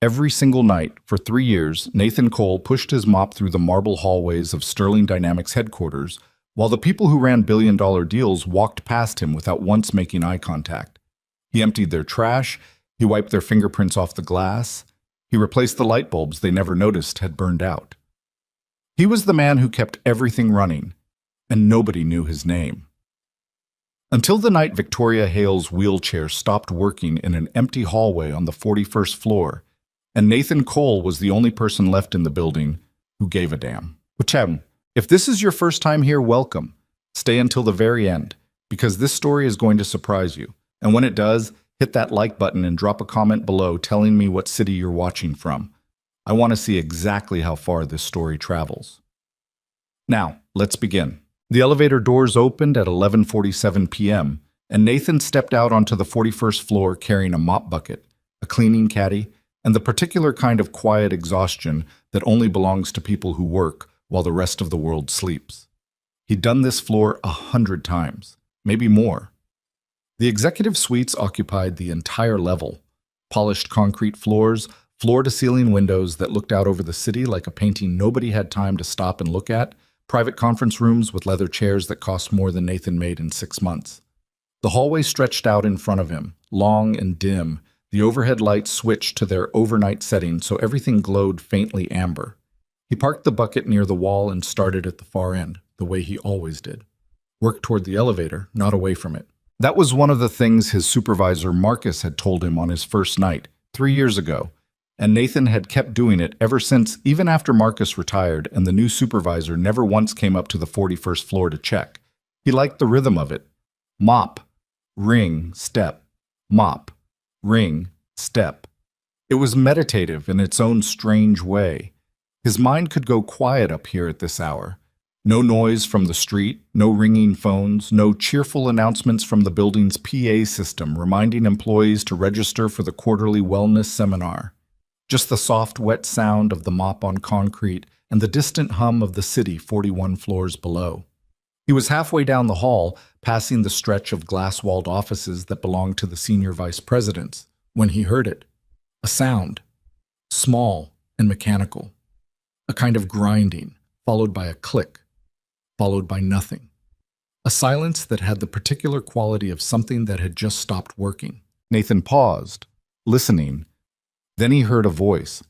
Every single night, for 3 years, Nathan Cole pushed his mop through the marble hallways of Sterling Dynamics headquarters, while the people who ran billion-dollar deals walked past him without once making eye contact. He emptied their trash, he wiped their fingerprints off the glass, he replaced the light bulbs they never noticed had burned out. He was the man who kept everything running, and nobody knew his name. Until the night Victoria Hale's wheelchair stopped working in an empty hallway on the 41st floor, and Nathan Cole was the only person left in the building who gave a damn. If this is your first time here, welcome. Stay until the very end, because this story is going to surprise you. And when it does, hit that like button and drop a comment below telling me what city you're watching from. I want to see exactly how far this story travels. Now, let's begin. The elevator doors opened at 11:47 p.m., and Nathan stepped out onto the 41st floor carrying a mop bucket, a cleaning caddy, and the particular kind of quiet exhaustion that only belongs to people who work while the rest of the world sleeps. He'd done this floor 100 times, maybe more. The executive suites occupied the entire level, polished concrete floors, floor-to-ceiling windows that looked out over the city like a painting nobody had time to stop and look at, private conference rooms with leather chairs that cost more than Nathan made in 6 months. The hallway stretched out in front of him, long and dim. The overhead lights switched to their overnight setting so everything glowed faintly amber. He parked the bucket near the wall and started at the far end, the way he always did. Worked toward the elevator, not away from it. That was one of the things his supervisor Marcus had told him on his first night, 3 years ago, and Nathan had kept doing it ever since, even after Marcus retired and the new supervisor never once came up to the 41st floor to check. He liked the rhythm of it. Mop, ring, step, mop, ring, step. It was meditative in its own strange way. His mind could go quiet up here at this hour. No noise from the street, no ringing phones, no cheerful announcements from the building's PA system reminding employees to register for the quarterly wellness seminar. Just the soft, wet sound of the mop on concrete and the distant hum of the city 41 floors below. He was halfway down the hall, passing the stretch of glass-walled offices that belonged to the senior vice presidents, when he heard it. A sound. Small and mechanical. A kind of grinding, followed by a click, followed by nothing. A silence that had the particular quality of something that had just stopped working. Nathan paused, listening. Then he heard a voice.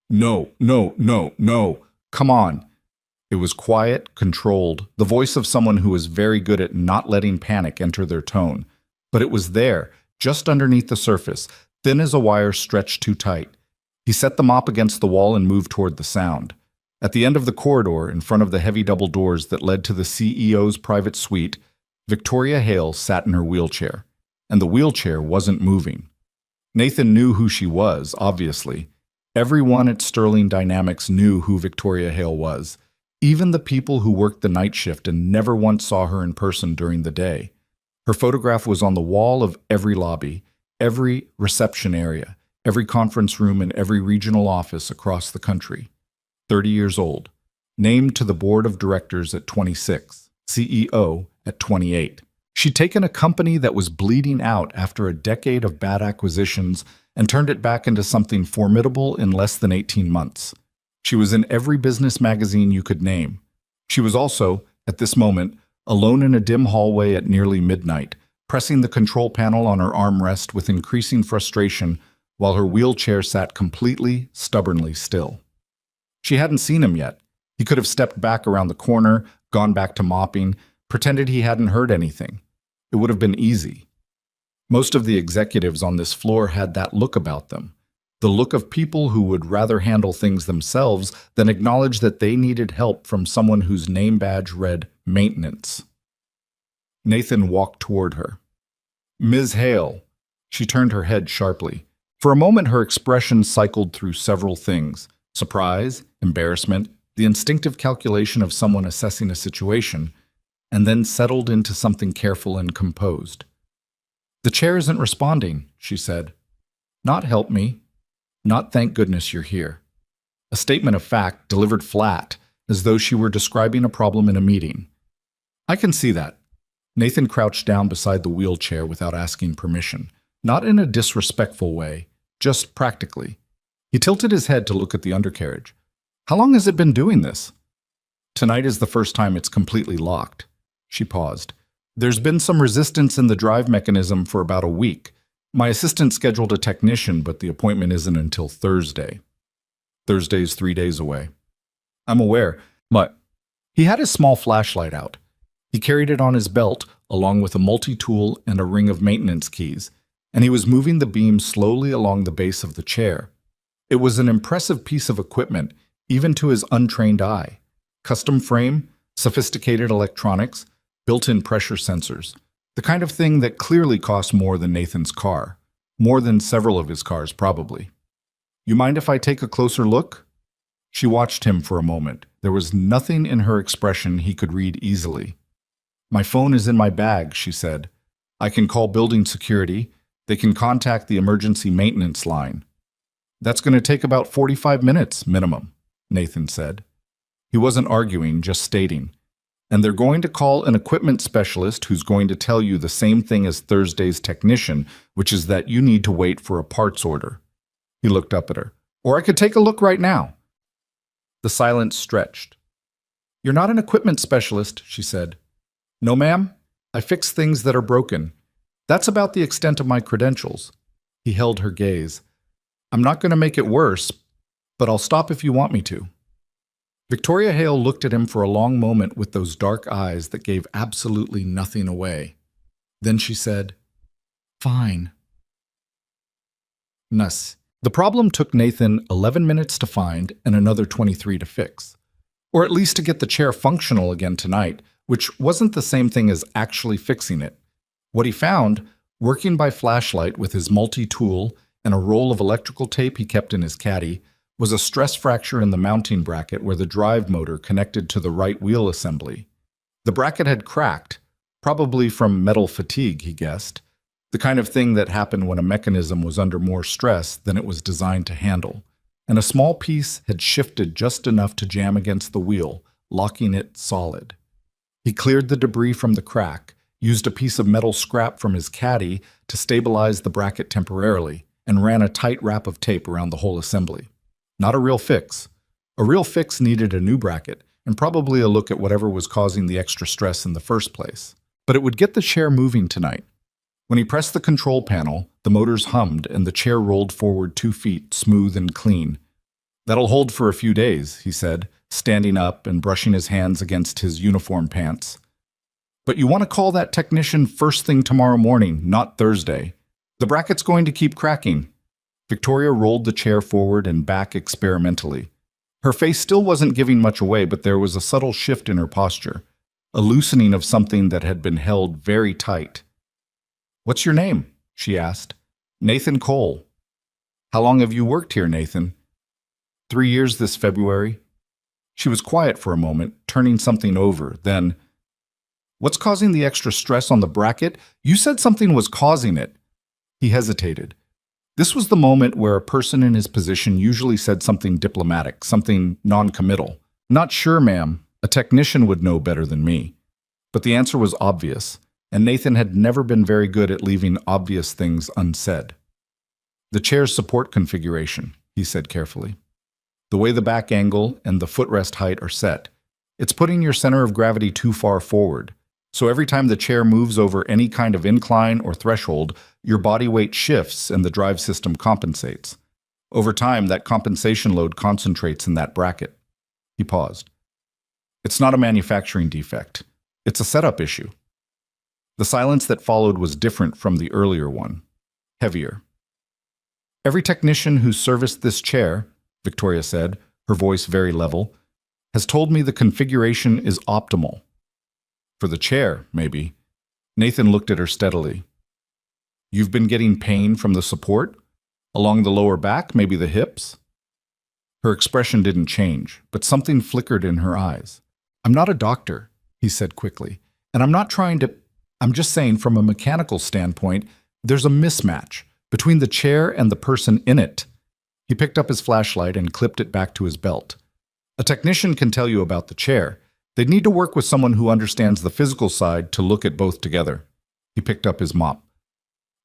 No, no, no, no. Come on. It was quiet, controlled, the voice of someone who was very good at not letting panic enter their tone. But it was there, just underneath the surface, thin as a wire stretched too tight. He set the mop against the wall and moved toward the sound. At the end of the corridor, in front of the heavy double doors that led to the CEO's private suite, Victoria Hale sat in her wheelchair, and the wheelchair wasn't moving. Nathan knew who she was, obviously. Everyone at Sterling Dynamics knew who Victoria Hale was, even the people who worked the night shift and never once saw her in person during the day. Her photograph was on the wall of every lobby, every reception area, every conference room, and every regional office across the country. 30 years old, named to the board of directors at 26, CEO at 28. She'd taken a company that was bleeding out after a decade of bad acquisitions and turned it back into something formidable in less than 18 months. She was in every business magazine you could name. She was also, at this moment, alone in a dim hallway at nearly midnight, pressing the control panel on her armrest with increasing frustration while her wheelchair sat completely, stubbornly still. She hadn't seen him yet. He could have stepped back around the corner, gone back to mopping, pretended he hadn't heard anything. It would have been easy. Most of the executives on this floor had that look about them, the look of people who would rather handle things themselves than acknowledge that they needed help from someone whose name badge read maintenance. Nathan walked toward her. Ms. Hale. She turned her head sharply. For a moment, her expression cycled through several things: surprise, embarrassment, the instinctive calculation of someone assessing a situation, and then settled into something careful and composed. The chair isn't responding, she said. Not help me. Not thank goodness you're here. A statement of fact delivered flat, as though she were describing a problem in a meeting. I can see that. Nathan crouched down beside the wheelchair without asking permission, not in a disrespectful way, just practically. He tilted his head to look at the undercarriage. How long has it been doing this? Tonight is the first time it's completely locked. She paused. There's been some resistance in the drive mechanism for about a week. My assistant scheduled a technician, but the appointment isn't until Thursday. Thursday's 3 days away. I'm aware, but he had his small flashlight out. He carried it on his belt, along with a multi-tool and a ring of maintenance keys, and he was moving the beam slowly along the base of the chair. It was an impressive piece of equipment, even to his untrained eye. Custom frame, sophisticated electronics, built-in pressure sensors. The kind of thing that clearly cost more than Nathan's car. More than several of his cars, probably. You mind if I take a closer look? She watched him for a moment. There was nothing in her expression he could read easily. My phone is in my bag, she said. I can call building security. They can contact the emergency maintenance line. That's going to take about 45 minutes, minimum, Nathan said. He wasn't arguing, just stating. And they're going to call an equipment specialist who's going to tell you the same thing as Thursday's technician, which is that you need to wait for a parts order. He looked up at her. Or I could take a look right now. The silence stretched. You're not an equipment specialist, she said. No, ma'am. I fix things that are broken. That's about the extent of my credentials. He held her gaze. I'm not going to make it worse, but I'll stop if you want me to. Victoria Hale looked at him for a long moment with those dark eyes that gave absolutely nothing away. Then she said, Fine. Nuss. The problem took Nathan 11 minutes to find and another 23 to fix. Or at least to get the chair functional again tonight, which wasn't the same thing as actually fixing it. What he found, working by flashlight with his multi-tool and a roll of electrical tape he kept in his caddy, was a stress fracture in the mounting bracket where the drive motor connected to the right wheel assembly. The bracket had cracked, probably from metal fatigue, he guessed, the kind of thing that happened when a mechanism was under more stress than it was designed to handle, and a small piece had shifted just enough to jam against the wheel, locking it solid. He cleared the debris from the crack, used a piece of metal scrap from his caddy to stabilize the bracket temporarily, and ran a tight wrap of tape around the whole assembly. Not a real fix. A real fix needed a new bracket, and probably a look at whatever was causing the extra stress in the first place. But it would get the chair moving tonight. When he pressed the control panel, the motors hummed and the chair rolled forward 2 feet, smooth and clean. That'll hold for a few days, he said, standing up and brushing his hands against his uniform pants. But you want to call that technician first thing tomorrow morning, not Thursday. The bracket's going to keep cracking. Victoria rolled the chair forward and back experimentally. Her face still wasn't giving much away, but there was a subtle shift in her posture, a loosening of something that had been held very tight. What's your name? She asked. Nathan Cole. How long have you worked here, Nathan? 3 years this February. She was quiet for a moment, turning something over, then, What's causing the extra stress on the bracket? You said something was causing it. He hesitated. This was the moment where a person in his position usually said something diplomatic, something non-committal. Not sure, ma'am. A technician would know better than me. But the answer was obvious, and Nathan had never been very good at leaving obvious things unsaid. The chair's support configuration, he said carefully. The way the back angle and the footrest height are set. It's putting your center of gravity too far forward. So every time the chair moves over any kind of incline or threshold, your body weight shifts and the drive system compensates. Over time, that compensation load concentrates in that bracket. He paused. It's not a manufacturing defect. It's a setup issue. The silence that followed was different from the earlier one, heavier. Every technician who's serviced this chair, Victoria said, her voice very level, has told me the configuration is optimal. For the chair, maybe. Nathan looked at her steadily. You've been getting pain from the support? Along the lower back, maybe the hips? Her expression didn't change, but something flickered in her eyes. I'm not a doctor, he said quickly, and I'm just saying from a mechanical standpoint, there's a mismatch between the chair and the person in it. He picked up his flashlight and clipped it back to his belt. A technician can tell you about the chair. They'd need to work with someone who understands the physical side to look at both together. He picked up his mop.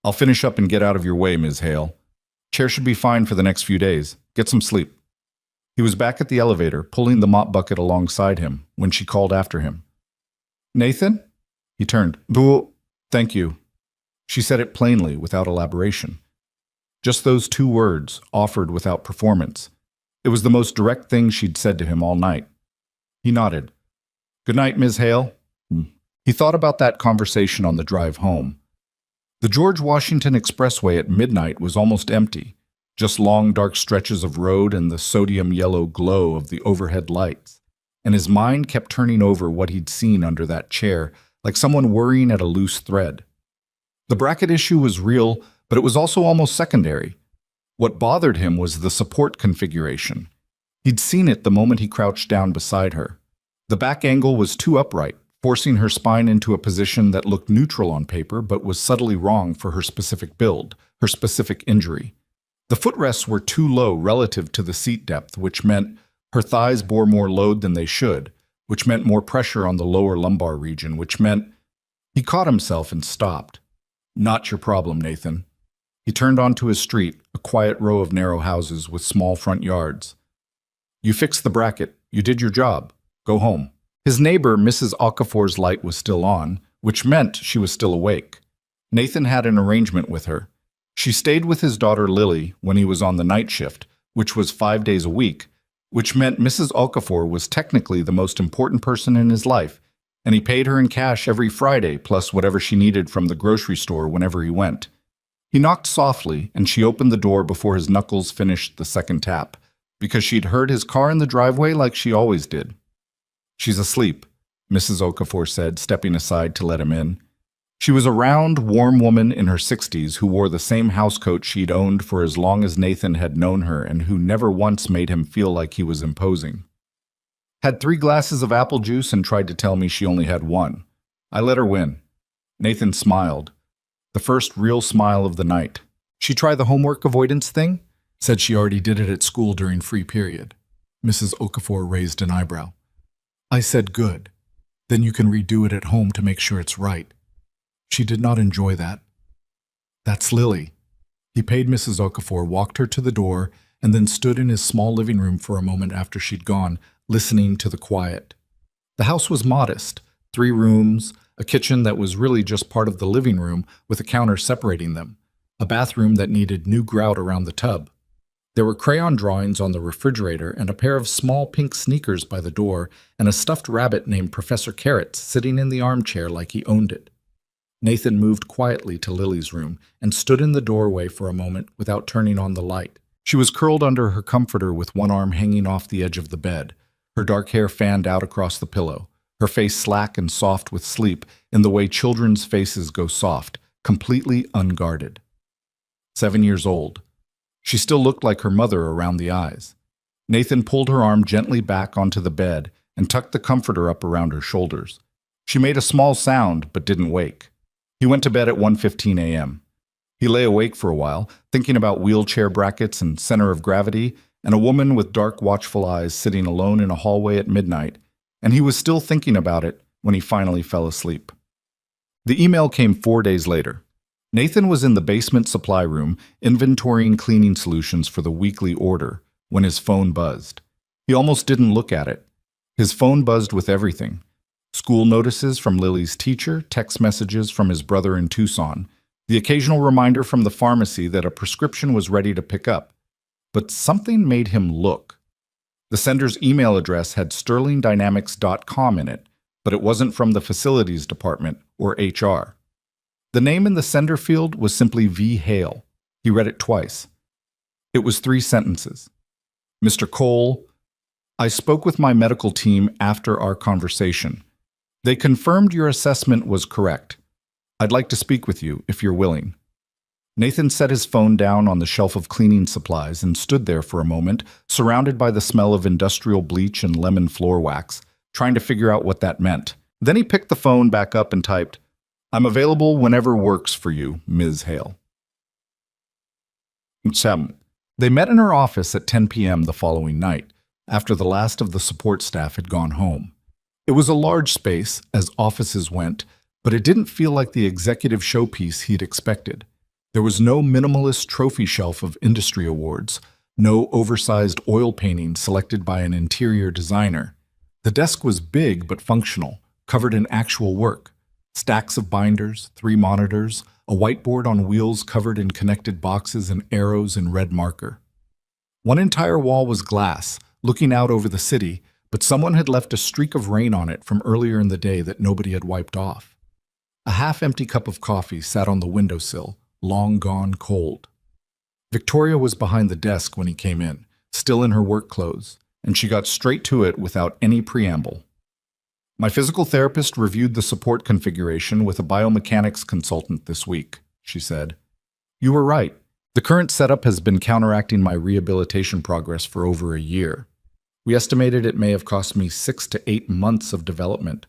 I'll finish up and get out of your way, Ms. Hale. Chair should be fine for the next few days. Get some sleep. He was back at the elevator, pulling the mop bucket alongside him, when she called after him. Nathan? He turned. Boo. Thank you. She said it plainly, without elaboration. Just those 2 words, offered without performance. It was the most direct thing she'd said to him all night. He nodded. Good night, Ms. Hale. He thought about that conversation on the drive home. The George Washington Expressway at midnight was almost empty, just long dark stretches of road and the sodium yellow glow of the overhead lights. And his mind kept turning over what he'd seen under that chair, like someone worrying at a loose thread. The bracket issue was real, but it was also almost secondary. What bothered him was the support configuration. He'd seen it the moment he crouched down beside her. The back angle was too upright, forcing her spine into a position that looked neutral on paper but was subtly wrong for her specific build, her specific injury. The footrests were too low relative to the seat depth, which meant her thighs bore more load than they should, which meant more pressure on the lower lumbar region, which meant... He caught himself and stopped. Not your problem, Nathan. He turned onto his street, a quiet row of narrow houses with small front yards. You fixed the bracket. You did your job. Go home. His neighbor, Mrs. Okafor's light was still on, which meant she was still awake. Nathan had an arrangement with her. She stayed with his daughter Lily when he was on the night shift, which was 5 days a week, which meant Mrs. Okafor was technically the most important person in his life, and he paid her in cash every Friday plus whatever she needed from the grocery store whenever he went. He knocked softly, and she opened the door before his knuckles finished the second tap, because she'd heard his car in the driveway like she always did. She's asleep, Mrs. Okafor said, stepping aside to let him in. She was a round, warm woman in her 60s who wore the same housecoat she'd owned for as long as Nathan had known her and who never once made him feel like he was imposing. Had 3 glasses of apple juice and tried to tell me she only had 1. I let her win. Nathan smiled. The first real smile of the night. She try the homework avoidance thing? Said she already did it at school during free period. Mrs. Okafor raised an eyebrow. I said good. Then you can redo it at home to make sure it's right. She did not enjoy that. That's Lily. He paid Mrs. Okafor, walked her to the door, and then stood in his small living room for a moment after she'd gone, listening to the quiet. The house was modest, 3 rooms, a kitchen that was really just part of the living room with a counter separating them, a bathroom that needed new grout around the tub. There were crayon drawings on the refrigerator and a pair of small pink sneakers by the door and a stuffed rabbit named Professor Carrots sitting in the armchair like he owned it. Nathan moved quietly to Lily's room and stood in the doorway for a moment without turning on the light. She was curled under her comforter with one arm hanging off the edge of the bed, her dark hair fanned out across the pillow, her face slack and soft with sleep in the way children's faces go soft, completely unguarded. 7 years old. She still looked like her mother around the eyes. Nathan pulled her arm gently back onto the bed and tucked the comforter up around her shoulders. She made a small sound but didn't wake. He went to bed at 1:15 a.m. He lay awake for a while, thinking about wheelchair brackets and center of gravity and a woman with dark, watchful eyes sitting alone in a hallway at midnight, and he was still thinking about it when he finally fell asleep. The email came 4 days later. Nathan was in the basement supply room inventorying cleaning solutions for the weekly order when his phone buzzed. He almost didn't look at it. His phone buzzed with everything. School notices from Lily's teacher, text messages from his brother in Tucson, the occasional reminder from the pharmacy that a prescription was ready to pick up. But something made him look. The sender's email address had sterlingdynamics.com in it, but it wasn't from the facilities department or HR. The name in the sender field was simply V. Hale. He read it twice. It was 3 sentences. Mr. Cole, I spoke with my medical team after our conversation. They confirmed your assessment was correct. I'd like to speak with you if you're willing. Nathan set his phone down on the shelf of cleaning supplies and stood there for a moment, surrounded by the smell of industrial bleach and lemon floor wax, trying to figure out what that meant. Then he picked the phone back up and typed, I'm available whenever works for you, Ms. Hale. 7. They met in her office at 10 p.m. the following night, after the last of the support staff had gone home. It was a large space, as offices went, but it didn't feel like the executive showpiece he'd expected. There was no minimalist trophy shelf of industry awards, no oversized oil painting selected by an interior designer. The desk was big but functional, covered in actual work. Stacks of binders, 3 monitors, a whiteboard on wheels covered in connected boxes and arrows in red marker. One entire wall was glass, looking out over the city, but someone had left a streak of rain on it from earlier in the day that nobody had wiped off. A half-empty cup of coffee sat on the windowsill, long gone cold. Victoria was behind the desk when he came in, still in her work clothes, and she got straight to it without any preamble. My physical therapist reviewed the support configuration with a biomechanics consultant this week, she said. You were right. The current setup has been counteracting my rehabilitation progress for over a year. We estimated it may have cost me 6 to 8 months of development.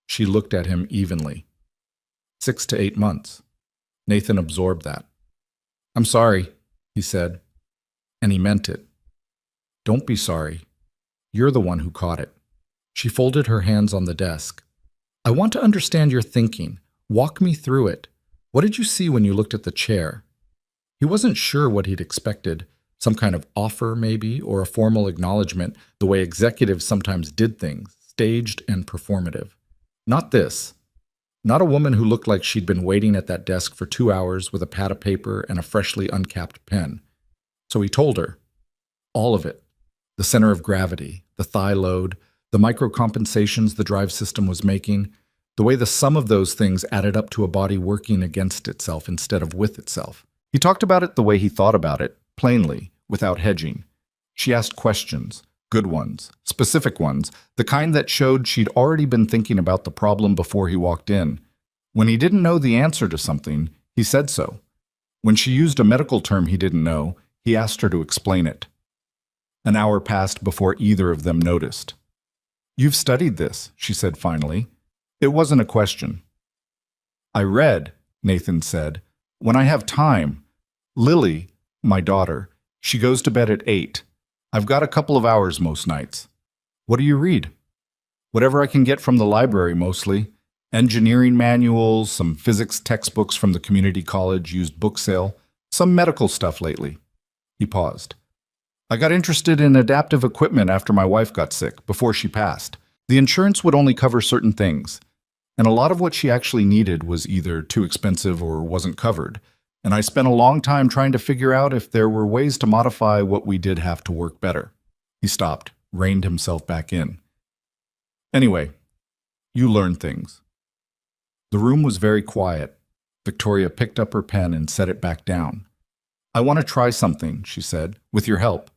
She looked at him evenly. 6 to 8 months. Nathan absorbed that. I'm sorry, he said, and he meant it. Don't be sorry. You're the one who caught it. She folded her hands on the desk. I want to understand your thinking. Walk me through it. What did you see when you looked at the chair? He wasn't sure what he'd expected. Some kind of offer, maybe, or a formal acknowledgement, the way executives sometimes did things, staged and performative. Not this. Not a woman who looked like she'd been waiting at that desk for 2 hours with a pad of paper and a freshly uncapped pen. So he told her. All of it. The center of gravity, the thigh load, the micro-compensations the drive system was making, the way the sum of those things added up to a body working against itself instead of with itself. He talked about it the way he thought about it, plainly, without hedging. She asked questions, good ones, specific ones, the kind that showed she'd already been thinking about the problem before he walked in. When he didn't know the answer to something, he said so. When she used a medical term he didn't know, he asked her to explain it. An hour passed before either of them noticed. You've studied this, she said finally. It wasn't a question. I read, Nathan said, when I have time. Lily, my daughter, she goes to bed at 8. I've got a couple of hours most nights. What do you read? Whatever I can get from the library mostly. Engineering manuals, some physics textbooks from the community college used book sale, some medical stuff lately. He paused. I got interested in adaptive equipment after my wife got sick, before she passed. The insurance would only cover certain things, and a lot of what she actually needed was either too expensive or wasn't covered, and I spent a long time trying to figure out if there were ways to modify what we did have to work better. He stopped, reined himself back in. Anyway, you learn things. The room was very quiet. Victoria picked up her pen and set it back down. I want to try something, she said, with your help.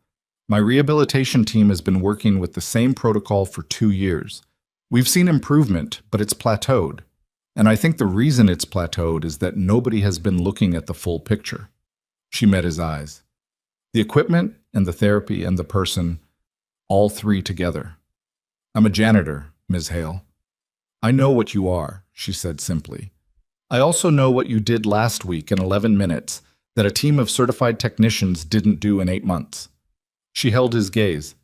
My rehabilitation team has been working with the same protocol for 2 years. We've seen improvement, but it's plateaued. And I think the reason it's plateaued is that nobody has been looking at the full picture. She met his eyes. The equipment and the therapy and the person, all three together. I'm a janitor, Ms. Hale. I know what you are, she said simply. I also know what you did last week in 11 minutes that a team of certified technicians didn't do in 8 months. She held his gaze.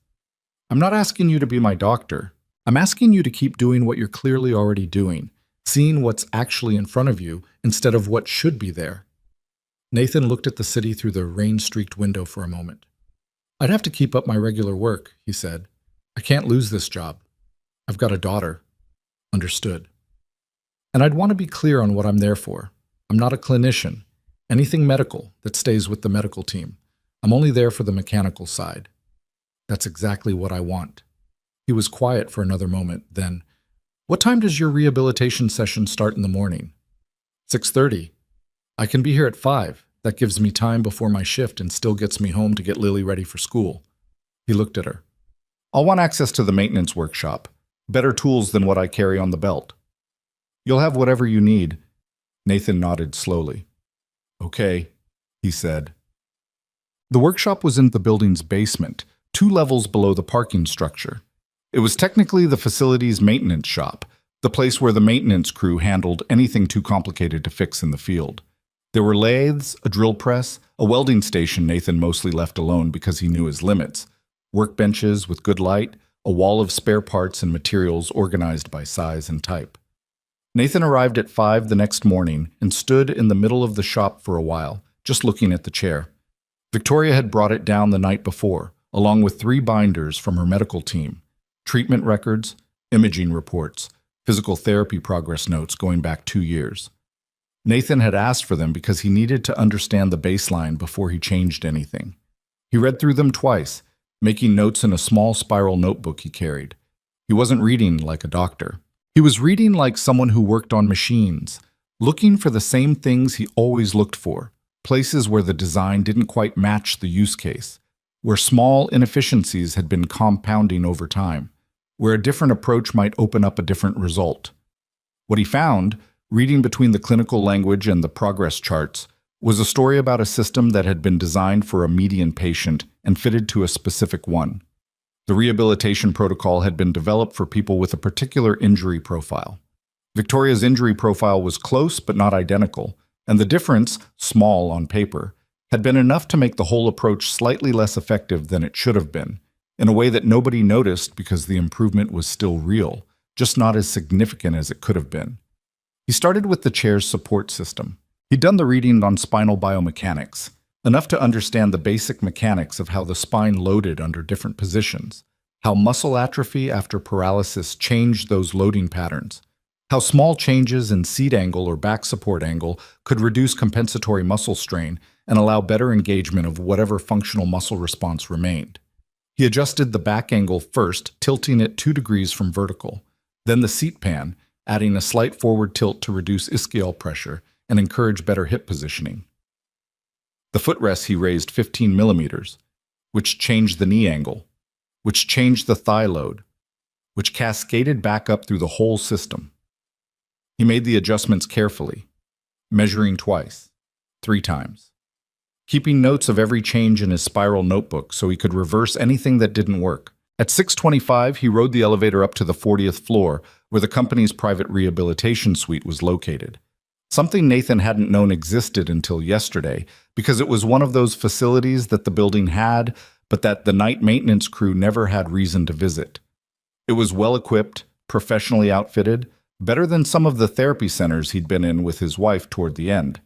I'm not asking you to be my doctor. I'm asking you to keep doing what you're clearly already doing, seeing what's actually in front of you instead of what should be there. Nathan looked at the city through the rain-streaked window for a moment. I'd have to keep up my regular work, he said. I can't lose this job. I've got a daughter. Understood. And I'd want to be clear on what I'm there for. I'm not a clinician. Anything medical that stays with the medical team. I'm only there for the mechanical side. That's exactly what I want. He was quiet for another moment, then, what time does your rehabilitation session start in the morning? 6:30. I can be here at 5. That gives me time before my shift and still gets me home to get Lily ready for school. He looked at her. I'll want access to the maintenance workshop. Better tools than what I carry on the belt. You'll have whatever you need. Nathan nodded slowly. Okay, he said. The workshop was in the building's basement, 2 levels below the parking structure. It was technically the facility's maintenance shop, the place where the maintenance crew handled anything too complicated to fix in the field. There were lathes, a drill press, a welding station Nathan mostly left alone because he knew his limits, workbenches with good light, a wall of spare parts and materials organized by size and type. Nathan arrived at 5 the next morning and stood in the middle of the shop for a while, just looking at the chair. Victoria had brought it down the night before, along with 3 binders from her medical team, treatment records, imaging reports, physical therapy progress notes going back 2 years. Nathan had asked for them because he needed to understand the baseline before he changed anything. He read through them twice, making notes in a small spiral notebook he carried. He wasn't reading like a doctor. He was reading like someone who worked on machines, looking for the same things he always looked for, places where the design didn't quite match the use case, where small inefficiencies had been compounding over time, where a different approach might open up a different result. What he found, reading between the clinical language and the progress charts, was a story about a system that had been designed for a median patient and fitted to a specific one. The rehabilitation protocol had been developed for people with a particular injury profile. Victoria's injury profile was close but not identical, and the difference, small on paper, had been enough to make the whole approach slightly less effective than it should have been, in a way that nobody noticed because the improvement was still real, just not as significant as it could have been. He started with the chair's support system. He'd done the reading on spinal biomechanics, enough to understand the basic mechanics of how the spine loaded under different positions, how muscle atrophy after paralysis changed those loading patterns, how small changes in seat angle or back support angle could reduce compensatory muscle strain and allow better engagement of whatever functional muscle response remained. He adjusted the back angle first, tilting it 2 degrees from vertical, then the seat pan, adding a slight forward tilt to reduce ischial pressure and encourage better hip positioning. The footrest he raised 15 millimeters, which changed the knee angle, which changed the thigh load, which cascaded back up through the whole system. He made the adjustments carefully, measuring twice, 3 times, keeping notes of every change in his spiral notebook so he could reverse anything that didn't work. At 6:25, he rode the elevator up to the 40th floor, where the company's private rehabilitation suite was located. Something Nathan hadn't known existed until yesterday, because it was one of those facilities that the building had, but that the night maintenance crew never had reason to visit. It was well-equipped, professionally outfitted, better than some of the therapy centers he'd been in with his wife toward the end.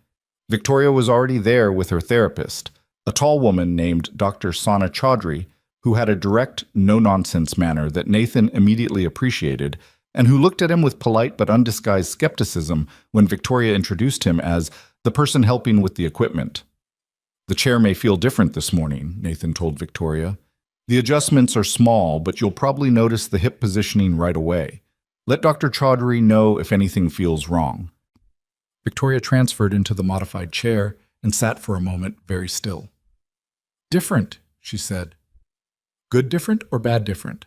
Victoria was already there with her therapist, a tall woman named Dr. Sana Chaudhry, who had a direct, no-nonsense manner that Nathan immediately appreciated, and who looked at him with polite but undisguised skepticism when Victoria introduced him as the person helping with the equipment. "The chair may feel different this morning," Nathan told Victoria. "The adjustments are small, but you'll probably notice the hip positioning right away. Let Dr. Chaudhry know if anything feels wrong." Victoria transferred into the modified chair and sat for a moment very still. "Different," she said. "Good different or bad different?"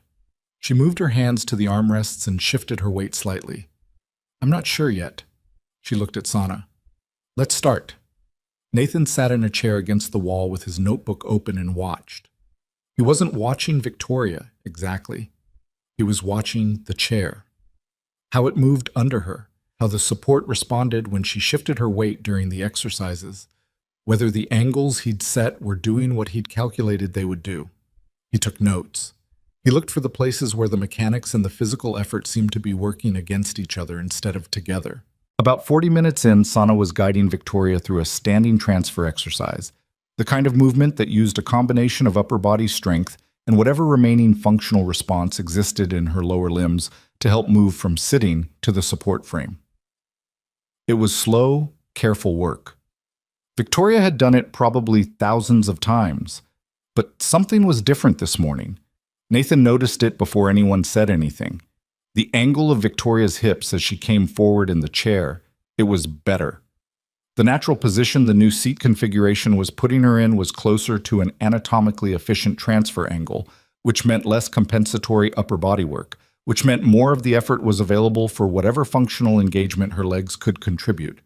She moved her hands to the armrests and shifted her weight slightly. "I'm not sure yet." She looked at Sana. "Let's start." Nathan sat in a chair against the wall with his notebook open and watched. He wasn't watching Victoria, exactly. He was watching the chair. How it moved under her, how the support responded when she shifted her weight during the exercises, whether the angles he'd set were doing what he'd calculated they would do. He took notes. He looked for the places where the mechanics and the physical effort seemed to be working against each other instead of together. About 40 minutes in, Sana was guiding Victoria through a standing transfer exercise, the kind of movement that used a combination of upper body strength and whatever remaining functional response existed in her lower limbs to help move from sitting to the support frame. It was slow, careful work. Victoria had done it probably thousands of times, but something was different this morning. Nathan noticed it before anyone said anything. The angle of Victoria's hips as she came forward in the chair, it was better. The natural position the new seat configuration was putting her in was closer to an anatomically efficient transfer angle, which meant less compensatory upper body work, which meant more of the effort was available for whatever functional engagement her legs could contribute.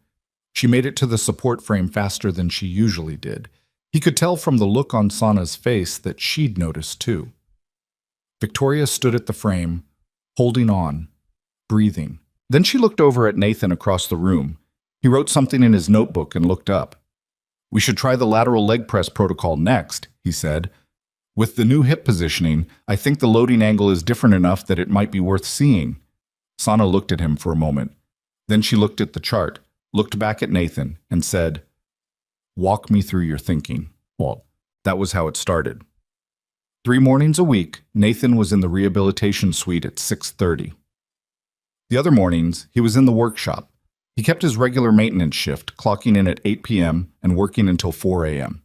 She made it to the support frame faster than she usually did. He could tell from the look on Sana's face that she'd noticed too. Victoria stood at the frame, holding on, breathing. Then she looked over at Nathan across the room. He wrote something in his notebook and looked up. "We should try the lateral leg press protocol next," he said. "With the new hip positioning, I think the loading angle is different enough that it might be worth seeing." Sana looked at him for a moment. Then she looked at the chart, looked back at Nathan, and said, Walk me through your thinking. Well, that was how it started. 3 mornings a week, Nathan was in the rehabilitation suite at 6:30. The other mornings, he was in the workshop. He kept his regular maintenance shift, clocking in at 8 p.m. and working until 4 a.m.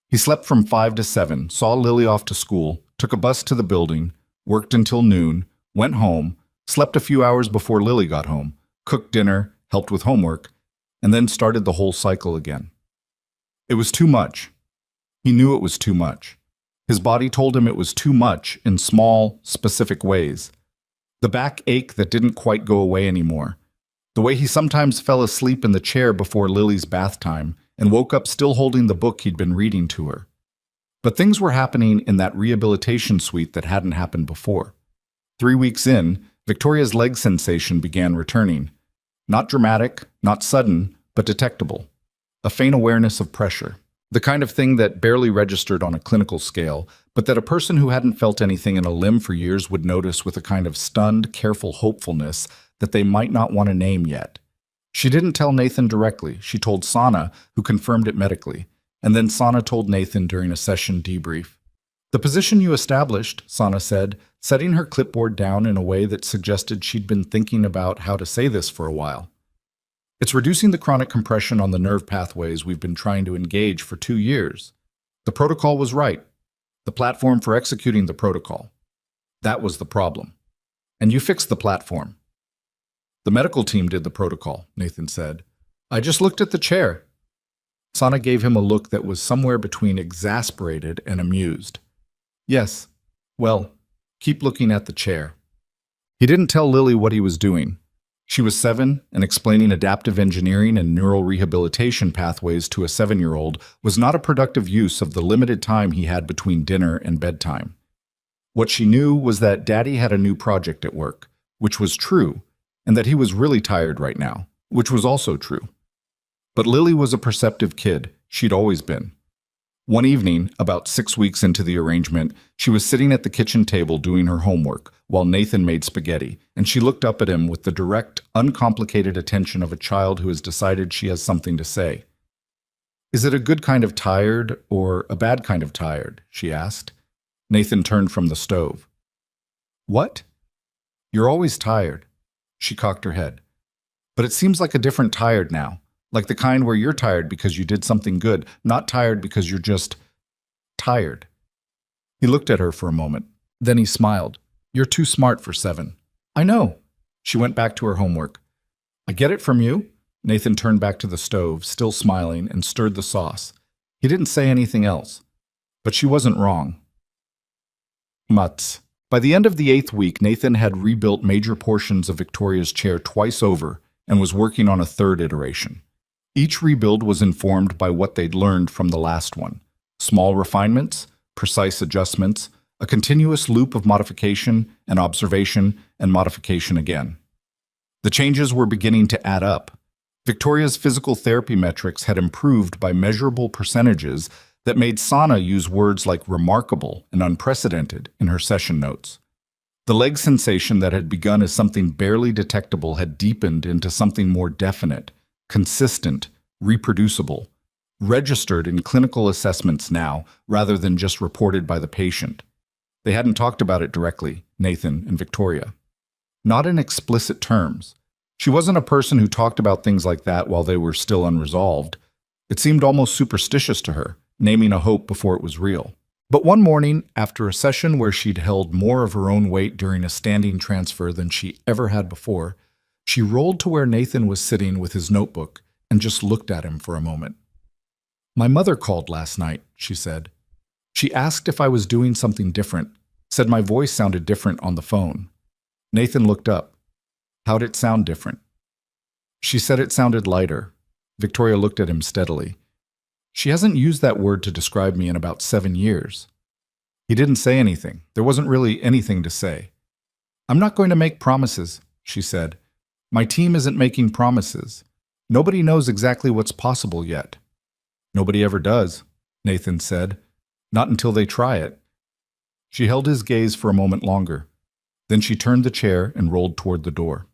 He slept from 5 to 7, saw Lily off to school, took a bus to the building, worked until noon, went home, slept a few hours before Lily got home, cooked dinner, helped with homework, and then started the whole cycle again. It was too much. He knew it was too much. His body told him it was too much in small, specific ways. The back ache that didn't quite go away anymore. The way he sometimes fell asleep in the chair before Lily's bath time and woke up still holding the book he'd been reading to her. But things were happening in that rehabilitation suite that hadn't happened before. 3 weeks in, Victoria's leg sensation began returning. Not dramatic, not sudden, but detectable. A faint awareness of pressure. The kind of thing that barely registered on a clinical scale, but that a person who hadn't felt anything in a limb for years would notice with a kind of stunned, careful hopefulness that they might not want to name yet. She didn't tell Nathan directly. She told Sana, who confirmed it medically, and then Sana told Nathan during a session debrief. The position you established, Sana said, setting her clipboard down in a way that suggested she'd been thinking about how to say this for a while. It's reducing the chronic compression on the nerve pathways we've been trying to engage for 2 years. The protocol was right. The platform for executing the protocol. That was the problem. And you fixed the platform. The medical team did the protocol, Nathan said. I just looked at the chair. Sana gave him a look that was somewhere between exasperated and amused. Yes, well, keep looking at the chair. He didn't tell Lily what he was doing. She was 7, and explaining adaptive engineering and neural rehabilitation pathways to a 7-year-old was not a productive use of the limited time he had between dinner and bedtime. What she knew was that Daddy had a new project at work, which was true, and that he was really tired right now, which was also true. But Lily was a perceptive kid. She'd always been. One evening, about 6 weeks into the arrangement, she was sitting at the kitchen table doing her homework while Nathan made spaghetti, and she looked up at him with the direct, uncomplicated attention of a child who has decided she has something to say. Is it a good kind of tired or a bad kind of tired? She asked. Nathan turned from the stove. What? You're always tired. She cocked her head. But it seems like a different tired now. Like the kind where you're tired because you did something good, not tired because you're just tired. He looked at her for a moment. Then he smiled. You're too smart for 7. I know. She went back to her homework. I get it from you. Nathan turned back to the stove, still smiling, and stirred the sauce. He didn't say anything else. But she wasn't wrong. Mutz. By the end of the 8th week, Nathan had rebuilt major portions of Victoria's chair twice over and was working on a 3rd iteration. Each rebuild was informed by what they'd learned from the last one. Small refinements, precise adjustments, a continuous loop of modification and observation and modification again. The changes were beginning to add up. Victoria's physical therapy metrics had improved by measurable percentages that made Sana use words like remarkable and unprecedented in her session notes. The leg sensation that had begun as something barely detectable had deepened into something more definite, consistent, reproducible, registered in clinical assessments now rather than just reported by the patient. They hadn't talked about it directly, Nathan and Victoria. Not in explicit terms. She wasn't a person who talked about things like that while they were still unresolved. It seemed almost superstitious to her, naming a hope before it was real. But one morning, after a session where she'd held more of her own weight during a standing transfer than she ever had before, she rolled to where Nathan was sitting with his notebook and just looked at him for a moment. My mother called last night, she said. She asked if I was doing something different, said my voice sounded different on the phone. Nathan looked up. How'd it sound different? She said it sounded lighter. Victoria looked at him steadily. She hasn't used that word to describe me in about 7 years. He didn't say anything. There wasn't really anything to say. I'm not going to make promises, she said. My team isn't making promises. Nobody knows exactly what's possible yet. Nobody ever does, Nathan said. Not until they try it. She held his gaze for a moment longer. Then she turned the chair and rolled toward the door.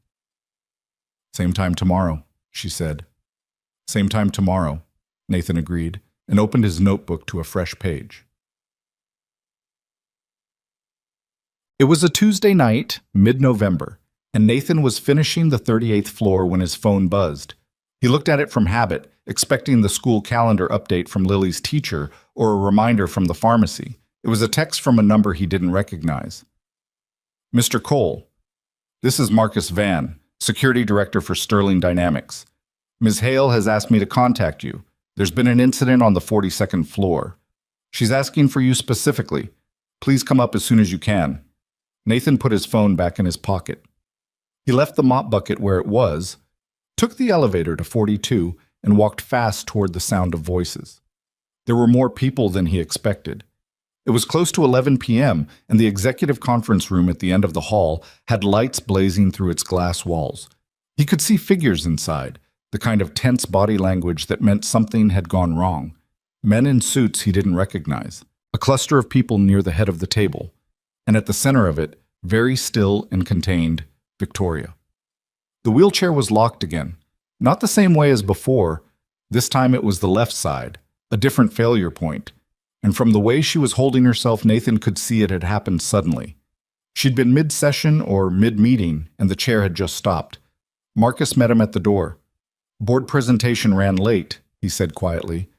Same time tomorrow, she said. Same time tomorrow. Nathan agreed, and opened his notebook to a fresh page. It was a Tuesday night, mid-November, and Nathan was finishing the 38th floor when his phone buzzed. He looked at it from habit, expecting the school calendar update from Lily's teacher or a reminder from the pharmacy. It was a text from a number he didn't recognize. Mr. Cole, this is Marcus Van, Security Director for Sterling Dynamics. Ms. Hale has asked me to contact you. There's been an incident on the 42nd floor. She's asking for you specifically. Please come up as soon as you can. Nathan put his phone back in his pocket. He left the mop bucket where it was, took the elevator to 42, and walked fast toward the sound of voices. There were more people than he expected. It was close to 11 p.m., and the executive conference room at the end of the hall had lights blazing through its glass walls. He could see figures inside, the kind of tense body language that meant something had gone wrong. Men in suits he didn't recognize. A cluster of people near the head of the table. And at the center of it, very still and contained, Victoria. The wheelchair was locked again. Not the same way as before. This time it was the left side, a different failure point. And from the way she was holding herself, Nathan could see it had happened suddenly. She'd been mid-session or mid-meeting, and the chair had just stopped. Marcus met him at the door. Board presentation ran late, he said quietly.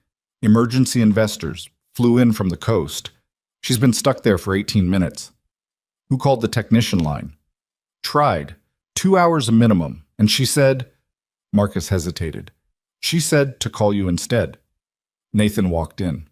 Emergency investors flew in from the coast. She's been stuck there for 18 minutes. Who called the technician line? Tried. 2 hours a minimum. And she said... Marcus hesitated. She said to call you instead. Nathan walked in.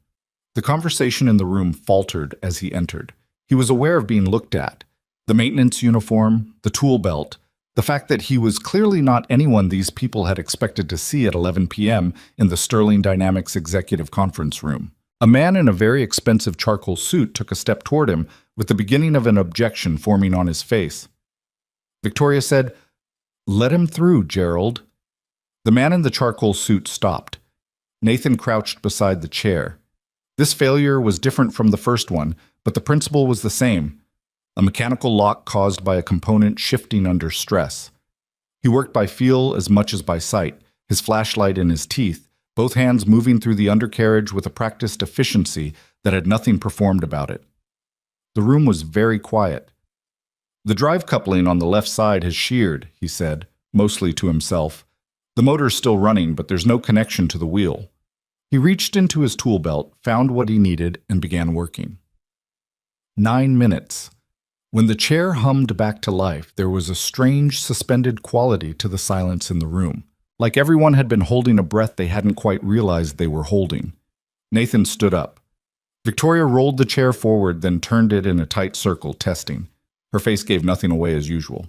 The conversation in the room faltered as he entered. He was aware of being looked at. The maintenance uniform, the tool belt, the fact that he was clearly not anyone these people had expected to see at 11 p.m. in the Sterling Dynamics executive conference room. A man in a very expensive charcoal suit took a step toward him, with the beginning of an objection forming on his face. Victoria said, "Let him through, Gerald." The man in the charcoal suit stopped. Nathan crouched beside the chair. This failure was different from the first one, but the principle was the same. A mechanical lock caused by a component shifting under stress. He worked by feel as much as by sight, his flashlight in his teeth, both hands moving through the undercarriage with a practiced efficiency that had nothing performed about it. The room was very quiet. The drive coupling on the left side has sheared, he said, mostly to himself. The motor's still running, but there's no connection to the wheel. He reached into his tool belt, found what he needed, and began working. 9 minutes. When the chair hummed back to life, there was a strange, suspended quality to the silence in the room. Like everyone had been holding a breath they hadn't quite realized they were holding. Nathan stood up. Victoria rolled the chair forward, then turned it in a tight circle, testing. Her face gave nothing away as usual.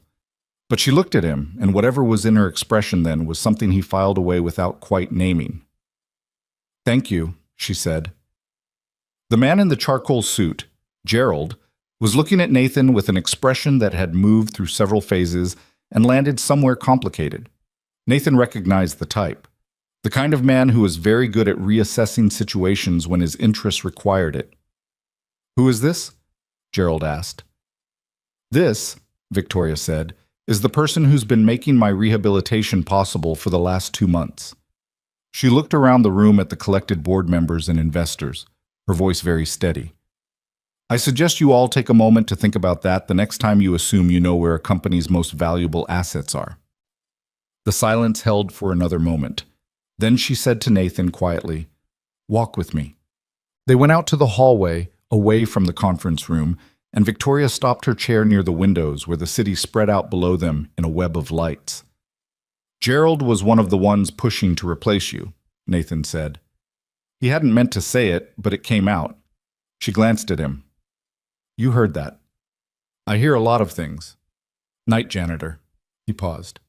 But she looked at him, and whatever was in her expression then was something he filed away without quite naming. "Thank you," she said. The man in the charcoal suit, Gerald, was looking at Nathan with an expression that had moved through several phases and landed somewhere complicated. Nathan recognized the type. The kind of man who was very good at reassessing situations when his interests required it. "Who is this?" Gerald asked. "This," Victoria said, "is the person who's been making my rehabilitation possible for the last 2 months." She looked around the room at the collected board members and investors, her voice very steady. "I suggest you all take a moment to think about that the next time you assume you know where a company's most valuable assets are." The silence held for another moment. Then she said to Nathan quietly, "Walk with me." They went out to the hallway, away from the conference room, and Victoria stopped her chair near the windows where the city spread out below them in a web of lights. "Gerald was one of the ones pushing to replace you," Nathan said. He hadn't meant to say it, but it came out. She glanced at him. "You heard that." "I hear a lot of things." "Night janitor." He paused.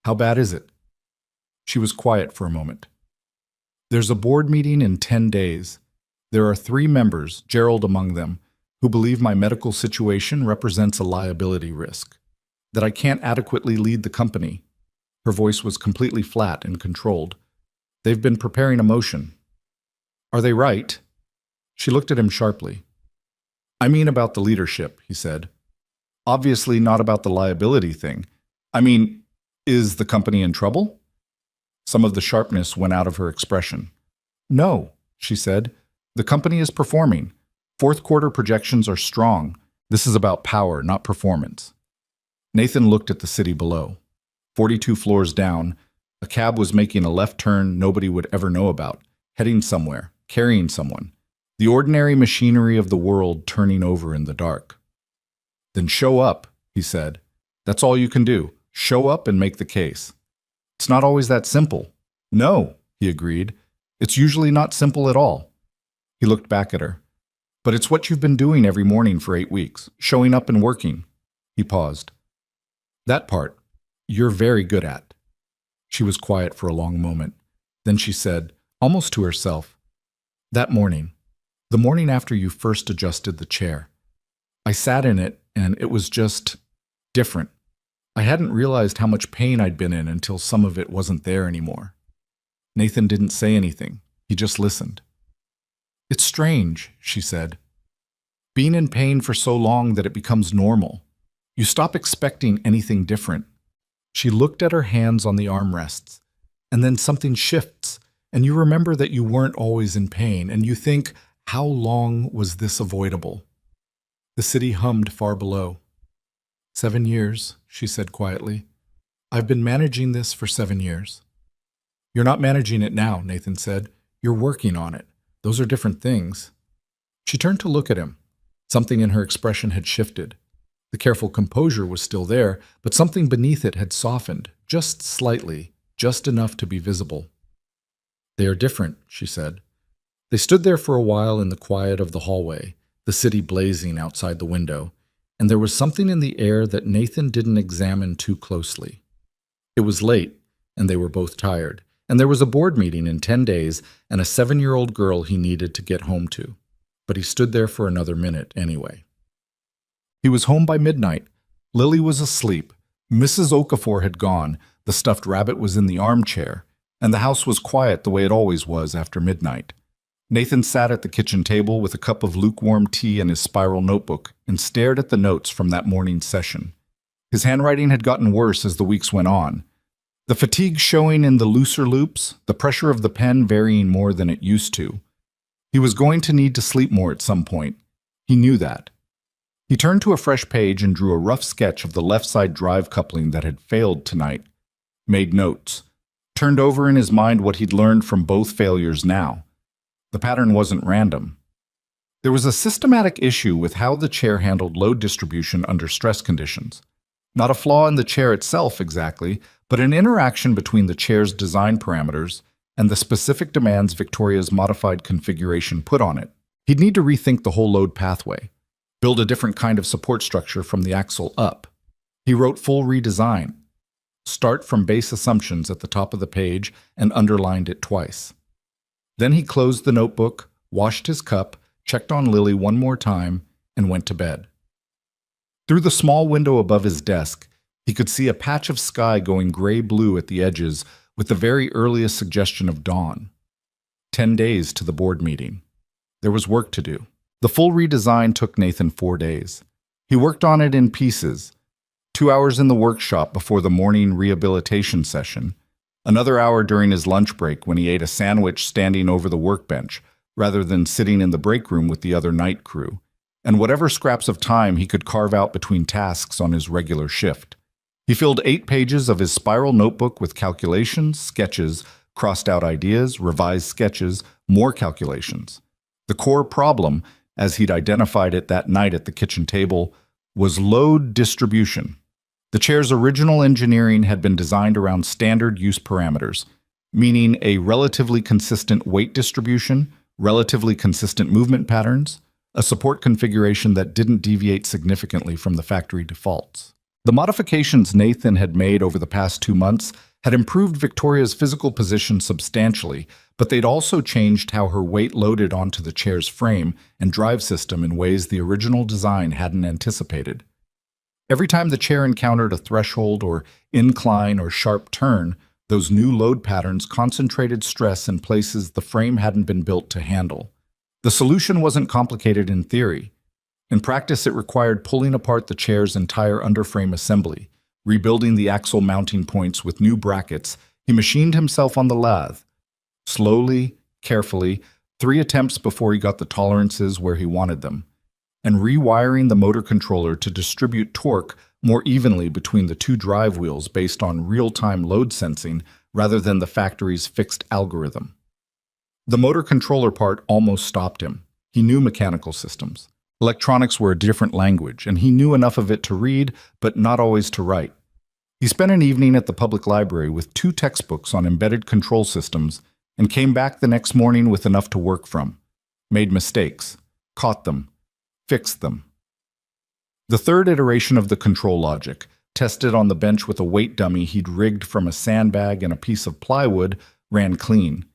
"How bad is it?" She was quiet for a moment. "There's a board meeting in 10 days. There are 3 members, Gerald among them, who believe my medical situation represents a liability risk, that I can't adequately lead the company." Her voice was completely flat and controlled. "They've been preparing a motion." "Are they right?" She looked at him sharply. "I mean about the leadership," he said. "Obviously not about the liability thing. I mean, is the company in trouble?" Some of the sharpness went out of her expression. No, she said. The company is performing. Fourth quarter projections are strong. This is about power, not performance. Nathan looked at the city below. 42 floors down, a cab was making a left turn nobody would ever know about, heading somewhere, carrying someone. The ordinary machinery of the world turning over in the dark. Then show up, he said. That's all you can do. Show up and make the case. It's not always that simple. No, he agreed. It's usually not simple at all. He looked back at her. But it's what you've been doing every morning for 8 weeks, showing up and working. He paused. That part, you're very good at. She was quiet for a long moment. Then she said, almost to herself, that morning, the morning after you first adjusted the chair, I sat in it and it was just different. I hadn't realized how much pain I'd been in until some of it wasn't there anymore. Nathan didn't say anything. He just listened. It's strange, she said. Being in pain for so long that it becomes normal. You stop expecting anything different. She looked at her hands on the armrests, and then something shifts, and you remember that you weren't always in pain, and you think, how long was this avoidable? The city hummed far below. 7 years, she said quietly. I've been managing this for 7 years. You're not managing it now, Nathan said. You're working on it. Those are different things. She turned to look at him. Something in her expression had shifted. The careful composure was still there, but something beneath it had softened, just slightly, just enough to be visible. They are different, she said. They stood there for a while in the quiet of the hallway, the city blazing outside the window, and there was something in the air that Nathan didn't examine too closely. It was late, and they were both tired, and there was a board meeting in 10 days and a 7-year-old girl he needed to get home to. But he stood there for another minute anyway. He was home by midnight. Lily was asleep. Mrs. Okafor had gone. The stuffed rabbit was in the armchair, and the house was quiet the way it always was after midnight. Nathan sat at the kitchen table with a cup of lukewarm tea and his spiral notebook and stared at the notes from that morning's session. His handwriting had gotten worse as the weeks went on. The fatigue showing in the looser loops, the pressure of the pen varying more than it used to. He was going to need to sleep more at some point. He knew that. He turned to a fresh page and drew a rough sketch of the left side drive coupling that had failed tonight. Made notes. Turned over in his mind what he'd learned from both failures now. The pattern wasn't random. There was a systematic issue with how the chair handled load distribution under stress conditions. Not a flaw in the chair itself exactly, but an interaction between the chair's design parameters and the specific demands Victoria's modified configuration put on it. He'd need to rethink the whole load pathway, build a different kind of support structure from the axle up. He wrote full redesign. Start from base assumptions at the top of the page and underlined it twice. Then he closed the notebook, washed his cup, checked on Lily one more time, and went to bed. Through the small window above his desk, he could see a patch of sky going gray-blue at the edges with the very earliest suggestion of dawn. 10 days to the board meeting. There was work to do. The full redesign took Nathan 4 days. He worked on it in pieces. 2 hours in the workshop before the morning rehabilitation session, another hour during his lunch break when he ate a sandwich standing over the workbench rather than sitting in the break room with the other night crew, and whatever scraps of time he could carve out between tasks on his regular shift. He filled 8 pages of his spiral notebook with calculations, sketches, crossed out ideas, revised sketches, more calculations. The core problem, as he'd identified it that night at the kitchen table, was load distribution. The chair's original engineering had been designed around standard use parameters, meaning a relatively consistent weight distribution, relatively consistent movement patterns, a support configuration that didn't deviate significantly from the factory defaults. The modifications Nathan had made over the past 2 months had improved Victoria's physical position substantially, but they'd also changed how her weight loaded onto the chair's frame and drive system in ways the original design hadn't anticipated. Every time the chair encountered a threshold or incline or sharp turn, those new load patterns concentrated stress in places the frame hadn't been built to handle. The solution wasn't complicated in theory. In practice, it required pulling apart the chair's entire underframe assembly, rebuilding the axle mounting points with new brackets. He machined himself on the lathe. Slowly, carefully, 3 attempts before he got the tolerances where he wanted them, and rewiring the motor controller to distribute torque more evenly between the two drive wheels based on real-time load sensing rather than the factory's fixed algorithm. The motor controller part almost stopped him. He knew mechanical systems. Electronics were a different language, and he knew enough of it to read, but not always to write. He spent an evening at the public library with 2 textbooks on embedded control systems and came back the next morning with enough to work from. Made mistakes, caught them, fixed them. The third iteration of the control logic, tested on the bench with a weight dummy he'd rigged from a sandbag and a piece of plywood, ran clean.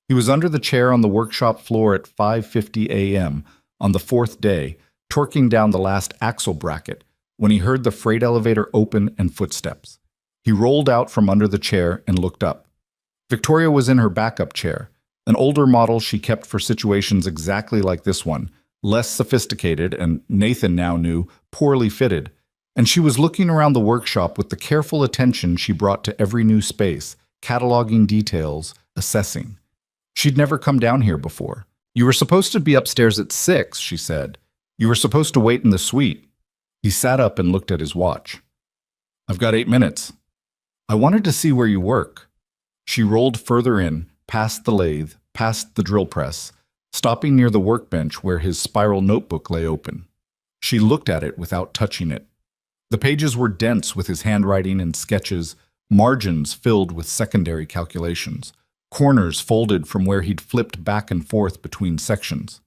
He was under the chair on the workshop floor at 5:50 a.m. on the 4th day, torquing down the last axle bracket, when he heard the freight elevator open and footsteps. He rolled out from under the chair and looked up. Victoria was in her backup chair, an older model she kept for situations exactly like this one, less sophisticated and, Nathan now knew, poorly fitted, and she was looking around the workshop with the careful attention she brought to every new space, cataloging details, assessing. She'd never come down here before. "You were supposed to be upstairs at 6, she said. "You were supposed to wait in the suite." He sat up and looked at his watch. "I've got 8 minutes. I wanted to see where you work." She rolled further in, past the lathe, past the drill press, stopping near the workbench where his spiral notebook lay open. She looked at it without touching it. The pages were dense with his handwriting and sketches, margins filled with secondary calculations, corners folded from where he'd flipped back and forth between sections.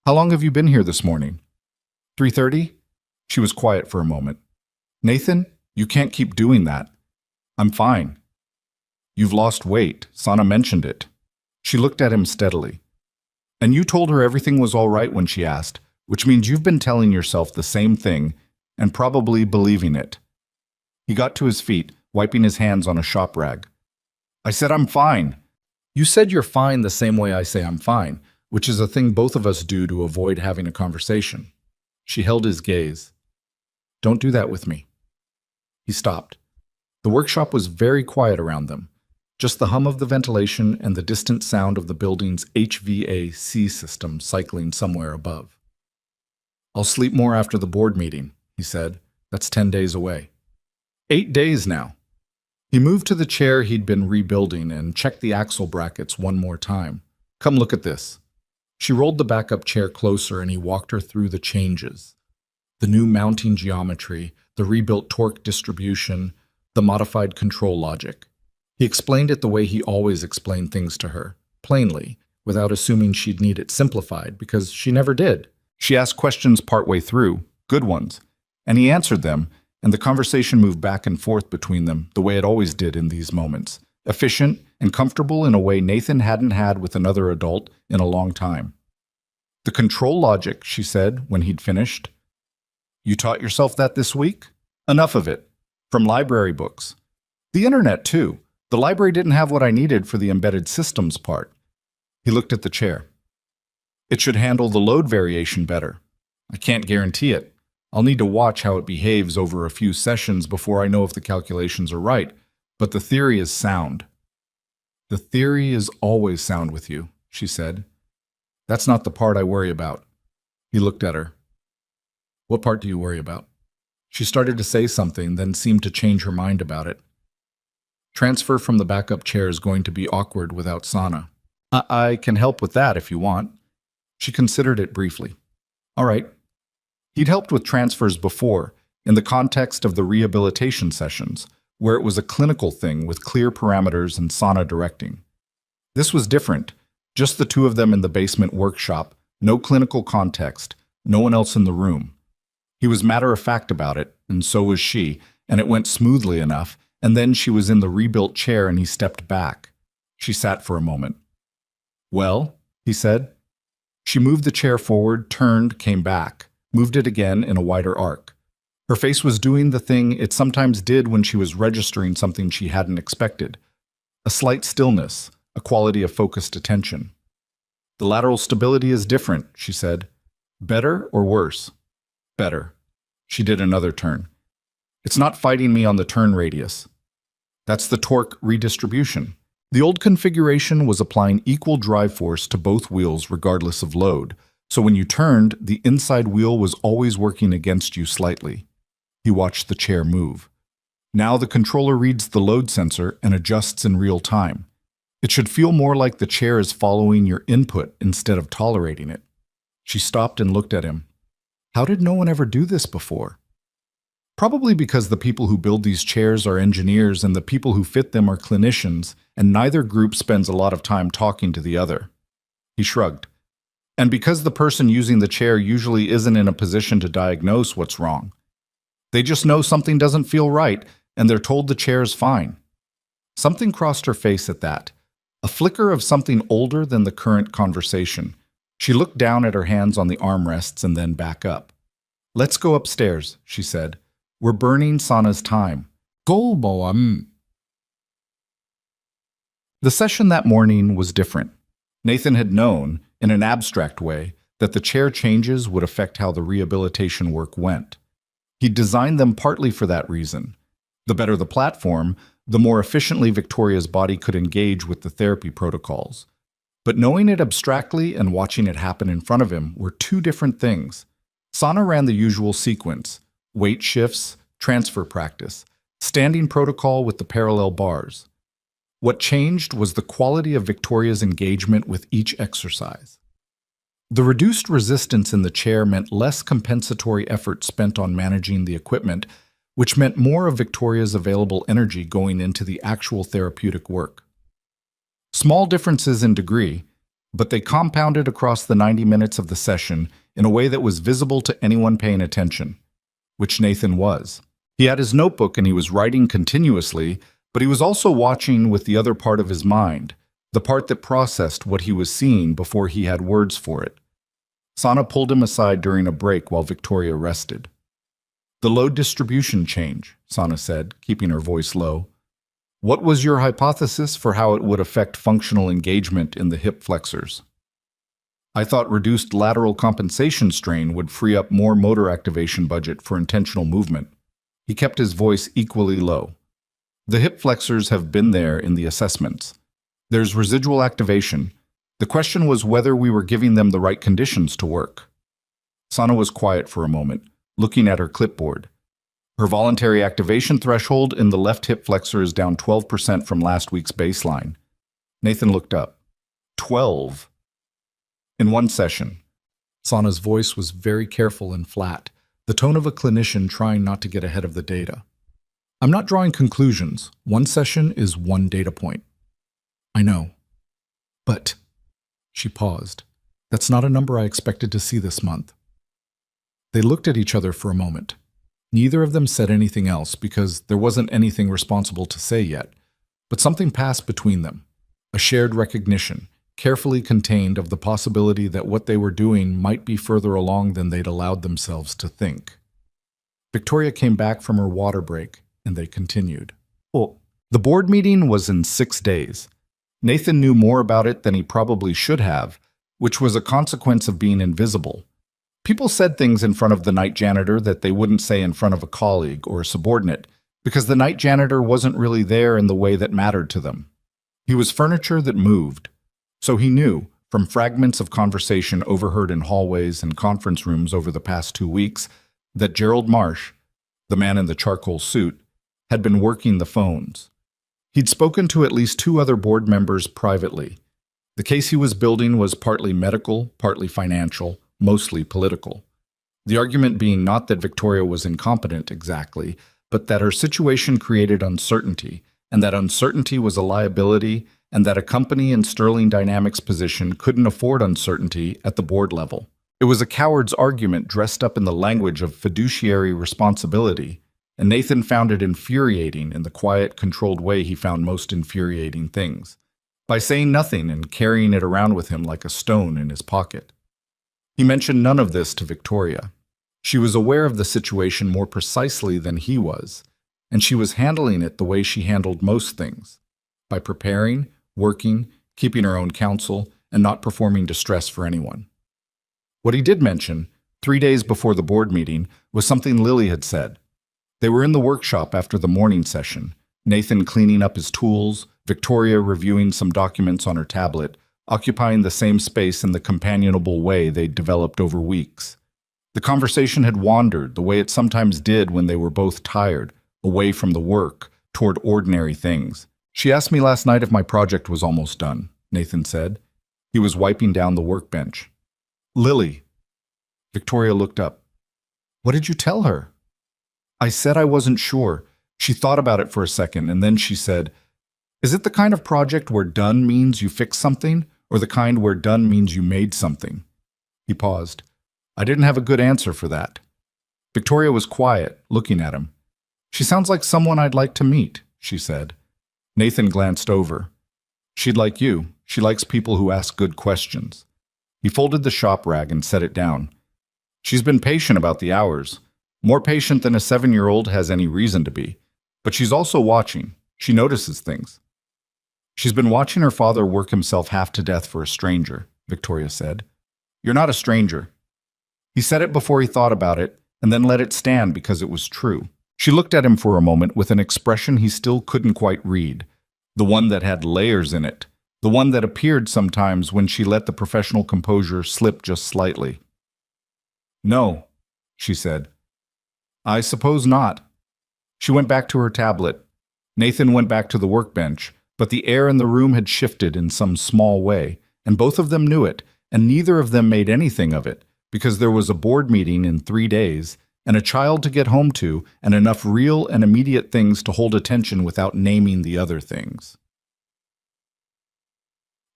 "How long have you been here this morning?" 3:30? She was quiet for a moment. "Nathan, you can't keep doing that." "I'm fine." "You've lost weight. Sana mentioned it." She looked at him steadily. "And you told her everything was all right when she asked, which means you've been telling yourself the same thing and probably believing it." He got to his feet, wiping his hands on a shop rag. "I said I'm fine." "You said you're fine the same way I say I'm fine, which is a thing both of us do to avoid having a conversation." She held his gaze. "Don't do that with me." He stopped. The workshop was very quiet around them, just the hum of the ventilation and the distant sound of the building's HVAC system cycling somewhere above. "I'll sleep more after the board meeting," he said. "That's 10 days away." 8 days now. He moved to the chair he'd been rebuilding and checked the axle brackets one more time. "Come look at this." She rolled the backup chair closer and he walked her through the changes. The new mounting geometry, the rebuilt torque distribution, the modified control logic. He explained it the way he always explained things to her, plainly, without assuming she'd need it simplified, because she never did. She asked questions partway through, good ones, and he answered them, and the conversation moved back and forth between them the way it always did in these moments, efficient and comfortable in a way Nathan hadn't had with another adult in a long time. "The control logic," she said when he'd finished. "You taught yourself that this week?" "Enough of it. From library books. The internet, too. The library didn't have what I needed for the embedded systems part." He looked at the chair. "It should handle the load variation better. I can't guarantee it. I'll need to watch how it behaves over a few sessions before I know if the calculations are right, but the theory is sound." "The theory is always sound with you," she said. "That's not the part I worry about." He looked at her. "What part do you worry about?" She started to say something, then seemed to change her mind about it. "Transfer from the backup chair is going to be awkward without Sana." I can help with that if you want." She considered it briefly. "All right." He'd helped with transfers before, in the context of the rehabilitation sessions, where it was a clinical thing with clear parameters and Sana directing. This was different, just the two of them in the basement workshop, no clinical context, no one else in the room. He was matter-of-fact about it, and so was she, and it went smoothly enough, and then she was in the rebuilt chair and he stepped back. She sat for a moment. "Well," he said. She moved the chair forward, turned, came back, moved it again in a wider arc. Her face was doing the thing it sometimes did when she was registering something she hadn't expected. A slight stillness, a quality of focused attention. "The lateral stability is different," she said. "Better or worse?" "Better." She did another turn. "It's not fighting me on the turn radius. That's the torque redistribution. The old configuration was applying equal drive force to both wheels regardless of load, so when you turned, the inside wheel was always working against you slightly. He watched the chair move. Now the controller reads the load sensor and adjusts in real time. It should feel more like the chair is following your input instead of tolerating it. She stopped and looked at him. How did no one ever do this before? Probably because the people who build these chairs are engineers and the people who fit them are clinicians, and neither group spends a lot of time talking to the other. He shrugged. And because the person using the chair usually isn't in a position to diagnose what's wrong. They just know something doesn't feel right, and they're told the chair's fine. Something crossed her face at that, a flicker of something older than the current conversation. She looked down at her hands on the armrests and then back up. Let's go upstairs, she said. We're burning Sana's time. Go, boam. The session that morning was different. Nathan had known, in an abstract way, that the chair changes would affect how the rehabilitation work went. He designed them partly for that reason. The better the platform, the more efficiently Victoria's body could engage with the therapy protocols. But knowing it abstractly and watching it happen in front of him were two different things. Sana ran the usual sequence: weight shifts, transfer practice, standing protocol with the parallel bars. What changed was the quality of Victoria's engagement with each exercise. The reduced resistance in the chair meant less compensatory effort spent on managing the equipment, which meant more of Victoria's available energy going into the actual therapeutic work. Small differences in degree, but they compounded across the 90 minutes of the session in a way that was visible to anyone paying attention, which Nathan was. He had his notebook and he was writing continuously, but he was also watching with the other part of his mind, the part that processed what he was seeing before he had words for it. Sana pulled him aside during a break while Victoria rested. The load distribution change, Sana said, keeping her voice low. What was your hypothesis for how it would affect functional engagement in the hip flexors? I thought reduced lateral compensation strain would free up more motor activation budget for intentional movement. He kept his voice equally low. The hip flexors have been there in the assessments. There's residual activation. The question was whether we were giving them the right conditions to work. Sana was quiet for a moment, looking at her clipboard. Her voluntary activation threshold in the left hip flexor is down 12% from last week's baseline. Nathan looked up. 12. In one session. Sana's voice was very careful and flat, the tone of a clinician trying not to get ahead of the data. I'm not drawing conclusions. One session is one data point. I know. But, she paused, that's not a number I expected to see this month. They looked at each other for a moment. Neither of them said anything else because there wasn't anything responsible to say yet, but something passed between them, a shared recognition, carefully contained of the possibility that what they were doing might be further along than they'd allowed themselves to think. Victoria came back from her water break, and they continued. The board meeting was in 6 days. Nathan knew more about it than he probably should have, which was a consequence of being invisible. People said things in front of the night janitor that they wouldn't say in front of a colleague or a subordinate, because the night janitor wasn't really there in the way that mattered to them. He was furniture that moved. So he knew, from fragments of conversation overheard in hallways and conference rooms over the past 2 weeks, that Gerald Marsh, the man in the charcoal suit, had been working the phones. He'd spoken to at least 2 other board members privately. The case he was building was partly medical, partly financial, mostly political. The argument being not that Victoria was incompetent exactly, but that her situation created uncertainty, and that uncertainty was a liability, and that a company in Sterling Dynamics' position couldn't afford uncertainty at the board level. It was a coward's argument dressed up in the language of fiduciary responsibility, and Nathan found it infuriating in the quiet, controlled way he found most infuriating things, by saying nothing and carrying it around with him like a stone in his pocket. He mentioned none of this to Victoria. She was aware of the situation more precisely than he was, and she was handling it the way she handled most things, by preparing, working, keeping her own counsel, and not performing distress for anyone. What he did mention, 3 days before the board meeting, was something Lily had said. They were in the workshop after the morning session, Nathan cleaning up his tools, Victoria reviewing some documents on her tablet, occupying the same space in the companionable way they'd developed over weeks. The conversation had wandered, the way it sometimes did when they were both tired, away from the work, toward ordinary things. "She asked me last night if my project was almost done," Nathan said. He was wiping down the workbench. "Lily." Victoria looked up. "What did you tell her?" "I said I wasn't sure." She thought about it for a second, and then she said, "Is it the kind of project where done means you fixed something, or the kind where done means you made something?" He paused. "I didn't have a good answer for that." Victoria was quiet, looking at him. "She sounds like someone I'd like to meet," she said. Nathan glanced over. "She'd like you. She likes people who ask good questions." He folded the shop rag and set it down. "She's been patient about the hours. More patient than a 7-year-old has any reason to be. But she's also watching. She notices things." "She's been watching her father work himself half to death for a stranger," Victoria said. "You're not a stranger." He said it before he thought about it, and then let it stand because it was true. She looked at him for a moment with an expression he still couldn't quite read, the one that had layers in it, the one that appeared sometimes when she let the professional composure slip just slightly. "No," she said. "I suppose not." She went back to her tablet. Nathan went back to the workbench, but the air in the room had shifted in some small way, and both of them knew it, and neither of them made anything of it, because there was a board meeting in 3 days, and a child to get home to, and enough real and immediate things to hold attention without naming the other things.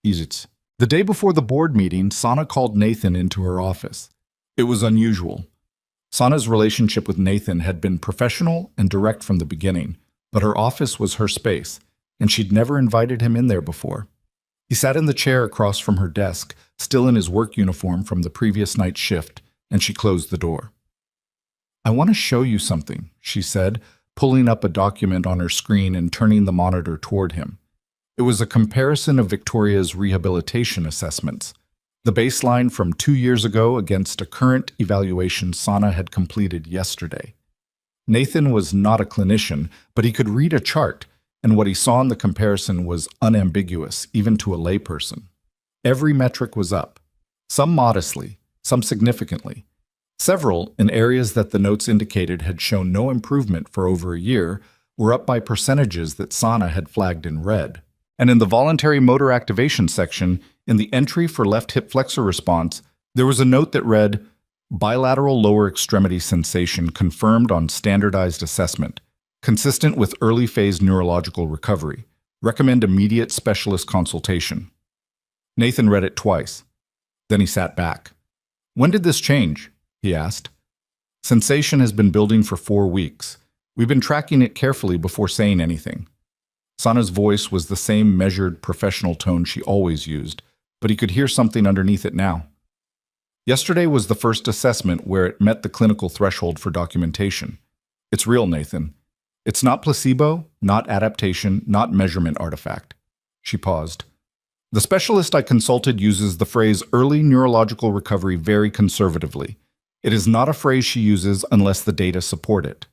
The day before the board meeting, Sana called Nathan into her office. It was unusual. Sana's relationship with Nathan had been professional and direct from the beginning, but her office was her space, and she'd never invited him in there before. He sat in the chair across from her desk, still in his work uniform from the previous night's shift, and she closed the door. "I want to show you something," she said, pulling up a document on her screen and turning the monitor toward him. It was a comparison of Victoria's rehabilitation assessments, the baseline from 2 years ago against a current evaluation Sana had completed yesterday. Nathan was not a clinician, but he could read a chart, and what he saw in the comparison was unambiguous, even to a layperson. Every metric was up, some modestly, some significantly. Several, in areas that the notes indicated had shown no improvement for over a year, were up by percentages that Sana had flagged in red. And in the voluntary motor activation section, in the entry for left hip flexor response, there was a note that read, "Bilateral lower extremity sensation confirmed on standardized assessment, consistent with early phase neurological recovery. Recommend immediate specialist consultation." Nathan read it twice. Then he sat back. "When did this change?" he asked. "Sensation has been building for 4 weeks. We've been tracking it carefully before saying anything." Sana's voice was the same measured, professional tone she always used, but he could hear something underneath it now. "Yesterday was the first assessment where it met the clinical threshold for documentation. It's real, Nathan. It's not placebo, not adaptation, not measurement artifact." She paused. "The specialist I consulted uses the phrase early neurological recovery very conservatively. It is not a phrase she uses unless the data support it."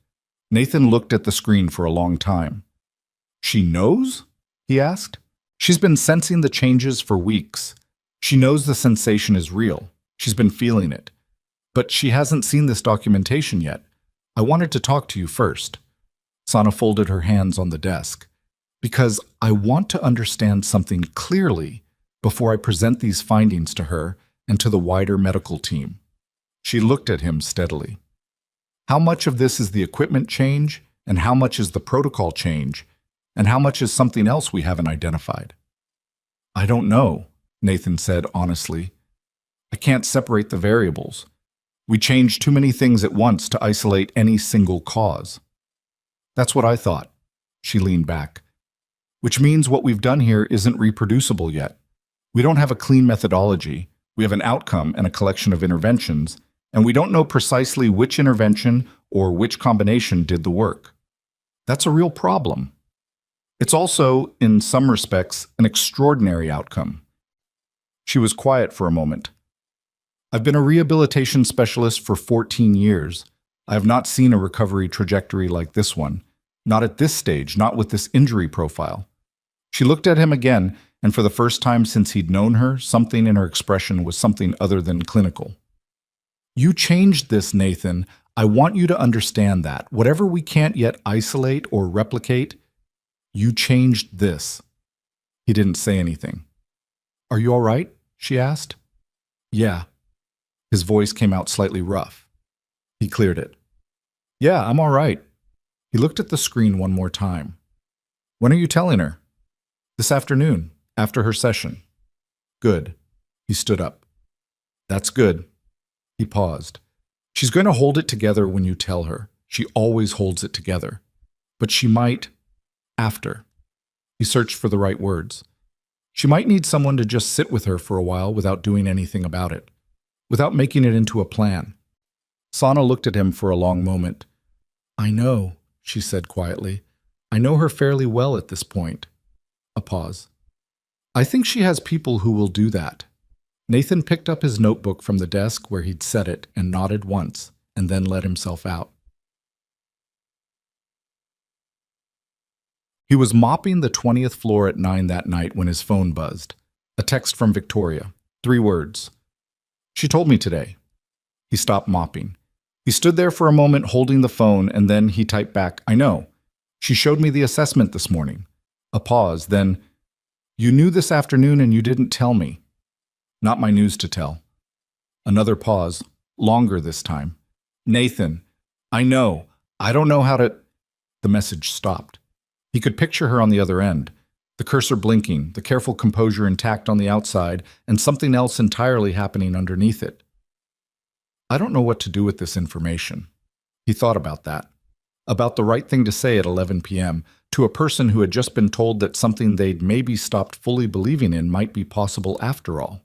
Nathan looked at the screen for a long time. "She knows?" he asked. "She's been sensing the changes for weeks. She knows the sensation is real. She's been feeling it. But she hasn't seen this documentation yet. I wanted to talk to you first." Sana folded her hands on the desk. "Because I want to understand something clearly before I present these findings to her and to the wider medical team." She looked at him steadily. "How much of this is the equipment change, and how much is the protocol change, and how much is something else we haven't identified?" "I don't know," Nathan said honestly. "I can't separate the variables. We change too many things at once to isolate any single cause." "That's what I thought." She leaned back. "Which means what we've done here isn't reproducible yet. We don't have a clean methodology. We have an outcome and a collection of interventions, and we don't know precisely which intervention or which combination did the work. That's a real problem. It's also, in some respects, an extraordinary outcome." She was quiet for a moment. "I've been a rehabilitation specialist for 14 years. I have not seen a recovery trajectory like this one. Not at this stage, not with this injury profile. She looked at him again, and for the first time since he'd known her, something in her expression was something other than clinical. You changed this, Nathan. I want you to understand that. Whatever we can't yet isolate or replicate, you changed this. He didn't say anything. Are you all right? She asked. Yeah. His voice came out slightly rough. He cleared it. Yeah, I'm all right. He looked at the screen one more time. When are you telling her? This afternoon, after her session. Good. He stood up. That's good. He paused. She's going to hold it together when you tell her. She always holds it together. But she might, after. He searched for the right words. She might need someone to just sit with her for a while without doing anything about it, without making it into a plan. Sana looked at him for a long moment. I know, she said quietly. I know her fairly well at this point. A pause. I think she has people who will do that. Nathan picked up his notebook from the desk where he'd set it and nodded once, and then let himself out. He was mopping the 20th floor at 9 that night when his phone buzzed. A text from Victoria. 3 words. She told me today. He stopped mopping. He stood there for a moment holding the phone, and then he typed back, I know. She showed me the assessment this morning. A pause, then, you knew this afternoon and you didn't tell me. Not my news to tell. Another pause, longer this time. Nathan, I know. I don't know how to... The message stopped. He could picture her on the other end, the cursor blinking, the careful composure intact on the outside, and something else entirely happening underneath it. I don't know what to do with this information. He thought about that. About the right thing to say at 11 p.m. to a person who had just been told that something they'd maybe stopped fully believing in might be possible after all.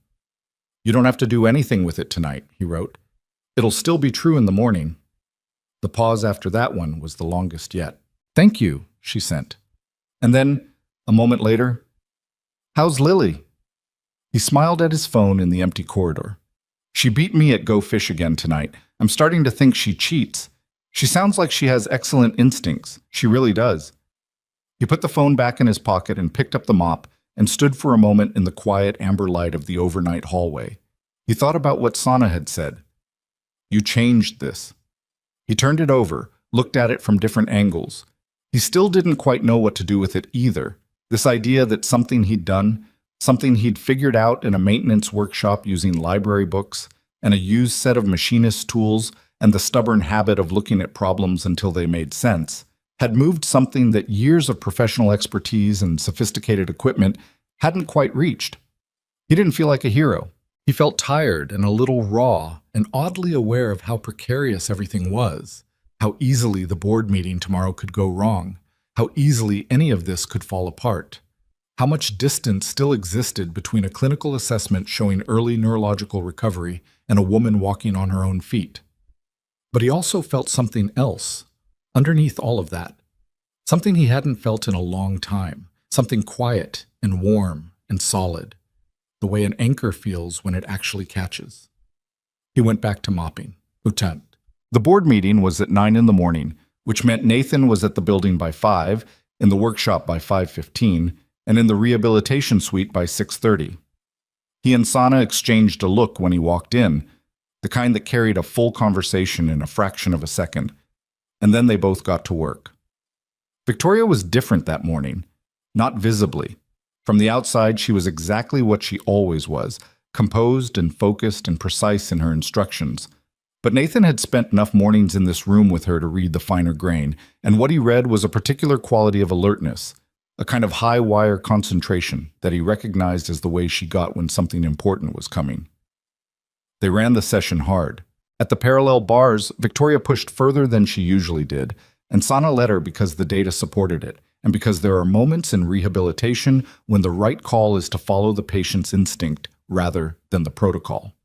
You don't have to do anything with it tonight, he wrote. It'll still be true in the morning. The pause after that one was the longest yet. Thank you, she sent. And then, a moment later, how's Lily? He smiled at his phone in the empty corridor. She beat me at Go Fish again tonight. I'm starting to think she cheats. She sounds like she has excellent instincts. She really does. He put the phone back in his pocket and picked up the mop and stood for a moment in the quiet amber light of the overnight hallway. He thought about what Sana had said. You changed this. He turned it over, looked at it from different angles. He still didn't quite know what to do with it either. This idea that something he'd done, something he'd figured out in a maintenance workshop using library books and a used set of machinist tools and the stubborn habit of looking at problems until they made sense, had moved something that years of professional expertise and sophisticated equipment hadn't quite reached. He didn't feel like a hero. He felt tired and a little raw and oddly aware of how precarious everything was, how easily the board meeting tomorrow could go wrong, how easily any of this could fall apart, how much distance still existed between a clinical assessment showing early neurological recovery and a woman walking on her own feet. But he also felt something else, underneath all of that, something he hadn't felt in a long time, something quiet and warm and solid, the way an anchor feels when it actually catches. He went back to mopping. Lieutenant. The board meeting was at 9 in the morning, which meant Nathan was at the building by 5, in the workshop by 5:15, and in the rehabilitation suite by 6:30. He and Sana exchanged a look when he walked in, the kind that carried a full conversation in a fraction of a second, and then they both got to work. Victoria was different that morning, not visibly. From the outside, she was exactly what she always was, composed and focused and precise in her instructions. But Nathan had spent enough mornings in this room with her to read the finer grain, and what he read was a particular quality of alertness, a kind of high-wire concentration that he recognized as the way she got when something important was coming. They ran the session hard. At the parallel bars, Victoria pushed further than she usually did, and Sana let her because the data supported it, and because there are moments in rehabilitation when the right call is to follow the patient's instinct rather than the protocol.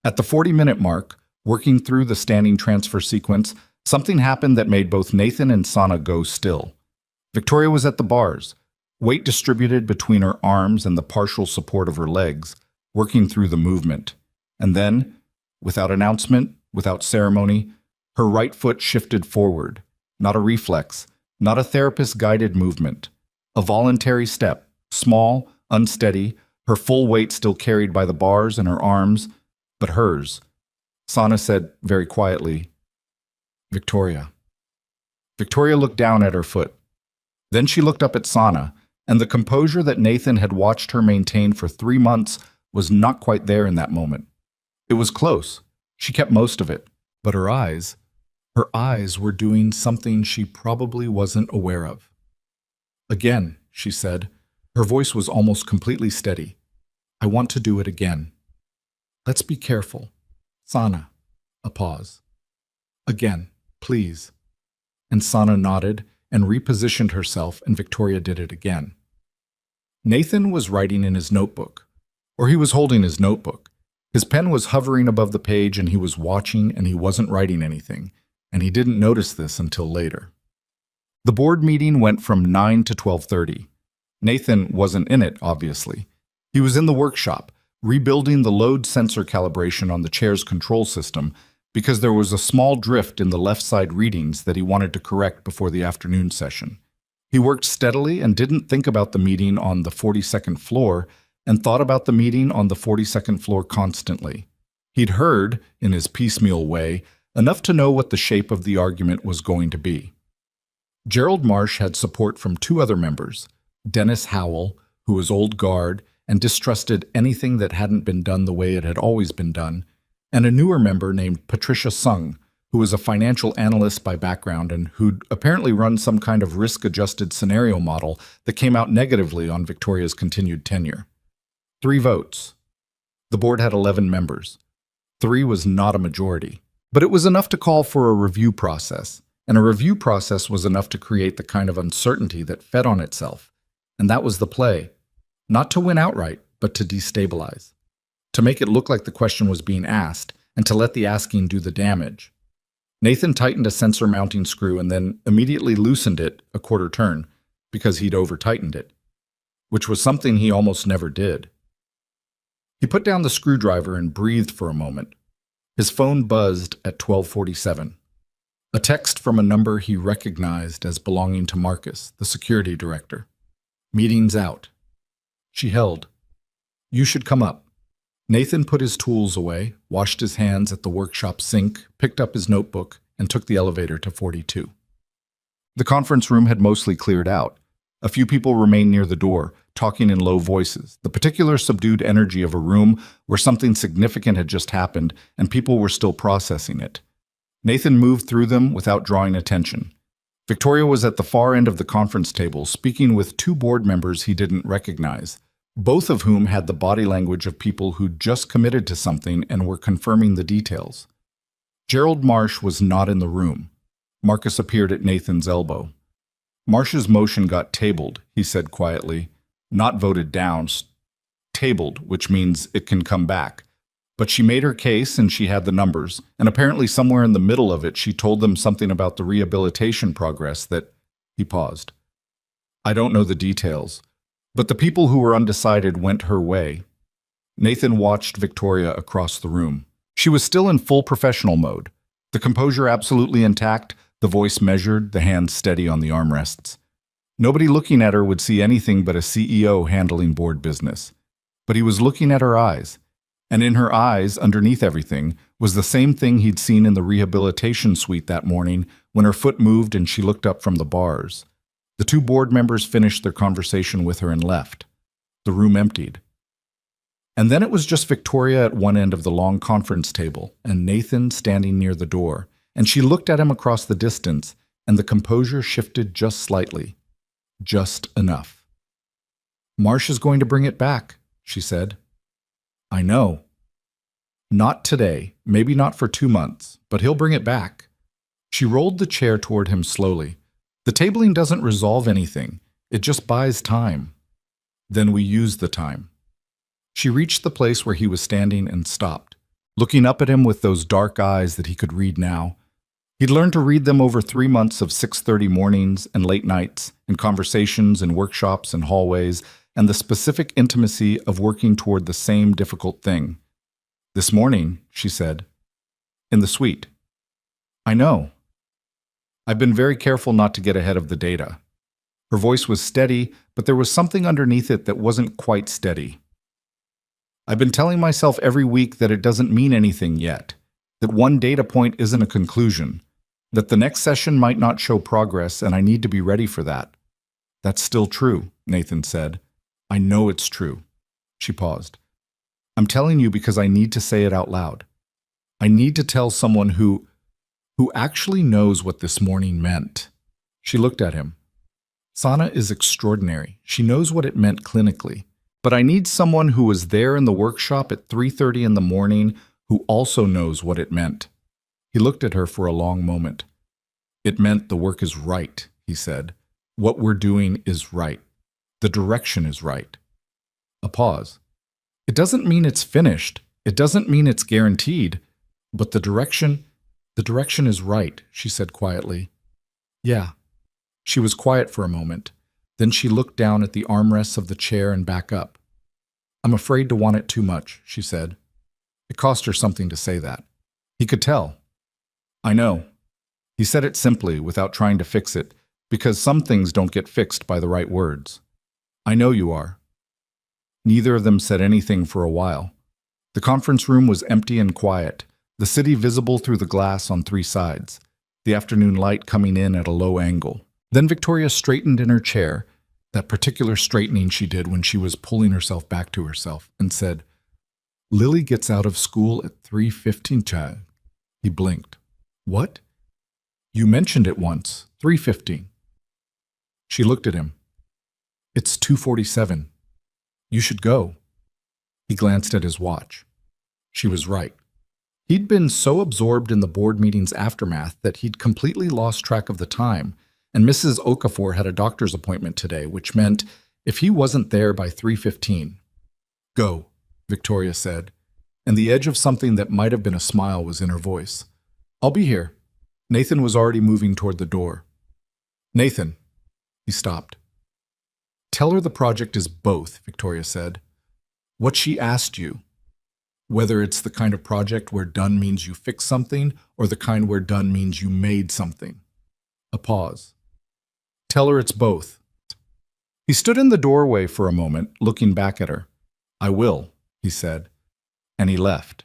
At the 40-minute mark, working through the standing transfer sequence, something happened that made both Nathan and Sana go still. Victoria was at the bars, weight distributed between her arms and the partial support of her legs, working through the movement. And then, without announcement, without ceremony, her right foot shifted forward, not a reflex, not a therapist-guided movement, A voluntary step, small, unsteady, her full weight still carried by the bars in her arms, but hers. Sana said very quietly, "Victoria." Victoria looked down at her foot. Then she looked up at Sana, and the composure that Nathan had watched her maintain for 3 months was not quite there in that moment. It was close. She kept most of it. But her eyes were doing something she probably wasn't aware of. "Again," she said. Her voice was almost completely steady. "I want to do it again. Let's be careful. Sana." A pause. "Again, please." And Sana nodded and repositioned herself, and Victoria did it again. Nathan was writing in his notebook, or he was holding his notebook. His pen was hovering above the page, and he was watching, and he wasn't writing anything, and he didn't notice this until later. The board meeting went from 9 to 12:30. Nathan wasn't in it, obviously. He was in the workshop, rebuilding the load sensor calibration on the chair's control system because there was a small drift in the left side readings that he wanted to correct before the afternoon session. He worked steadily and didn't think about the meeting on the 42nd floor and thought about the meeting on the 42nd floor constantly. He'd heard, in his piecemeal way, enough to know what the shape of the argument was going to be. Gerald Marsh had support from 2 other members, Dennis Howell, who was old guard and distrusted anything that hadn't been done the way it had always been done, and a newer member named Patricia Sung, who was a financial analyst by background and who'd apparently run some kind of risk-adjusted scenario model that came out negatively on Victoria's continued tenure. 3 votes. The board had 11 members. 3 was not a majority, but it was enough to call for a review process, and a review process was enough to create the kind of uncertainty that fed on itself. And that was the play. Not to win outright, but to destabilize. To make it look like the question was being asked, and to let the asking do the damage. Nathan tightened a sensor mounting screw and then immediately loosened it a quarter turn, because he'd over-tightened it, which was something he almost never did. He put down the screwdriver and breathed for a moment. His phone buzzed at 12:47. A text from a number he recognized as belonging to Marcus, the security director. "Meeting's out." She held. "You should come up." Nathan put his tools away, washed his hands at the workshop sink, picked up his notebook, and took the elevator to 42. The conference room had mostly cleared out. A few people remained near the door, talking in low voices, the particular subdued energy of a room where something significant had just happened and people were still processing it. Nathan moved through them without drawing attention. Victoria was at the far end of the conference table, speaking with 2 board members he didn't recognize, both of whom had the body language of people who'd just committed to something and were confirming the details. Gerald Marsh was not in the room. Marcus appeared at Nathan's elbow. Marsh's motion got tabled, he said quietly. Not voted down, tabled, which means it can come back. But she made her case and she had the numbers, and apparently somewhere in the middle of it she told them something about the rehabilitation progress that... He paused. "I don't know the details. But the people who were undecided went her way." Nathan watched Victoria across the room. She was still in full professional mode. The composure absolutely intact, the voice measured, the hands steady on the armrests. Nobody looking at her would see anything but a CEO handling board business. But he was looking at her eyes. And in her eyes, underneath everything, was the same thing he'd seen in the rehabilitation suite that morning when her foot moved and she looked up from the bars. The 2 board members finished their conversation with her and left. The room emptied. And then it was just Victoria at one end of the long conference table and Nathan standing near the door, and she looked at him across the distance, and the composure shifted just slightly. Just enough. "Marsh is going to bring it back," she said. "I know. Not today, maybe not for 2 months, but he'll bring it back." She rolled the chair toward him slowly. "The tabling doesn't resolve anything. It just buys time. Then we use the time." She reached the place where he was standing and stopped, looking up at him with those dark eyes that he could read now. He'd learned to read them over 3 months of 6:30 mornings and late nights, and conversations in workshops and hallways, and the specific intimacy of working toward the same difficult thing. "This morning," she said, "in the suite." "I know. I've been very careful not to get ahead of the data." Her voice was steady, but there was something underneath it that wasn't quite steady. I've been telling myself every week that it doesn't mean anything yet, that one data point isn't a conclusion, that the next session might not show progress and I need to be ready for that. That's still true, Nathan said. I know it's true. She paused. I'm telling you because I need to say it out loud. I need to tell someone who actually knows what this morning meant. She looked at him. Sana is extraordinary. She knows what it meant clinically. But I need someone who was there in the workshop at 3:30 in the morning who also knows what it meant. He looked at her for a long moment. It meant the work is right, he said. What we're doing is right. The direction is right. A pause. It doesn't mean it's finished. It doesn't mean it's guaranteed. But the direction is right, she said quietly. Yeah. She was quiet for a moment. Then she looked down at the armrests of the chair and back up. I'm afraid to want it too much, she said. It cost her something to say that. He could tell. I know. He said it simply, without trying to fix it, because some things don't get fixed by the right words. I know you are. Neither of them said anything for a while. The conference room was empty and quiet, the city visible through the glass on three sides, the afternoon light coming in at a low angle. Then Victoria straightened in her chair, that particular straightening she did when she was pulling herself back to herself, and said, Lily gets out of school at 3:15, child. He blinked. What? You mentioned it once, 3:15. She looked at him. It's 2:47. You should go. He glanced at his watch. She was right. He'd been so absorbed in the board meeting's aftermath that he'd completely lost track of the time, and Mrs. Okafor had a doctor's appointment today, which meant if he wasn't there by 3:15. Go, Victoria said, and the edge of something that might have been a smile was in her voice. I'll be here. Nathan was already moving toward the door. Nathan. He stopped. Tell her the project is both, Victoria said. What she asked you. Whether it's the kind of project where done means you fix something, or the kind where done means you made something. A pause. Tell her it's both. He stood in the doorway for a moment, looking back at her. I will, he said, and he left.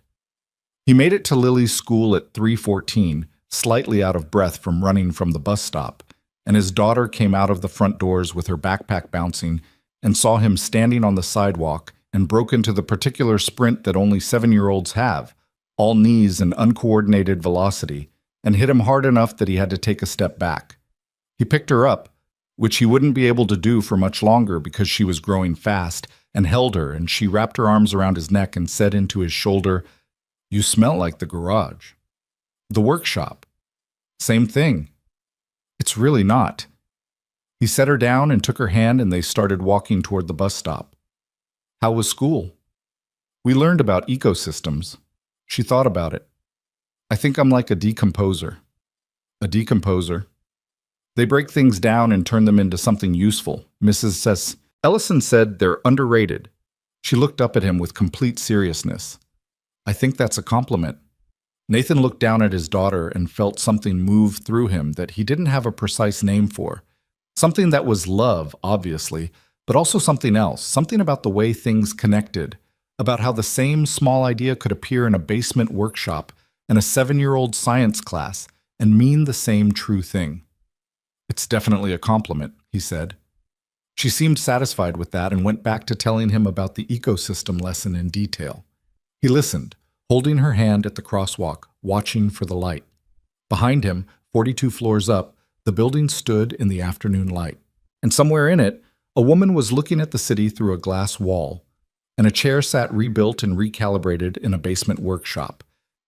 He made it to Lily's school at 3:14, slightly out of breath from running from the bus stop, and his daughter came out of the front doors with her backpack bouncing and saw him standing on the sidewalk and broke into the particular sprint that only 7-year-olds have, all knees and uncoordinated velocity, and hit him hard enough that he had to take a step back. He picked her up, which he wouldn't be able to do for much longer because she was growing fast, and held her, and she wrapped her arms around his neck and said into his shoulder, You smell like the garage. The workshop. Same thing. It's really not. He set her down and took her hand, and they started walking toward the bus stop. How was school? We learned about ecosystems. She thought about it. I think I'm like a decomposer. A decomposer. They break things down and turn them into something useful. Mrs. Ellison said they're underrated. She looked up at him with complete seriousness. I think that's a compliment. Nathan looked down at his daughter and felt something move through him that he didn't have a precise name for. Something that was love, obviously, but also something else, something about the way things connected, about how the same small idea could appear in a basement workshop and a 7-year-old science class and mean the same true thing. It's definitely a compliment, he said. She seemed satisfied with that and went back to telling him about the ecosystem lesson in detail. He listened, holding her hand at the crosswalk, watching for the light. Behind him, 42 floors up, the building stood in the afternoon light. And somewhere in it, a woman was looking at the city through a glass wall, and a chair sat rebuilt and recalibrated in a basement workshop.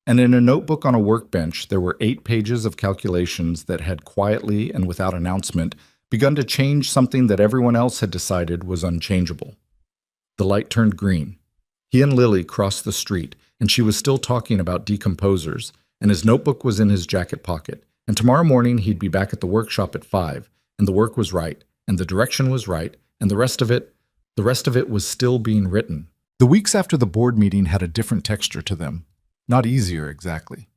And in a notebook on a workbench, there were 8 pages of calculations that had quietly and without announcement begun to change something that everyone else had decided was unchangeable. The light turned green. He and Lily crossed the street, and she was still talking about decomposers, and his notebook was in his jacket pocket. And tomorrow morning he'd be back at the workshop at 5, and the work was right, and the direction was right, and the rest of it was still being written. The weeks after the board meeting had a different texture to them. Not easier, exactly.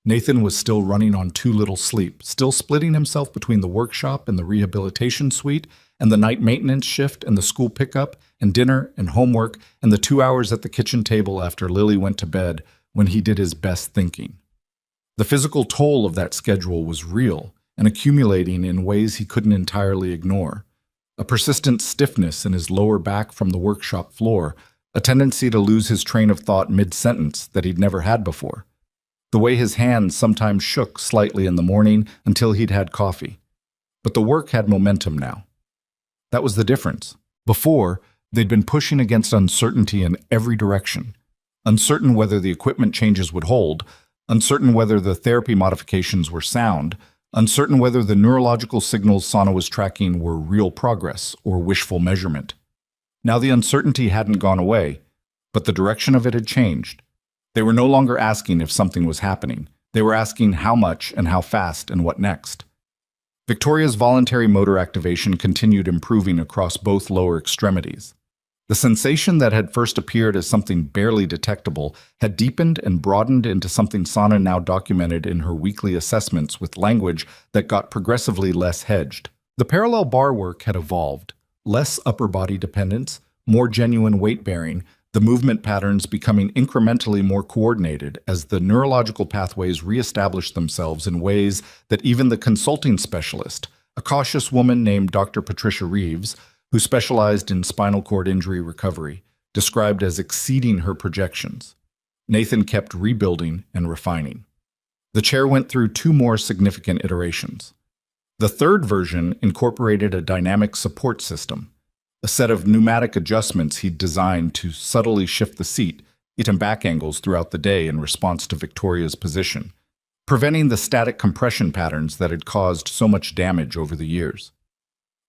Nathan was still running on too little sleep, still splitting himself between the workshop and the rehabilitation suite, and the night maintenance shift and the school pickup, and dinner and homework, and the 2 hours at the kitchen table after Lily went to bed when he did his best thinking. The physical toll of that schedule was real and accumulating in ways he couldn't entirely ignore. A persistent stiffness in his lower back from the workshop floor, a tendency to lose his train of thought mid-sentence that he'd never had before. The way his hands sometimes shook slightly in the morning until he'd had coffee. But the work had momentum now. That was the difference. Before, they'd been pushing against uncertainty in every direction. Uncertain whether the equipment changes would hold, uncertain whether the therapy modifications were sound, uncertain whether the neurological signals Sana was tracking were real progress or wishful measurement. Now the uncertainty hadn't gone away, but the direction of it had changed. They were no longer asking if something was happening. They were asking how much and how fast and what next. Victoria's voluntary motor activation continued improving across both lower extremities. The sensation that had first appeared as something barely detectable had deepened and broadened into something Sana now documented in her weekly assessments with language that got progressively less hedged. The parallel bar work had evolved. Less upper body dependence, more genuine weight bearing, the movement patterns becoming incrementally more coordinated as the neurological pathways reestablished themselves in ways that even the consulting specialist, a cautious woman named Dr. Patricia Reeves, who specialized in spinal cord injury recovery, described as exceeding her projections. Nathan kept rebuilding and refining. The chair went through 2 more significant iterations. The third version incorporated a dynamic support system, a set of pneumatic adjustments he'd designed to subtly shift the seat, and back angles throughout the day in response to Victoria's position, preventing the static compression patterns that had caused so much damage over the years.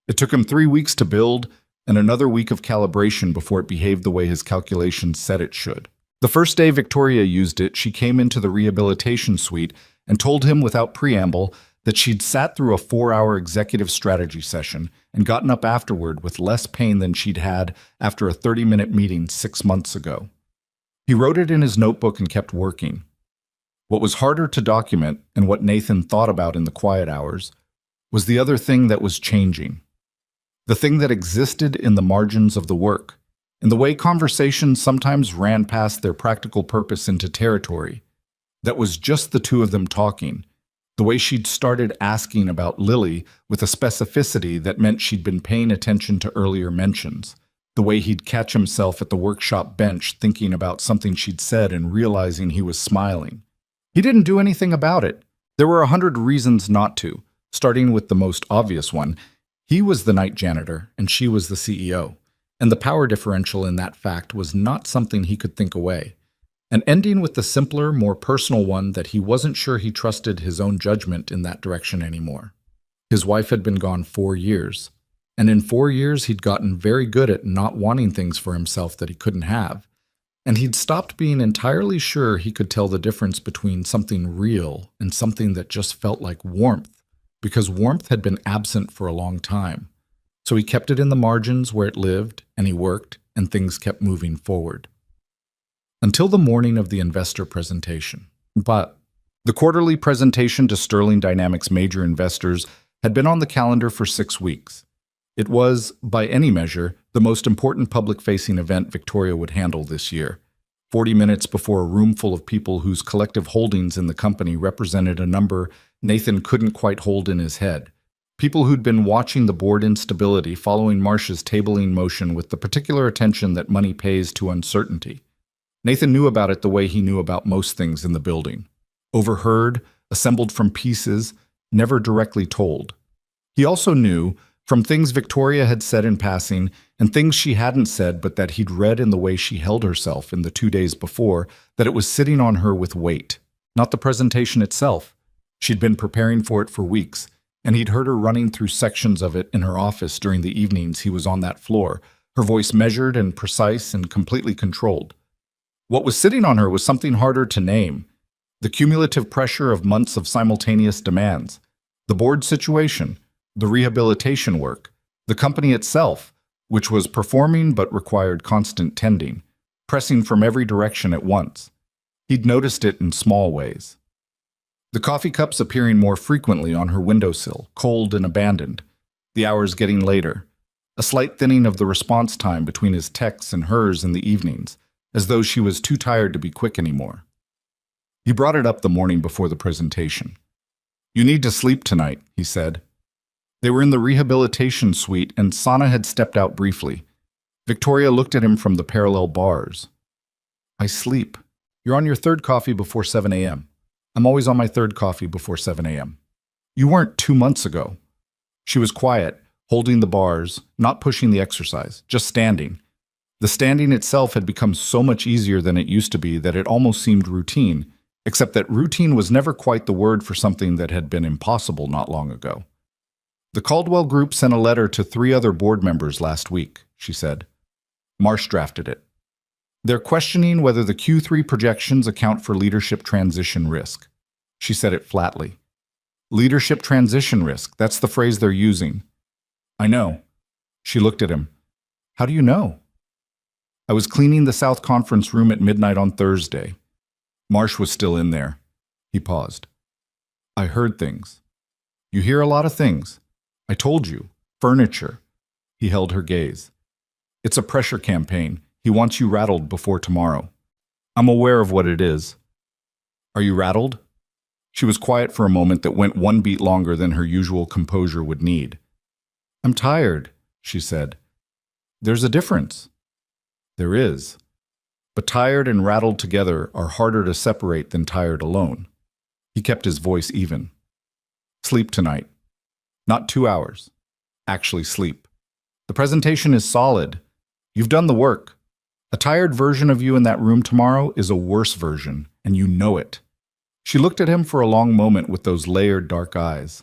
It took him 3 weeks to build and another week of calibration before it behaved the way his calculations said it should. The first day Victoria used it, she came into the rehabilitation suite and told him without preamble that she'd sat through a 4-hour executive strategy session and gotten up afterward with less pain than she'd had after a 30-minute meeting 6 months ago. He wrote it in his notebook and kept working. What was harder to document, and what Nathan thought about in the quiet hours, was the other thing that was changing. The thing that existed in the margins of the work, in the way conversations sometimes ran past their practical purpose into territory. That was just the two of them talking. The way she'd started asking about Lily with a specificity that meant she'd been paying attention to earlier mentions. The way he'd catch himself at the workshop bench thinking about something she'd said and realizing he was smiling. He didn't do anything about it. There were 100 reasons not to, starting with the most obvious one. He was the night janitor and she was the CEO, and the power differential in that fact was not something he could think away. And ending with the simpler, more personal one that he wasn't sure he trusted his own judgment in that direction anymore. His wife had been gone 4 years, and in 4 years he'd gotten very good at not wanting things for himself that he couldn't have, and he'd stopped being entirely sure he could tell the difference between something real and something that just felt like warmth, because warmth had been absent for a long time. So he kept it in the margins where it lived, and he worked, and things kept moving forward. Until the morning of the investor presentation. But the quarterly presentation to Sterling Dynamics major investors had been on the calendar for 6 weeks. It was, by any measure, the most important public-facing event Victoria would handle this year. 40 minutes before a room full of people whose collective holdings in the company represented a number Nathan couldn't quite hold in his head. People who'd been watching the board instability following Marsh's tabling motion with the particular attention that money pays to uncertainty. Nathan knew about it the way he knew about most things in the building. Overheard, assembled from pieces, never directly told. He also knew, from things Victoria had said in passing and things she hadn't said but that he'd read in the way she held herself in the 2 days before, that it was sitting on her with weight. Not the presentation itself. She'd been preparing for it for weeks, and he'd heard her running through sections of it in her office during the evenings he was on that floor, her voice measured and precise and completely controlled. What was sitting on her was something harder to name. The cumulative pressure of months of simultaneous demands. The board situation. The rehabilitation work. The company itself, which was performing but required constant tending, pressing from every direction at once. He'd noticed it in small ways. The coffee cups appearing more frequently on her windowsill, cold and abandoned. The hours getting later. A slight thinning of the response time between his texts and hers in the evenings, as though she was too tired to be quick anymore. He brought it up the morning before the presentation. "You need to sleep tonight," he said. They were in the rehabilitation suite and Sana had stepped out briefly. Victoria looked at him from the parallel bars. "I sleep. You're on your third coffee before 7 a.m. I'm always on my third coffee before 7 a.m. You weren't 2 months ago." She was quiet, holding the bars, not pushing the exercise, just standing. The standing itself had become so much easier than it used to be that it almost seemed routine, except that routine was never quite the word for something that had been impossible not long ago. "The Caldwell Group sent a letter to 3 other board members last week," she said. Marsh drafted it. "They're questioning whether the Q3 projections account for leadership transition risk." She said it flatly. "Leadership transition risk, that's the phrase they're using." "I know." She looked at him. "How do you know?" "I was cleaning the South Conference room at midnight on Thursday." Marsh was still in there. He paused. "I heard things." "You hear a lot of things. I told you. Furniture." He held her gaze. "It's a pressure campaign. He wants you rattled before tomorrow." "I'm aware of what it is." "Are you rattled?" She was quiet for a moment that went 1 beat longer than her usual composure would need. "I'm tired," she said. "There's a difference." "There is. But tired and rattled together are harder to separate than tired alone." He kept his voice even. "Sleep tonight. Not 2 hours. Actually sleep. The presentation is solid. You've done the work. A tired version of you in that room tomorrow is a worse version, and you know it." She looked at him for a long moment with those layered dark eyes.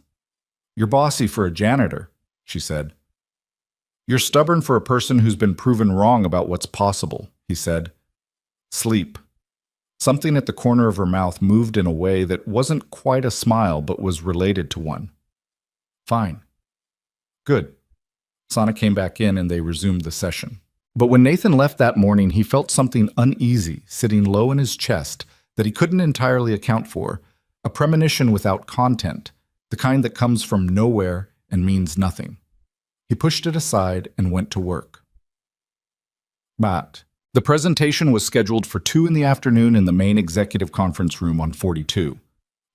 "You're bossy for a janitor," she said. "You're stubborn for a person who's been proven wrong about what's possible," he said. "Sleep." Something at the corner of her mouth moved in a way that wasn't quite a smile but was related to one. "Fine." "Good." Sana came back in and they resumed the session. But when Nathan left that morning, he felt something uneasy sitting low in his chest that he couldn't entirely account for, a premonition without content, the kind that comes from nowhere and means nothing. He pushed it aside and went to work. But the presentation was scheduled for 2 in the afternoon in the main executive conference room on 42.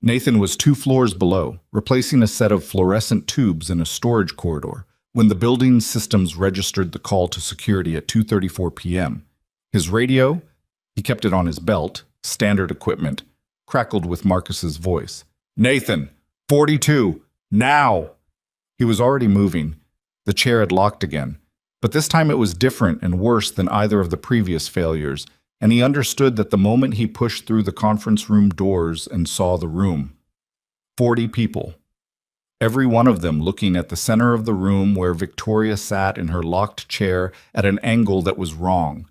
Nathan was 2 floors below, replacing a set of fluorescent tubes in a storage corridor, when the building's systems registered the call to security at 2:34 p.m. His radio, he kept it on his belt, standard equipment, crackled with Marcus's voice. "Nathan, 42, now!" He was already moving. The chair had locked again, but this time it was different and worse than either of the previous failures, and he understood that the moment he pushed through the conference room doors and saw the room. 40 people. Every one of them looking at the center of the room where Victoria sat in her locked chair at an angle that was wrong.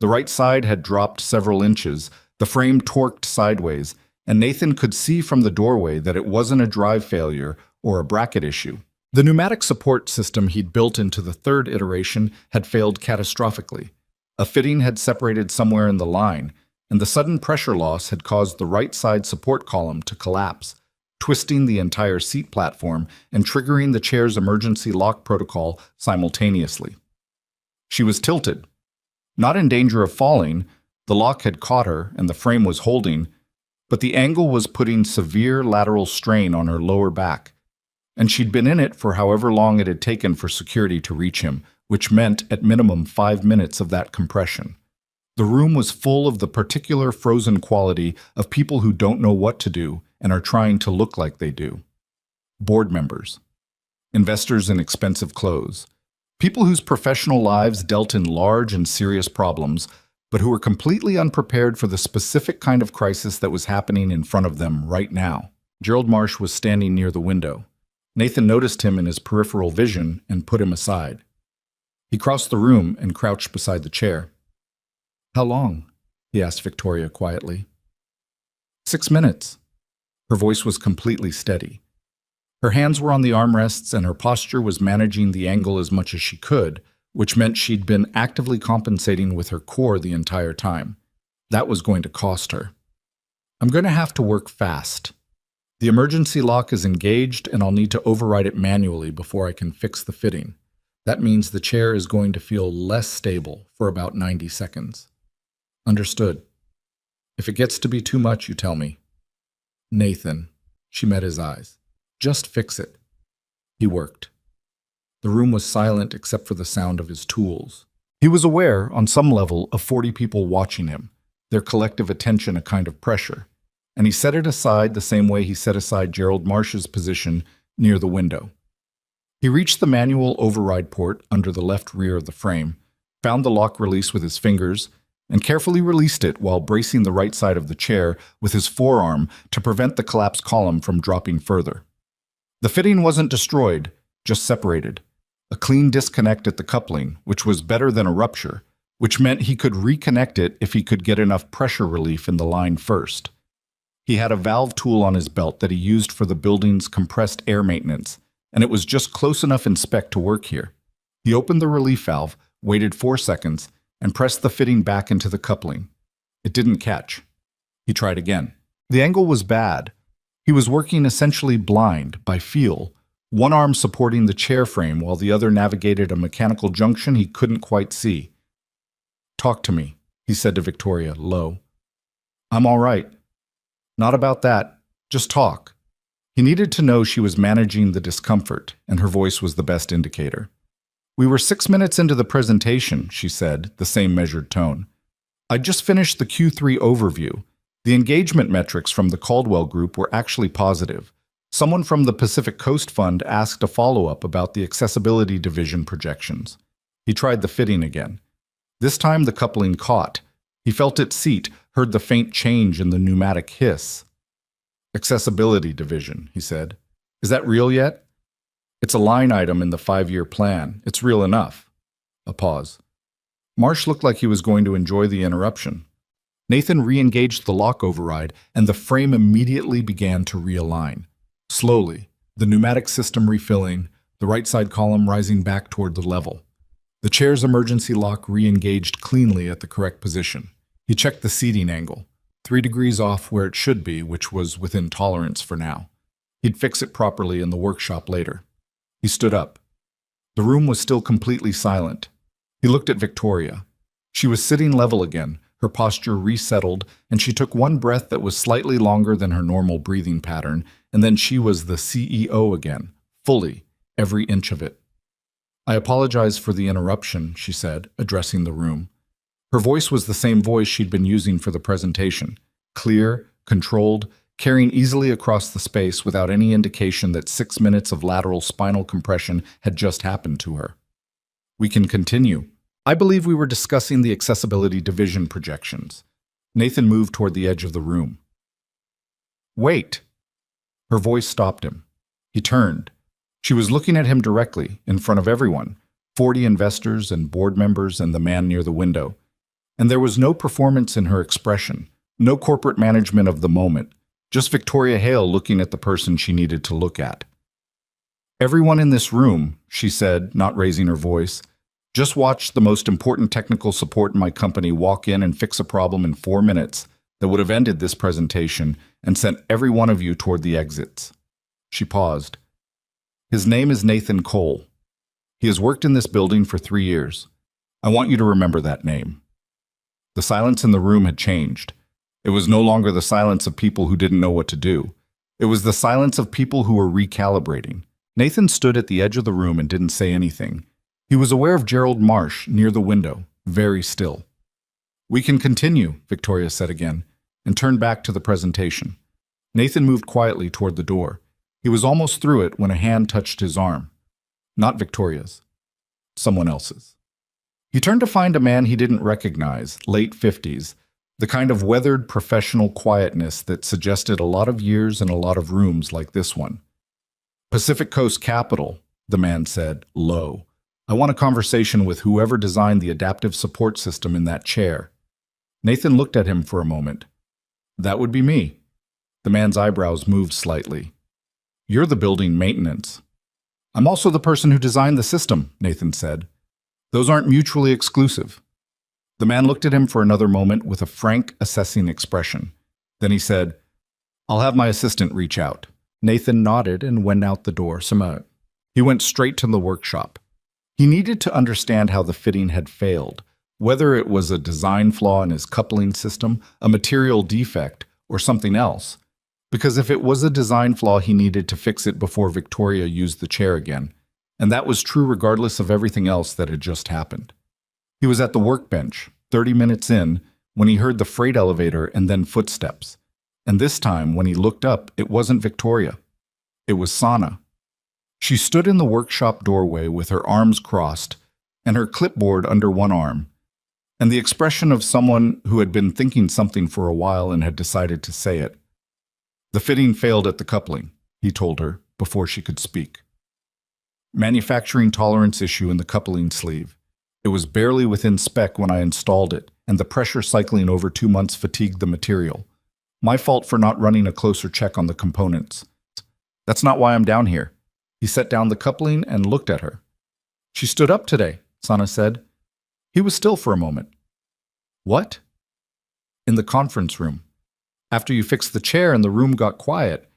The right side had dropped several inches, the frame torqued sideways, and Nathan could see from the doorway that it wasn't a drive failure or a bracket issue. The pneumatic support system he'd built into the 3rd iteration had failed catastrophically. A fitting had separated somewhere in the line, and the sudden pressure loss had caused the right side support column to collapse, twisting the entire seat platform and triggering the chair's emergency lock protocol simultaneously. She was tilted. Not in danger of falling, the lock had caught her and the frame was holding, but the angle was putting severe lateral strain on her lower back, and she'd been in it for however long it had taken for security to reach him, which meant at minimum 5 minutes of that compression. The room was full of the particular frozen quality of people who don't know what to do and are trying to look like they do. Board members. Investors in expensive clothes. People whose professional lives dealt in large and serious problems, but who were completely unprepared for the specific kind of crisis that was happening in front of them right now. Gerald Marsh was standing near the window. Nathan noticed him in his peripheral vision and put him aside. He crossed the room and crouched beside the chair. "How long?" he asked Victoria quietly. 6 minutes. Her voice was completely steady. Her hands were on the armrests and her posture was managing the angle as much as she could, which meant she'd been actively compensating with her core the entire time. That was going to cost her. "I'm going to have to work fast." The emergency lock is engaged and I'll need to override it manually before I can fix the fitting. That means the chair is going to feel less stable for about 90 seconds. Understood. If it gets to be too much, you tell me. Nathan. She met his eyes. Just fix it. He worked. The room was silent except for the sound of his tools. He was aware, on some level, of 40 people watching him, their collective attention a kind of pressure, and he set it aside the same way he set aside Gerald Marsh's position near the window. He reached the manual override port under the left rear of the frame, found the lock release with his fingers, and carefully released it while bracing the right side of the chair with his forearm to prevent the collapsed column from dropping further. The fitting wasn't destroyed, just separated. A clean disconnect at the coupling, which was better than a rupture, which meant he could reconnect it if he could get enough pressure relief in the line first. He had a valve tool on his belt that he used for the building's compressed air maintenance, and it was just close enough in spec to work here. He opened the relief valve, waited 4 seconds, and pressed the fitting back into the coupling. It didn't catch. He tried again. The angle was bad. He was working essentially blind, by feel, one arm supporting the chair frame while the other navigated a mechanical junction he couldn't quite see. "Talk to me," he said to Victoria, low. "I'm all right." "Not about that. Just talk." He needed to know she was managing the discomfort, and her voice was the best indicator. "We were 6 minutes into the presentation," she said, the same measured tone. "I'd just finished the Q3 overview. The engagement metrics from the Caldwell Group were actually positive. Someone from the Pacific Coast Fund asked a follow-up about the accessibility division projections. He tried the fitting again. This time the coupling caught. He felt its seat, heard the faint change in the pneumatic hiss. "Accessibility division," he said. "Is that real yet?" "It's a line item in the 5-year plan. It's real enough." A pause. Marsh looked like he was going to enjoy the interruption. Nathan re-engaged the lock override, and the frame immediately began to realign. Slowly, the pneumatic system refilling, the right side column rising back toward the level. The chair's emergency lock re-engaged cleanly at the correct position. He checked the seating angle, 3 degrees off where it should be, which was within tolerance for now. He'd fix it properly in the workshop later. He stood up. The room was still completely silent. He looked at Victoria. She was sitting level again, her posture resettled, and she took one breath that was slightly longer than her normal breathing pattern, and then she was the CEO again, fully, every inch of it. "I apologize for the interruption," she said, addressing the room. Her voice was the same voice she'd been using for the presentation, clear, controlled, carrying easily across the space without any indication that 6 minutes of lateral spinal compression had just happened to her. "We can continue. I believe we were discussing the accessibility division projections." Nathan moved toward the edge of the room. "Wait!" Her voice stopped him. He turned. She was looking at him directly, in front of everyone, 40 investors and board members and the man near the window. And there was no performance in her expression, no corporate management of the moment, just Victoria Hale looking at the person she needed to look at. "Everyone in this room," she said, not raising her voice, "just watched the most important technical support in my company walk in and fix a problem in 4 minutes that would have ended this presentation and sent every one of you toward the exits." She paused. "His name is Nathan Cole. He has worked in this building for 3 years. I want you to remember that name." The silence in the room had changed. It was no longer the silence of people who didn't know what to do. It was the silence of people who were recalibrating. Nathan stood at the edge of the room and didn't say anything. He was aware of Gerald Marsh near the window, very still. "We can continue," Victoria said again, and turned back to the presentation. Nathan moved quietly toward the door. He was almost through it when a hand touched his arm. Not Victoria's. Someone else's. He turned to find a man he didn't recognize, late 50s, the kind of weathered professional quietness that suggested a lot of years in a lot of rooms like this one. "Pacific Coast Capital," the man said, low. "I want a conversation with whoever designed the adaptive support system in that chair." Nathan looked at him for a moment. "That would be me." The man's eyebrows moved slightly. "You're the building maintenance." "I'm also the person who designed the system," Nathan said. "Those aren't mutually exclusive." The man looked at him for another moment with a frank, assessing expression. Then he said, I'll have my assistant reach out. Nathan nodded and went out the door. He went straight to the workshop. He needed to understand how the fitting had failed, whether it was a design flaw in his coupling system, a material defect, or something else. Because if it was a design flaw, he needed to fix it before Victoria used the chair again. And that was true regardless of everything else that had just happened. He was at the workbench, 30 minutes in, when he heard the freight elevator and then footsteps. And this time, when he looked up, it wasn't Victoria. It was Sana. She stood in the workshop doorway with her arms crossed and her clipboard under one arm, and the expression of someone who had been thinking something for a while and had decided to say it. The fitting failed at the coupling, he told her, before she could speak. Manufacturing tolerance issue in the coupling sleeve. It was barely within spec when I installed it, and the pressure cycling over 2 months fatigued the material. My fault for not running a closer check on the components. That's not why I'm down here. He set down the coupling and looked at her. She stood up today, Sana said. He was still for a moment. What? In the conference room. After you fixed the chair and the room got quiet.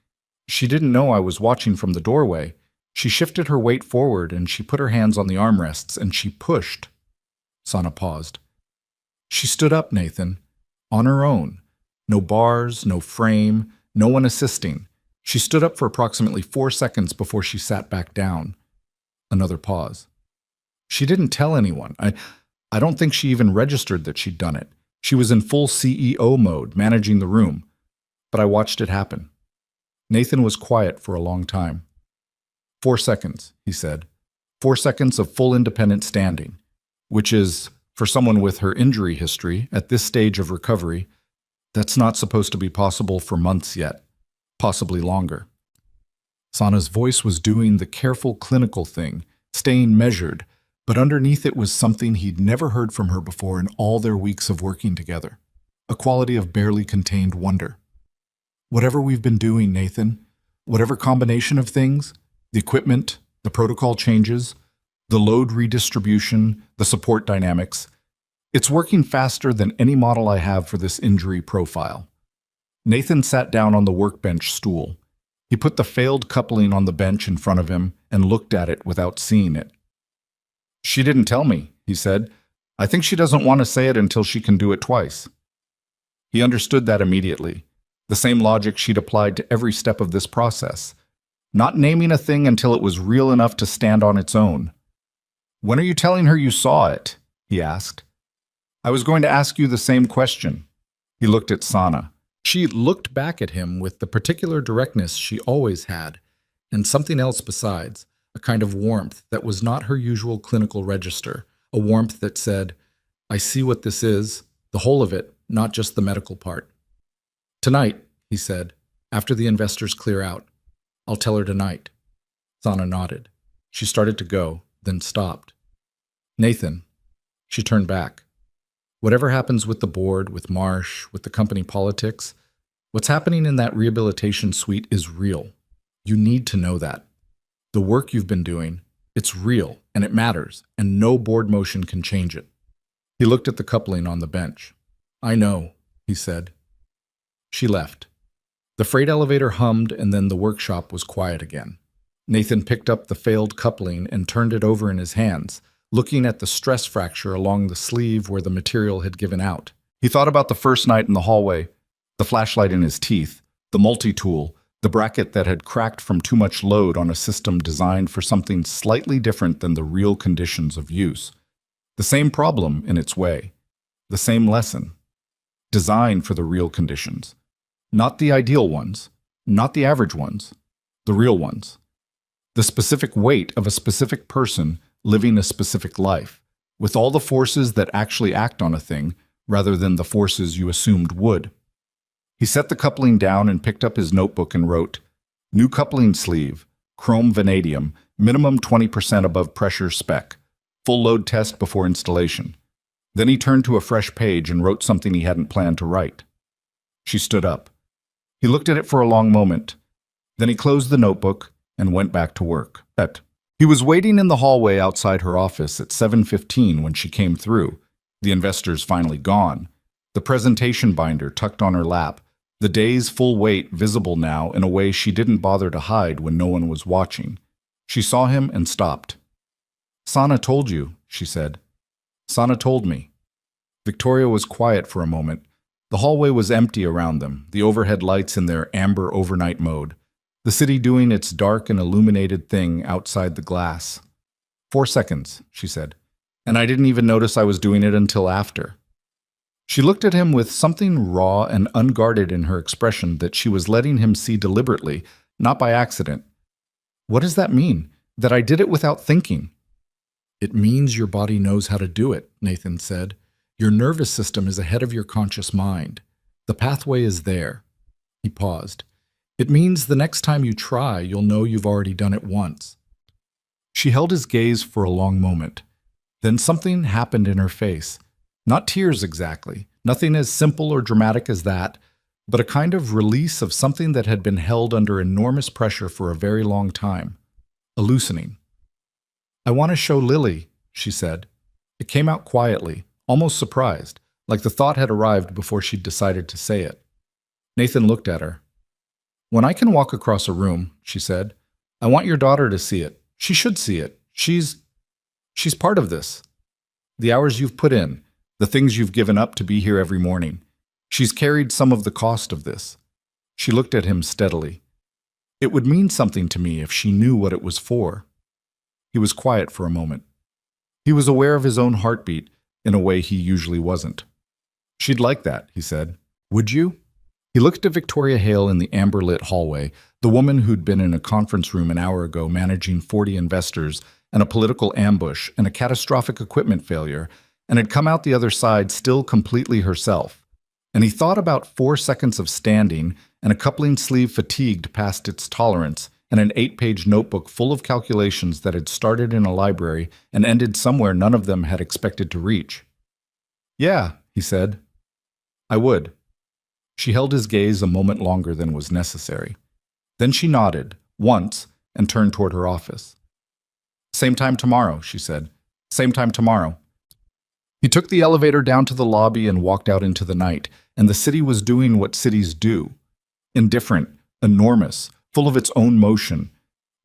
She didn't know I was watching from the doorway. She shifted her weight forward and she put her hands on the armrests and she pushed. Sana paused. She stood up, Nathan, on her own. No bars, no frame, no one assisting. She stood up for approximately 4 seconds before she sat back down. Another pause. She didn't tell anyone. I don't think she even registered that she'd done it. She was in full CEO mode, managing the room. But I watched it happen. Nathan was quiet for a long time. 4 seconds, he said. 4 seconds of full independent standing, which is, for someone with her injury history, at this stage of recovery, that's not supposed to be possible for months yet, possibly longer. Sana's voice was doing the careful clinical thing, staying measured, but underneath it was something he'd never heard from her before in all their weeks of working together, a quality of barely contained wonder. Whatever we've been doing, Nathan, whatever combination of things, the equipment, the protocol changes, the load redistribution, the support dynamics, it's working faster than any model I have for this injury profile. Nathan sat down on the workbench stool. He put the failed coupling on the bench in front of him and looked at it without seeing it. She didn't tell me, he said. I think she doesn't want to say it until she can do it twice. He understood that immediately, the same logic she'd applied to every step of this process. Not naming a thing until it was real enough to stand on its own. When are you telling her you saw it? He asked. I was going to ask you the same question. He looked at Sana. She looked back at him with the particular directness she always had, and something else besides, a kind of warmth that was not her usual clinical register, a warmth that said, I see what this is, the whole of it, not just the medical part. Tonight, he said, after the investors clear out. I'll tell her tonight. Sana nodded. She started to go, then stopped. Nathan. She turned back. Whatever happens with the board, with Marsh, with the company politics, what's happening in that rehabilitation suite is real. You need to know that. The work you've been doing, it's real, and it matters, and no board motion can change it. He looked at the coupling on the bench. I know, he said. She left. The freight elevator hummed, and then the workshop was quiet again. Nathan picked up the failed coupling and turned it over in his hands, looking at the stress fracture along the sleeve where the material had given out. He thought about the first night in the hallway, the flashlight in his teeth, the multi-tool, the bracket that had cracked from too much load on a system designed for something slightly different than the real conditions of use. The same problem in its way, the same lesson. Designed for the real conditions. Not the ideal ones, not the average ones, the real ones. The specific weight of a specific person living a specific life, with all the forces that actually act on a thing, rather than the forces you assumed would. He set the coupling down and picked up his notebook and wrote, New coupling sleeve, chrome vanadium, minimum 20% above pressure spec, full load test before installation. Then he turned to a fresh page and wrote something he hadn't planned to write. She stood up. He looked at it for a long moment. Then he closed the notebook and went back to work. He was waiting in the hallway outside her office at 7:15 when she came through, the investors finally gone, the presentation binder tucked on her lap, the day's full weight visible now in a way she didn't bother to hide when no one was watching. She saw him and stopped. "Sana told you," she said. "Sana told me." Victoria was quiet for a moment. The hallway was empty around them, the overhead lights in their amber overnight mode, the city doing its dark and illuminated thing outside the glass. 4 seconds, she said, and I didn't even notice I was doing it until after. She looked at him with something raw and unguarded in her expression that she was letting him see deliberately, not by accident. "What does that mean? That I did it without thinking?" "It means your body knows how to do it," Nathan said. "Your nervous system is ahead of your conscious mind. The pathway is there." He paused. "It means the next time you try, you'll know you've already done it once." She held his gaze for a long moment. Then something happened in her face. Not tears exactly, nothing as simple or dramatic as that, but a kind of release of something that had been held under enormous pressure for a very long time. A loosening. "I want to show Lily," she said. It came out quietly, almost surprised, like the thought had arrived before she'd decided to say it. Nathan looked at her. "When I can walk across a room," she said, "I want your daughter to see it. She should see it. She's part of this. The hours you've put in, the things you've given up to be here every morning. She's carried some of the cost of this." She looked at him steadily. "It would mean something to me if she knew what it was for." He was quiet for a moment. He was aware of his own heartbeat in a way he usually wasn't. "She'd like that," he said. "Would you?" He looked at Victoria Hale in the amber-lit hallway, the woman who'd been in a conference room an hour ago managing 40 investors and a political ambush and a catastrophic equipment failure, and had come out the other side still completely herself. And he thought about 4 seconds of standing and a coupling sleeve fatigued past its tolerance and an 8-page notebook full of calculations that had started in a library and ended somewhere none of them had expected to reach. "Yeah," he said. "I would." She held his gaze a moment longer than was necessary. Then she nodded, once, and turned toward her office. "Same time tomorrow," she said. "Same time tomorrow." He took the elevator down to the lobby and walked out into the night, and the city was doing what cities do. Indifferent, enormous, full of its own motion,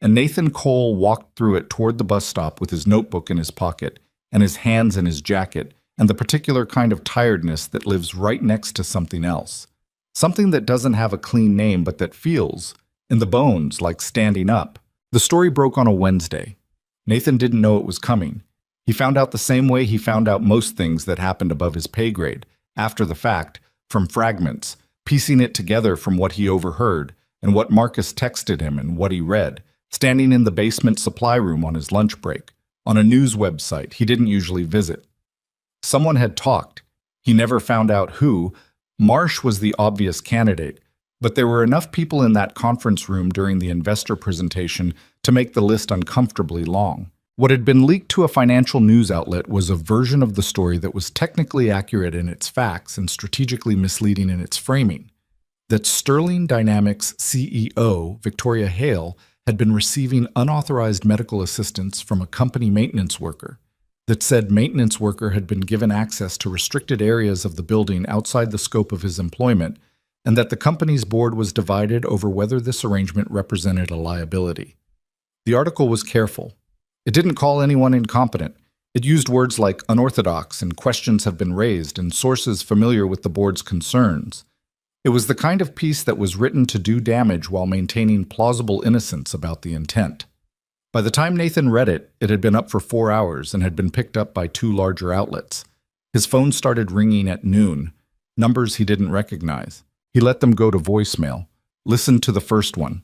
and Nathan Cole walked through it toward the bus stop with his notebook in his pocket, and his hands in his jacket, and the particular kind of tiredness that lives right next to something else. Something that doesn't have a clean name but that feels, in the bones, like standing up. The story broke on a Wednesday. Nathan didn't know it was coming. He found out the same way he found out most things that happened above his pay grade, after the fact, from fragments, piecing it together from what he overheard, and what Marcus texted him and what he read, standing in the basement supply room on his lunch break, on a news website he didn't usually visit. Someone had talked. He never found out who. Marsh was the obvious candidate, but there were enough people in that conference room during the investor presentation to make the list uncomfortably long. What had been leaked to a financial news outlet was a version of the story that was technically accurate in its facts and strategically misleading in its framing. That Sterling Dynamics CEO, Victoria Hale, had been receiving unauthorized medical assistance from a company maintenance worker. That said maintenance worker had been given access to restricted areas of the building outside the scope of his employment, and that the company's board was divided over whether this arrangement represented a liability. The article was careful. It didn't call anyone incompetent. It used words like unorthodox and questions have been raised and sources familiar with the board's concerns. It was the kind of piece that was written to do damage while maintaining plausible innocence about the intent. By the time Nathan read it, it had been up for 4 hours and had been picked up by 2 larger outlets. His phone started ringing at noon, numbers he didn't recognize. He let them go to voicemail, listened to the first one,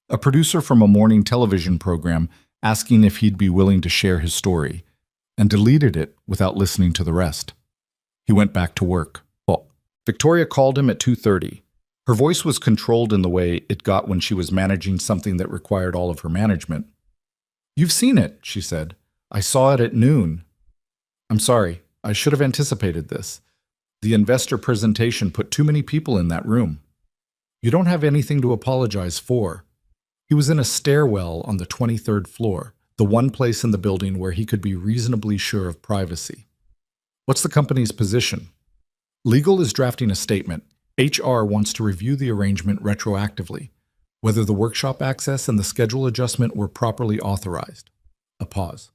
a producer from a morning television program asking if he'd be willing to share his story, and deleted it without listening to the rest. He went back to work. Victoria called him at 2:30. Her voice was controlled in the way it got when she was managing something that required all of her management. "You've seen it," she said. "I saw it at noon." "I'm sorry. I should have anticipated this. The investor presentation put too many people in that room." "You don't have anything to apologize for." He was in a stairwell on the 23rd floor, the one place in the building where he could be reasonably sure of privacy. "What's the company's position?" "Legal is drafting a statement. HR wants to review the arrangement retroactively, whether the workshop access and the schedule adjustment were properly authorized. A pause.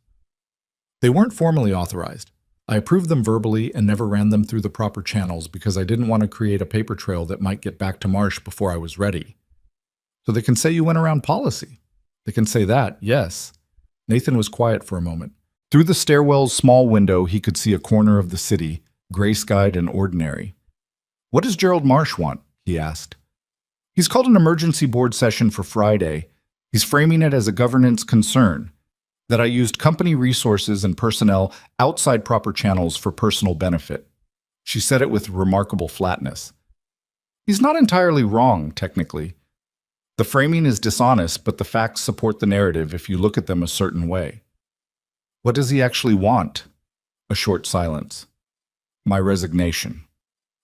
They weren't formally authorized. I approved them verbally and never ran them through the proper channels because I didn't want to create a paper trail that might get back to Marsh before I was ready. So they can say you went around policy. They can say that, yes. Nathan was quiet for a moment. Through the stairwell's small window, he could see a corner of the city, gray-skied and ordinary. What does Gerald Marsh want? He asked. He's called an emergency board session for Friday. He's framing it as a governance concern, that I used company resources and personnel outside proper channels for personal benefit. She said it with remarkable flatness. He's not entirely wrong, technically. The framing is dishonest, but the facts support the narrative if you look at them a certain way. What does he actually want? A short silence. My resignation.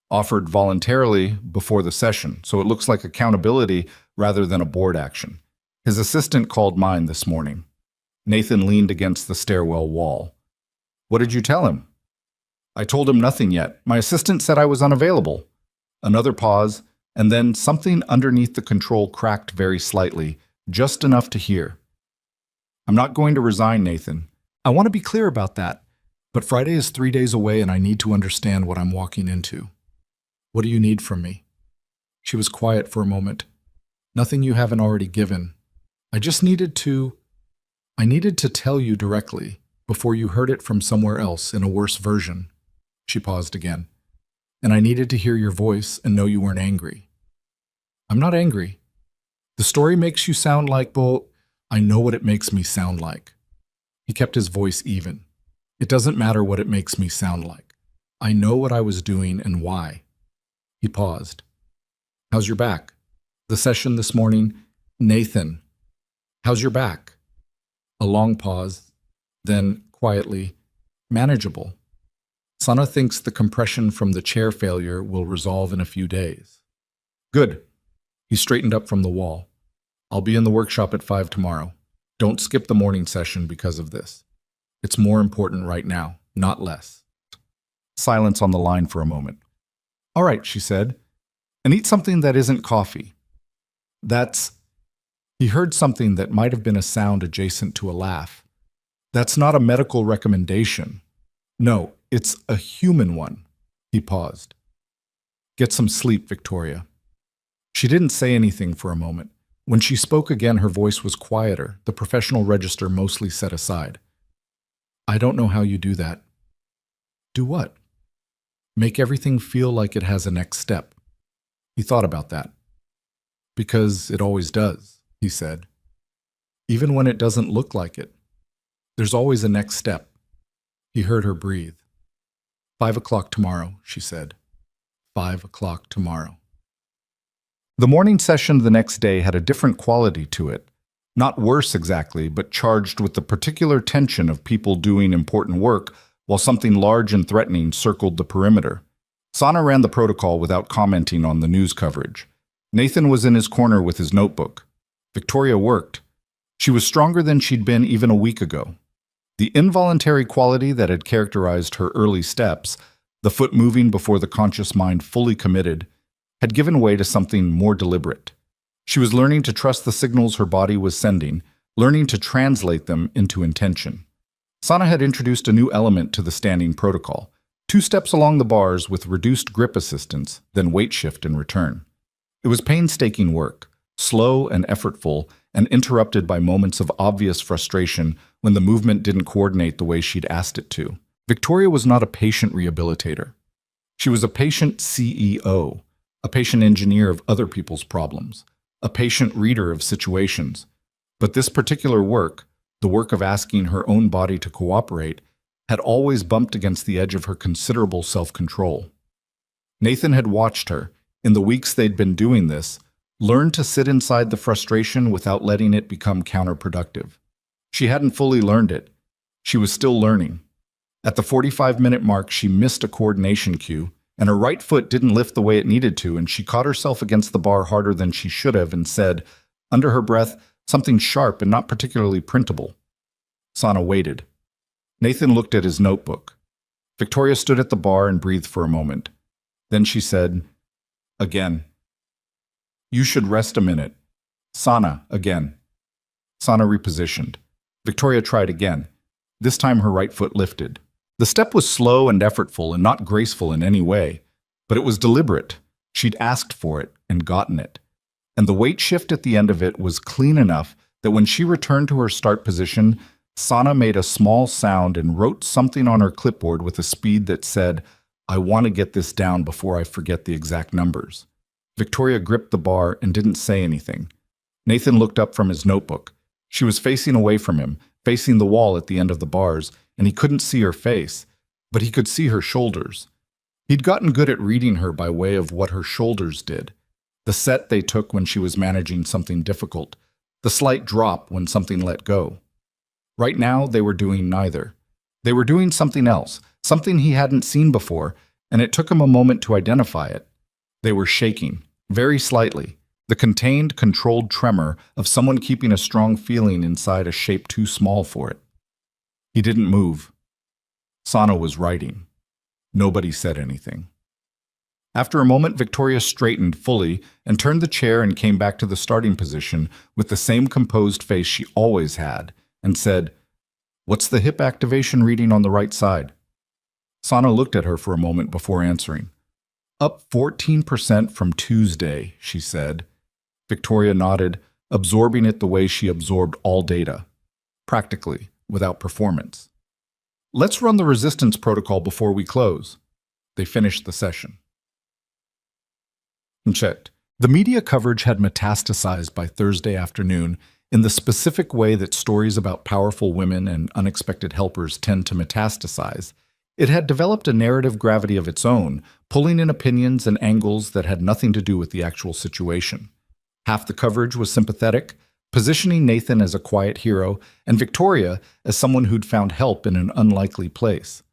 Offered voluntarily before the session, so it looks like accountability rather than a board action. His assistant called mine this morning. Nathan leaned against the stairwell wall. What did you tell him? I told him nothing yet. My assistant said I was unavailable. Another pause, and then something underneath the control cracked very slightly, just enough to hear. I'm not going to resign, Nathan. I want to be clear about that, but Friday is 3 days away and I need to understand what I'm walking into. What do you need from me? She was quiet for a moment. Nothing you haven't already given. I needed to tell you directly before you heard it from somewhere else in a worse version. She paused again. And I needed to hear your voice and know you weren't angry. I'm not angry. The story makes you sound like, well, I know what it makes me sound like. He kept his voice even. It doesn't matter what it makes me sound like. I know what I was doing and why. He paused. How's your back? The session this morning, Nathan. How's your back? A long pause, then quietly, manageable. Sana thinks the compression from the chair failure will resolve in a few days. Good. He straightened up from the wall. I'll be in the workshop at 5 tomorrow. Don't skip the morning session because of this. It's more important right now, not less. Silence on the line for a moment. All right, she said, and eat something that isn't coffee. He heard something that might have been a sound adjacent to a laugh. That's not a medical recommendation. No, it's a human one. He paused. Get some sleep, Victoria. She didn't say anything for a moment. When she spoke again, her voice was quieter, the professional register mostly set aside. I don't know how you do that. Do what? Make everything feel like it has a next step. He thought about that. Because it always does, he said. Even when it doesn't look like it. There's always a next step. He heard her breathe. 5 o'clock tomorrow, she said. 5 o'clock tomorrow. The morning session the next day had a different quality to it. Not worse exactly, but charged with the particular tension of people doing important work while something large and threatening circled the perimeter. Sana ran the protocol without commenting on the news coverage. Nathan was in his corner with his notebook. Victoria worked. She was stronger than she'd been even a week ago. The involuntary quality that had characterized her early steps, the foot moving before the conscious mind fully committed, had given way to something more deliberate. She was learning to trust the signals her body was sending, learning to translate them into intention. Sana had introduced a new element to the standing protocol, 2 steps along the bars with reduced grip assistance, then weight shift in return. It was painstaking work, slow and effortful, and interrupted by moments of obvious frustration when the movement didn't coordinate the way she'd asked it to. Victoria was not a patient rehabilitator. She was a patient CEO, a patient engineer of other people's problems, a patient reader of situations. But this particular work, the work of asking her own body to cooperate, had always bumped against the edge of her considerable self-control. Nathan had watched her, in the weeks they'd been doing this, learn to sit inside the frustration without letting it become counterproductive. She hadn't fully learned it. She was still learning. At the 45-minute mark, she missed a coordination cue, and her right foot didn't lift the way it needed to, and she caught herself against the bar harder than she should have and said, under her breath, something sharp and not particularly printable. Sana waited. Nathan looked at his notebook. Victoria stood at the bar and breathed for a moment. Then she said, Again. You should rest a minute. Sana, again. Sana repositioned. Victoria tried again. This time her right foot lifted. The step was slow and effortful and not graceful in any way, but it was deliberate. She'd asked for it and gotten it. And the weight shift at the end of it was clean enough that when she returned to her start position, Sana made a small sound and wrote something on her clipboard with a speed that said, "I want to get this down before I forget the exact numbers." Victoria gripped the bar and didn't say anything. Nathan looked up from his notebook. She was facing away from him, facing the wall at the end of the bars, and he couldn't see her face, but he could see her shoulders. He'd gotten good at reading her by way of what her shoulders did. The set they took when she was managing something difficult, the slight drop when something let go. Right now, they were doing neither. They were doing something else, something he hadn't seen before, and it took him a moment to identify it. They were shaking, very slightly, the contained, controlled tremor of someone keeping a strong feeling inside a shape too small for it. He didn't move. Sana was writing. Nobody said anything. After a moment, Victoria straightened fully and turned the chair and came back to the starting position with the same composed face she always had and said, "What's the hip activation reading on the right side?" Sana looked at her for a moment before answering. "Up 14% from Tuesday," she said. Victoria nodded, absorbing it the way she absorbed all data, practically, without performance. "Let's run the resistance protocol before we close." They finished the session. Checked. The media coverage had metastasized by Thursday afternoon in the specific way that stories about powerful women and unexpected helpers tend to metastasize. It had developed a narrative gravity of its own, pulling in opinions and angles that had nothing to do with the actual situation. Half the coverage was sympathetic, positioning Nathan as a quiet hero and Victoria as someone who'd found help in an unlikely place.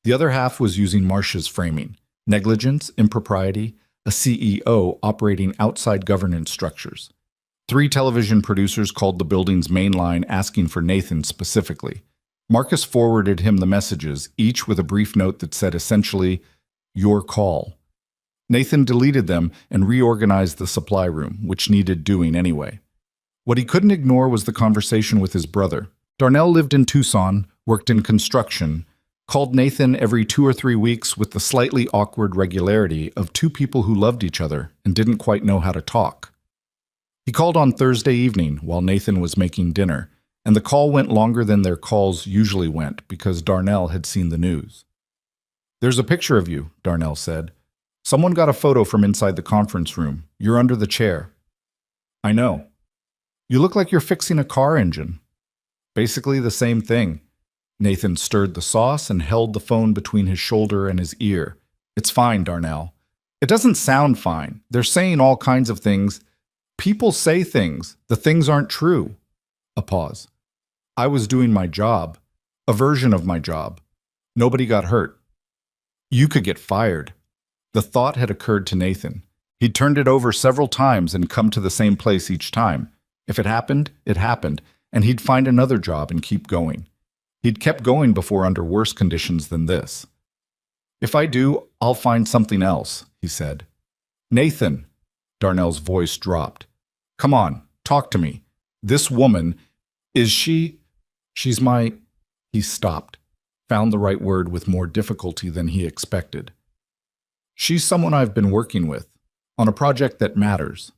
The other half was using Marcia's framing: negligence, impropriety, a CEO operating outside governance structures. 3 television producers called the building's main line asking for Nathan specifically. Marcus forwarded him the messages, each with a brief note that said essentially, "Your call." Nathan deleted them and reorganized the supply room, which needed doing anyway. What he couldn't ignore was the conversation with his brother. Darnell lived in Tucson, worked in construction, called Nathan every 2 or 3 weeks with the slightly awkward regularity of 2 people who loved each other and didn't quite know how to talk. He called on Thursday evening while Nathan was making dinner, and the call went longer than their calls usually went because Darnell had seen the news. "There's a picture of you," Darnell said. "Someone got a photo from inside the conference room. You're under the chair." "I know. You look like you're fixing a car engine." "Basically the same thing." Nathan stirred the sauce and held the phone between his shoulder and his ear. "It's fine, Darnell." "It doesn't sound fine. They're saying all kinds of things. People say things. The things aren't true." A pause. "I was doing my job. A version of my job. Nobody got hurt." "You could get fired." The thought had occurred to Nathan. He'd turned it over several times and come to the same place each time. If it happened, and he'd find another job and keep going. He'd kept going before under worse conditions than this. "If I do, I'll find something else," he said. "Nathan," Darnell's voice dropped. "Come on, talk to me. This woman, is she... She's my..." He stopped, found the right word with more difficulty than he expected. "She's someone I've been working with, on a project that matters."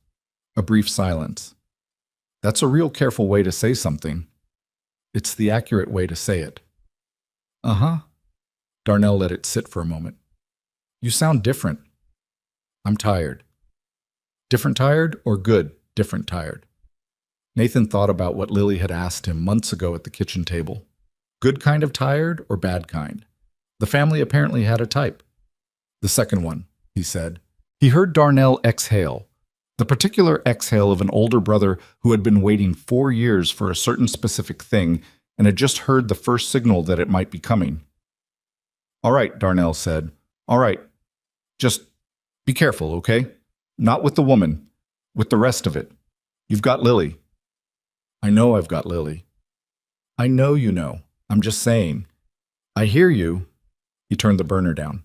A brief silence. "That's a real careful way to say something." "It's the accurate way to say it." "Uh-huh." Darnell let it sit for a moment. "You sound different." "I'm tired." "Different tired or good, different tired?" Nathan thought about what Lily had asked him months ago at the kitchen table. Good kind of tired or bad kind? The family apparently had a type. "The second one," he said. He heard Darnell exhale, the particular exhale of an older brother who had been waiting 4 years for a certain specific thing and had just heard the first signal that it might be coming. "All right," Darnell said. "All right. Just be careful, okay? Not with the woman. With the rest of it. You've got Lily." "I know I've got Lily." "I know you know. I'm just saying." "I hear you." He turned the burner down.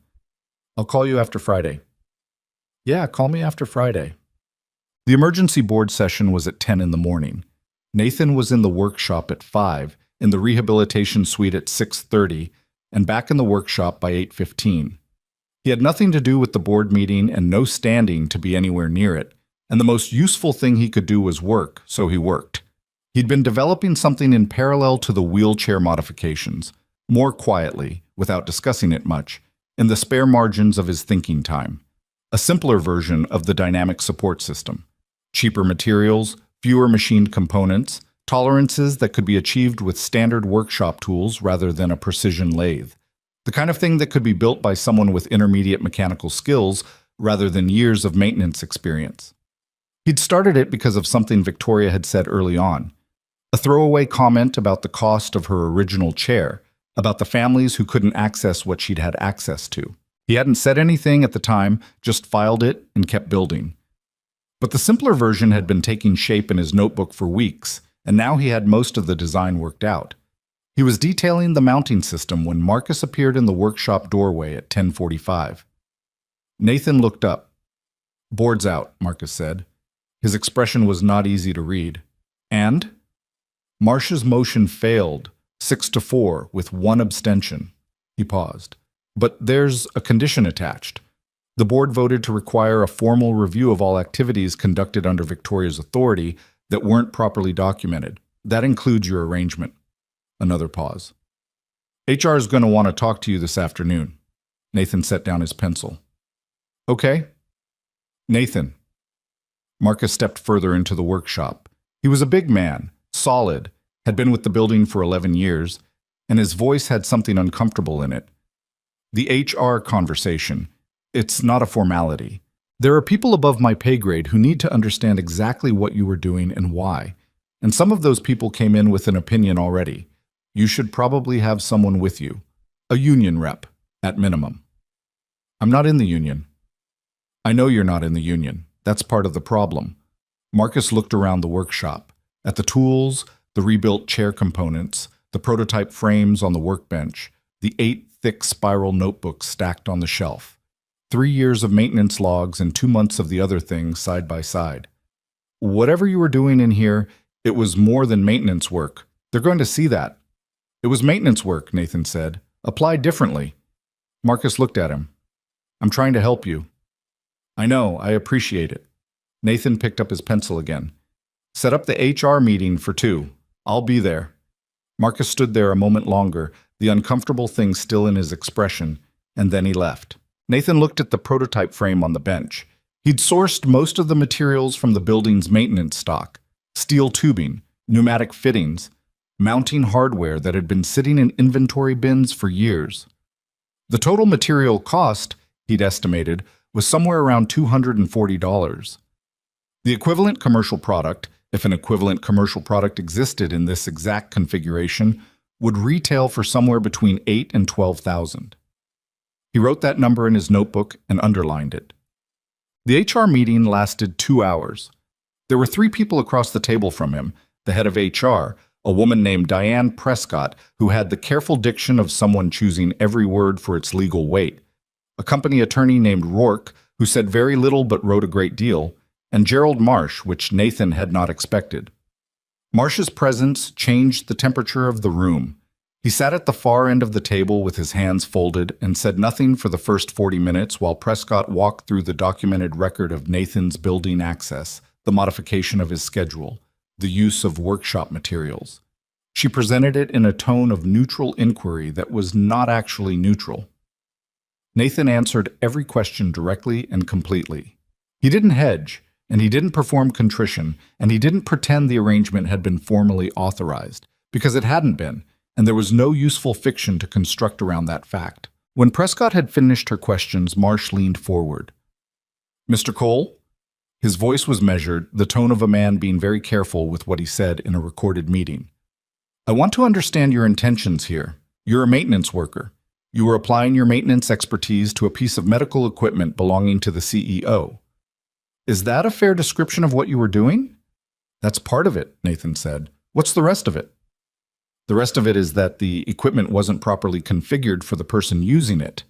"I'll call you after Friday." Yeah, call me after Friday. The emergency board session was at 10 in the morning. Nathan was in the workshop at 5, in the rehabilitation suite at 6:30, and back in the workshop by 8:15. He had nothing to do with the board meeting and no standing to be anywhere near it, and the most useful thing he could do was work, so he worked. He'd been developing something in parallel to the wheelchair modifications, more quietly, without discussing it much, in the spare margins of his thinking time. A simpler version of the dynamic support system. Cheaper materials, fewer machined components, tolerances that could be achieved with standard workshop tools rather than a precision lathe. The kind of thing that could be built by someone with intermediate mechanical skills rather than years of maintenance experience. He'd started it because of something Victoria had said early on. A throwaway comment about the cost of her original chair, about the families who couldn't access what she'd had access to. He hadn't said anything at the time, just filed it and kept building. But the simpler version had been taking shape in his notebook for weeks, and now he had most of the design worked out. He was detailing the mounting system when Marcus appeared in the workshop doorway at 10:45. Nathan looked up. "Board's out," Marcus said. His expression was not easy to read. "And?" Marsh's motion failed, 6-4, with one abstention. He paused. "But there's a condition attached. The board voted to require a formal review of all activities conducted under Victoria's authority that weren't properly documented. That includes your arrangement." Another pause. "HR is going to want to talk to you this afternoon." Nathan set down his pencil. "Okay." "Nathan." Marcus stepped further into the workshop. He was a big man, solid, had been with the building for 11 years, and his voice had something uncomfortable in it. "The HR conversation. It's not a formality. There are people above my pay grade who need to understand exactly what you were doing and why. And some of those people came in with an opinion already. You should probably have someone with you. A union rep, at minimum." "I'm not in the union." "I know you're not in the union. That's part of the problem." Marcus looked around the workshop, at the tools, the rebuilt chair components, the prototype frames on the workbench, the 8 thick spiral notebooks stacked on the shelf. 3 years of maintenance logs and 2 months of the other things side by side. "Whatever you were doing in here, it was more than maintenance work. They're going to see that." "It was maintenance work," Nathan said. "Applied differently." Marcus looked at him. "I'm trying to help you." "I know, I appreciate it." Nathan picked up his pencil again. "Set up the HR meeting for 2. I'll be there." Marcus stood there a moment longer, the uncomfortable thing still in his expression, and then he left. Nathan looked at the prototype frame on the bench. He'd sourced most of the materials from the building's maintenance stock: steel tubing, pneumatic fittings, mounting hardware that had been sitting in inventory bins for years. The total material cost, he'd estimated, was somewhere around $240. The equivalent commercial product, if an equivalent commercial product existed in this exact configuration, would retail for somewhere between $8,000 and $12,000. He wrote that number in his notebook and underlined it. The HR meeting lasted 2 hours. There were 3 people across the table from him: the head of HR, a woman named Diane Prescott, who had the careful diction of someone choosing every word for its legal weight, a company attorney named Rourke, who said very little but wrote a great deal, and Gerald Marsh, which Nathan had not expected. Marsh's presence changed the temperature of the room. He sat at the far end of the table with his hands folded and said nothing for the first 40 minutes while Prescott walked through the documented record of Nathan's building access, the modification of his schedule, the use of workshop materials. She presented it in a tone of neutral inquiry that was not actually neutral. Nathan answered every question directly and completely. He didn't hedge, and he didn't perform contrition, and he didn't pretend the arrangement had been formally authorized, because it hadn't been, and there was no useful fiction to construct around that fact. When Prescott had finished her questions, Marsh leaned forward. "Mr. Cole?" His voice was measured, the tone of a man being very careful with what he said in a recorded meeting. "I want to understand your intentions here. You're a maintenance worker. You were applying your maintenance expertise to a piece of medical equipment belonging to the CEO. Is that a fair description of what you were doing?" "That's part of it," Nathan said. "What's the rest of it?" "The rest of it is that the equipment wasn't properly configured for the person using it.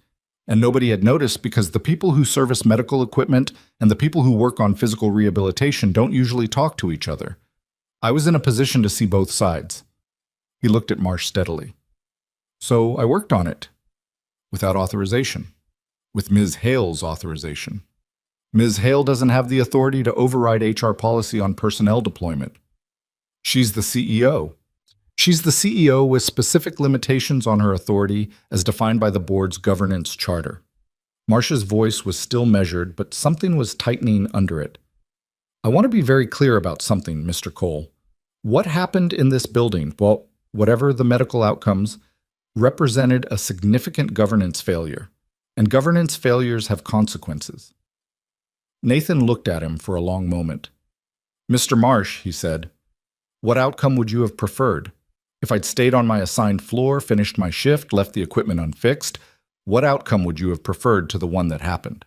And nobody had noticed because the people who service medical equipment and the people who work on physical rehabilitation don't usually talk to each other. I was in a position to see both sides. He looked at Marsh steadily. So I worked on it. Without authorization. With Ms. Hale's authorization. Ms. Hale doesn't have the authority to override HR policy on personnel deployment. She's the CEO. She's the CEO with specific limitations on her authority as defined by the board's governance charter. Marsh's voice was still measured, but something was tightening under it. I want to be very clear about something, Mr. Cole. What happened in this building, well, whatever the medical outcomes, represented a significant governance failure, and governance failures have consequences. Nathan looked at him for a long moment. Mr. Marsh, he said, what outcome would you have preferred? If I'd stayed on my assigned floor, finished my shift, left the equipment unfixed, what outcome would you have preferred to the one that happened?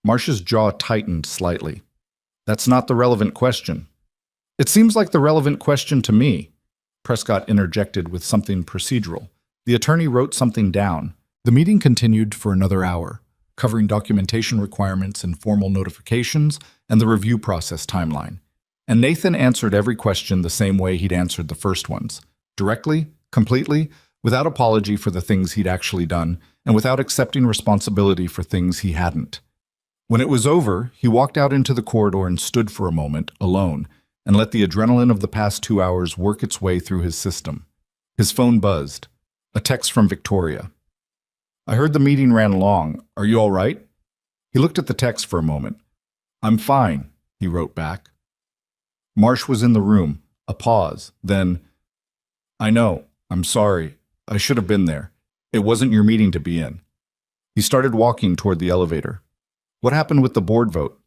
Marsh's jaw tightened slightly. That's not the relevant question. It seems like the relevant question to me. Prescott interjected with something procedural. The attorney wrote something down. The meeting continued for another hour, covering documentation requirements and formal notifications and the review process timeline. And Nathan answered every question the same way he'd answered the first ones. Directly, completely, without apology for the things he'd actually done, and without accepting responsibility for things he hadn't. When it was over, he walked out into the corridor and stood for a moment, alone, and let the adrenaline of the past 2 hours work its way through his system. His phone buzzed. A text from Victoria. I heard the meeting ran long. Are you all right? He looked at the text for a moment. I'm fine, he wrote back. Marsh was in the room. A pause. Then, I know. I'm sorry. I should have been there. It wasn't your meeting to be in. He started walking toward the elevator. What happened with the board vote?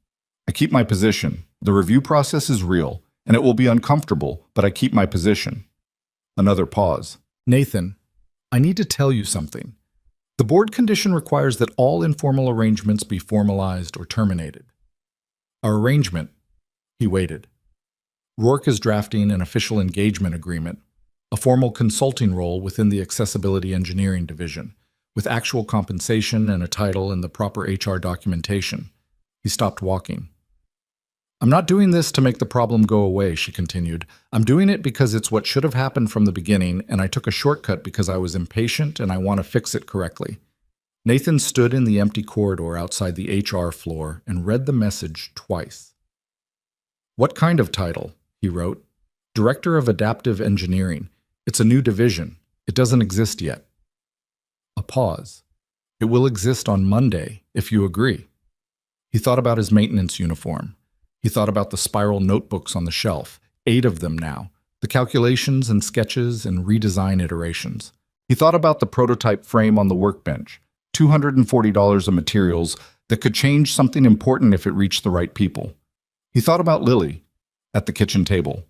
I keep my position. The review process is real, and it will be uncomfortable, but I keep my position. Another pause. Nathan, I need to tell you something. The board condition requires that all informal arrangements be formalized or terminated. Our arrangement. He waited. Rourke is drafting an official engagement agreement, a formal consulting role within the Accessibility Engineering Division, with actual compensation and a title and the proper HR documentation. He stopped walking. I'm not doing this to make the problem go away, she continued. I'm doing it because it's what should have happened from the beginning, and I took a shortcut because I was impatient and I want to fix it correctly. Nathan stood in the empty corridor outside the HR floor and read the message twice. What kind of title? He wrote. Director of Adaptive Engineering. It's a new division. It doesn't exist yet. A pause. It will exist on Monday, if you agree. He thought about his maintenance uniform. He thought about the spiral notebooks on the shelf, 8 of them now, the calculations and sketches and redesign iterations. He thought about the prototype frame on the workbench, $240 of materials that could change something important if it reached the right people. He thought about Lily, at the kitchen table,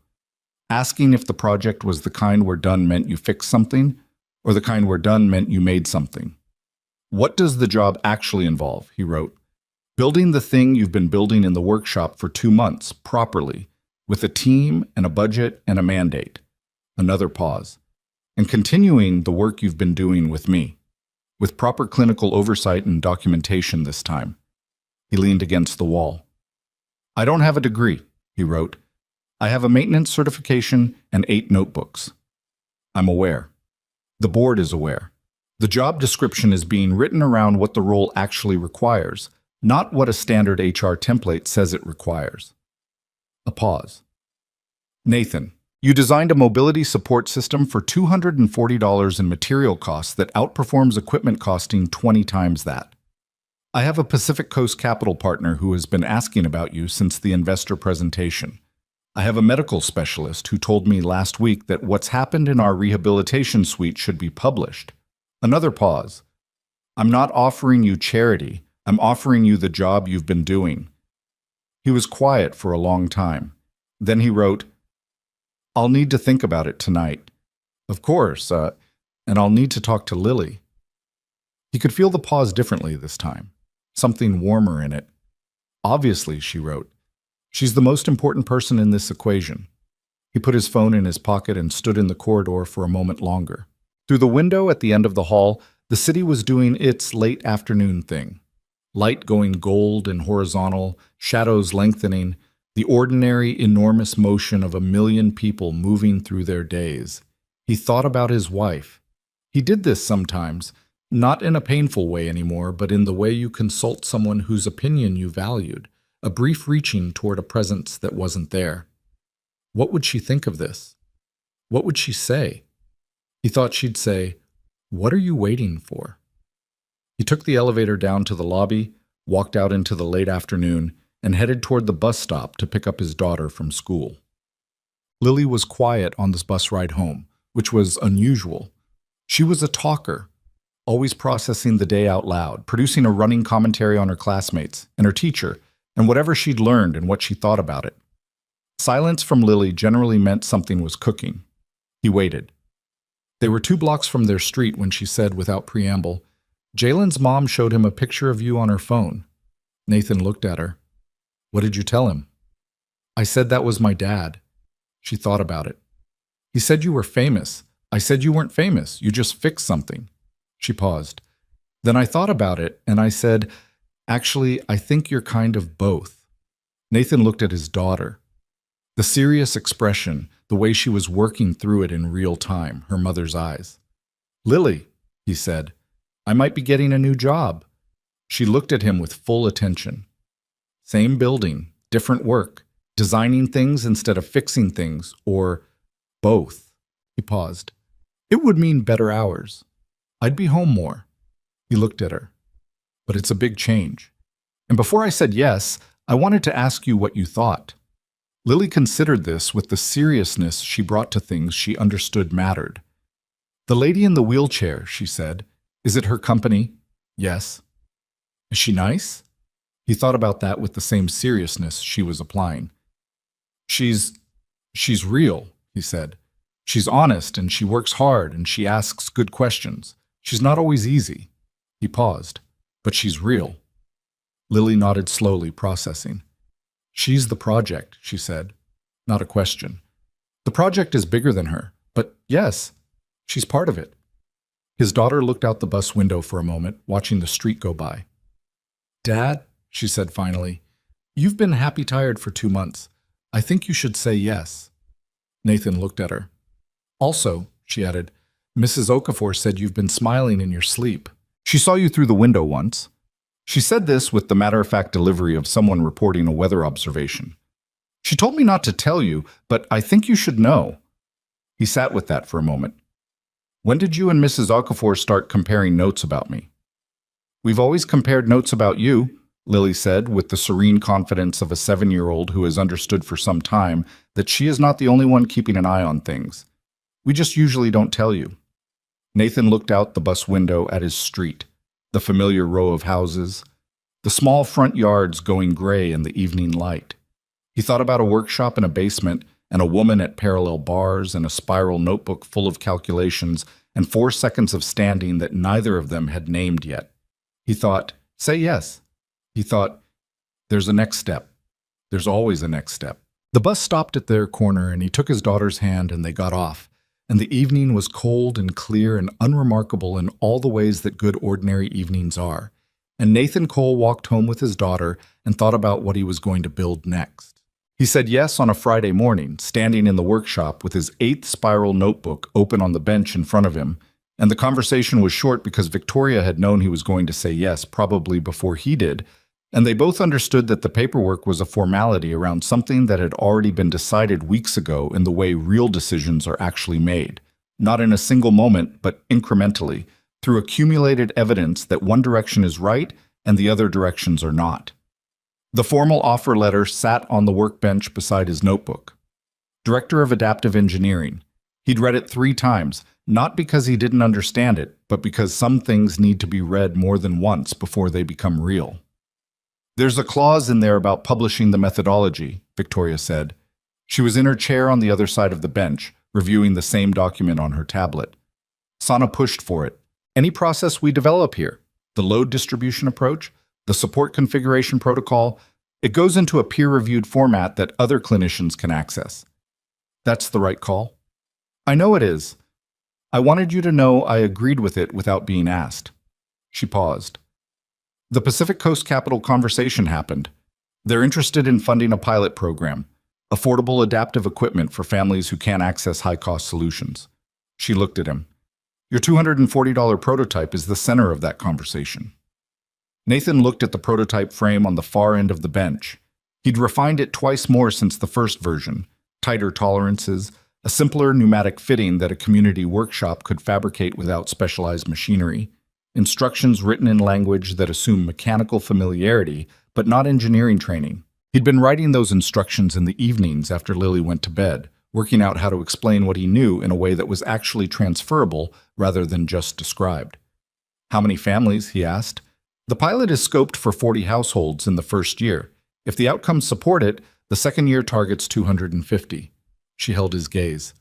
asking if the project was the kind where done meant you fixed something, or the kind where done meant you made something. What does the job actually involve? He wrote. Building the thing you've been building in the workshop for 2 months, properly, with a team and a budget and a mandate. Another pause. And continuing the work you've been doing with me, with proper clinical oversight and documentation this time. He leaned against the wall. I don't have a degree, he wrote. I have a maintenance certification and 8 notebooks. I'm aware. The board is aware. The job description is being written around what the role actually requires, not what a standard HR template says it requires. A pause. Nathan, you designed a mobility support system for $240 in material costs that outperforms equipment costing 20 times that. I have a Pacific Coast Capital partner who has been asking about you since the investor presentation. I have a medical specialist who told me last week that what's happened in our rehabilitation suite should be published. Another pause. I'm not offering you charity. I'm offering you the job you've been doing. He was quiet for a long time. Then he wrote, I'll need to think about it tonight. Of course, and I'll need to talk to Lily. He could feel the pause differently this time, something warmer in it. Obviously, she wrote, she's the most important person in this equation. He put his phone in his pocket and stood in the corridor for a moment longer. Through the window at the end of the hall, The city was doing its late afternoon thing. Light going gold and horizontal, shadows lengthening, the ordinary, enormous motion of a million people moving through their days. He thought about his wife. He did this sometimes, not in a painful way anymore, but in the way you consult someone whose opinion you valued, a brief reaching toward a presence that wasn't there. What would she think of this? What would she say? He thought she'd say, "What are you waiting for?" He took the elevator down to the lobby, walked out into the late afternoon, and headed toward the bus stop to pick up his daughter from school. Lily was quiet on this bus ride home, which was unusual. She was a talker, always processing the day out loud, producing a running commentary on her classmates and her teacher, and whatever she'd learned and what she thought about it. Silence from Lily generally meant something was cooking. He waited. They were 2 blocks from their street when she said, without preamble, "Jalen's mom showed him a picture of you on her phone." Nathan looked at her. "What did you tell him?" "I said that was my dad." She thought about it. "He said you were famous. I said you weren't famous. You just fixed something." She paused. "Then I thought about it, and I said, actually, I think you're kind of both." Nathan looked at his daughter. The serious expression, the way she was working through it in real time, her mother's eyes. "Lily," he said, "I might be getting a new job." She looked at him with full attention. Same building, different work, designing things instead of fixing things, or both. He paused. "It would mean better hours. I'd be home more." He looked at her. "But it's a big change. And before I said yes, I wanted to ask you what you thought." Lily considered this with the seriousness she brought to things she understood mattered. "The lady in the wheelchair," she said. "Is it her company?" "Yes." "Is she nice?" He thought about that with the same seriousness she was applying. She's real," he said. "She's honest, and she works hard, and she asks good questions. She's not always easy." He paused. "But she's real." Lily nodded slowly, processing. "She's the project," she said. "Not a question. The project is bigger than her, but yes, she's part of it." His daughter looked out the bus window for a moment, watching the street go by. "Dad," she said finally, "you've been happy-tired for 2 months. I think you should say yes." Nathan looked at her. "Also," she added, "Mrs. Okafor said you've been smiling in your sleep. She saw you through the window once." She said this with the matter-of-fact delivery of someone reporting a weather observation. "She told me not to tell you, but I think you should know." He sat with that for a moment. "When did you and Mrs. Okafor start comparing notes about me?" "We've always compared notes about you," Lily said, with the serene confidence of a 7-year-old who has understood for some time that she is not the only one keeping an eye on things. "We just usually don't tell you." Nathan looked out the bus window at his street, the familiar row of houses, the small front yards going gray in the evening light. He thought about a workshop in a basement and a woman at parallel bars and a spiral notebook full of calculations and 4 seconds of standing that neither of them had named yet. He thought, say yes. He thought, there's a next step. There's always a next step. The bus stopped at their corner and he took his daughter's hand and they got off. And the evening was cold and clear and unremarkable in all the ways that good ordinary evenings are. And Nathan Cole walked home with his daughter and thought about what he was going to build next. He said yes on a Friday morning, standing in the workshop with his 8th spiral notebook open on the bench in front of him, and the conversation was short because Victoria had known he was going to say yes probably before he did, and they both understood that the paperwork was a formality around something that had already been decided weeks ago in the way real decisions are actually made, not in a single moment, but incrementally, through accumulated evidence that one direction is right and the other directions are not. The formal offer letter sat on the workbench beside his notebook. Director of Adaptive Engineering. He'd read it 3 times, not because he didn't understand it, but because some things need to be read more than once before they become real. There's a clause in there about publishing the methodology, Victoria said. She was in her chair on the other side of the bench, reviewing the same document on her tablet. Sana pushed for it. Any process we develop here, the load distribution approach, the support configuration protocol, it goes into a peer-reviewed format that other clinicians can access. That's the right call. I know it is. I wanted you to know I agreed with it without being asked. She paused. The Pacific Coast Capital conversation happened. They're interested in funding a pilot program, affordable adaptive equipment for families who can't access high-cost solutions. She looked at him. Your $240 prototype is the center of that conversation. Nathan looked at the prototype frame on the far end of the bench. He'd refined it twice more since the first version, tighter tolerances, a simpler pneumatic fitting that a community workshop could fabricate without specialized machinery, instructions written in language that assume mechanical familiarity but not engineering training. He'd been writing those instructions in the evenings after Lily went to bed, working out how to explain what he knew in a way that was actually transferable rather than just described. How many families? He asked. The pilot is scoped for 40 households in the first year. If the outcomes support it, the second year targets 250. She held his gaze.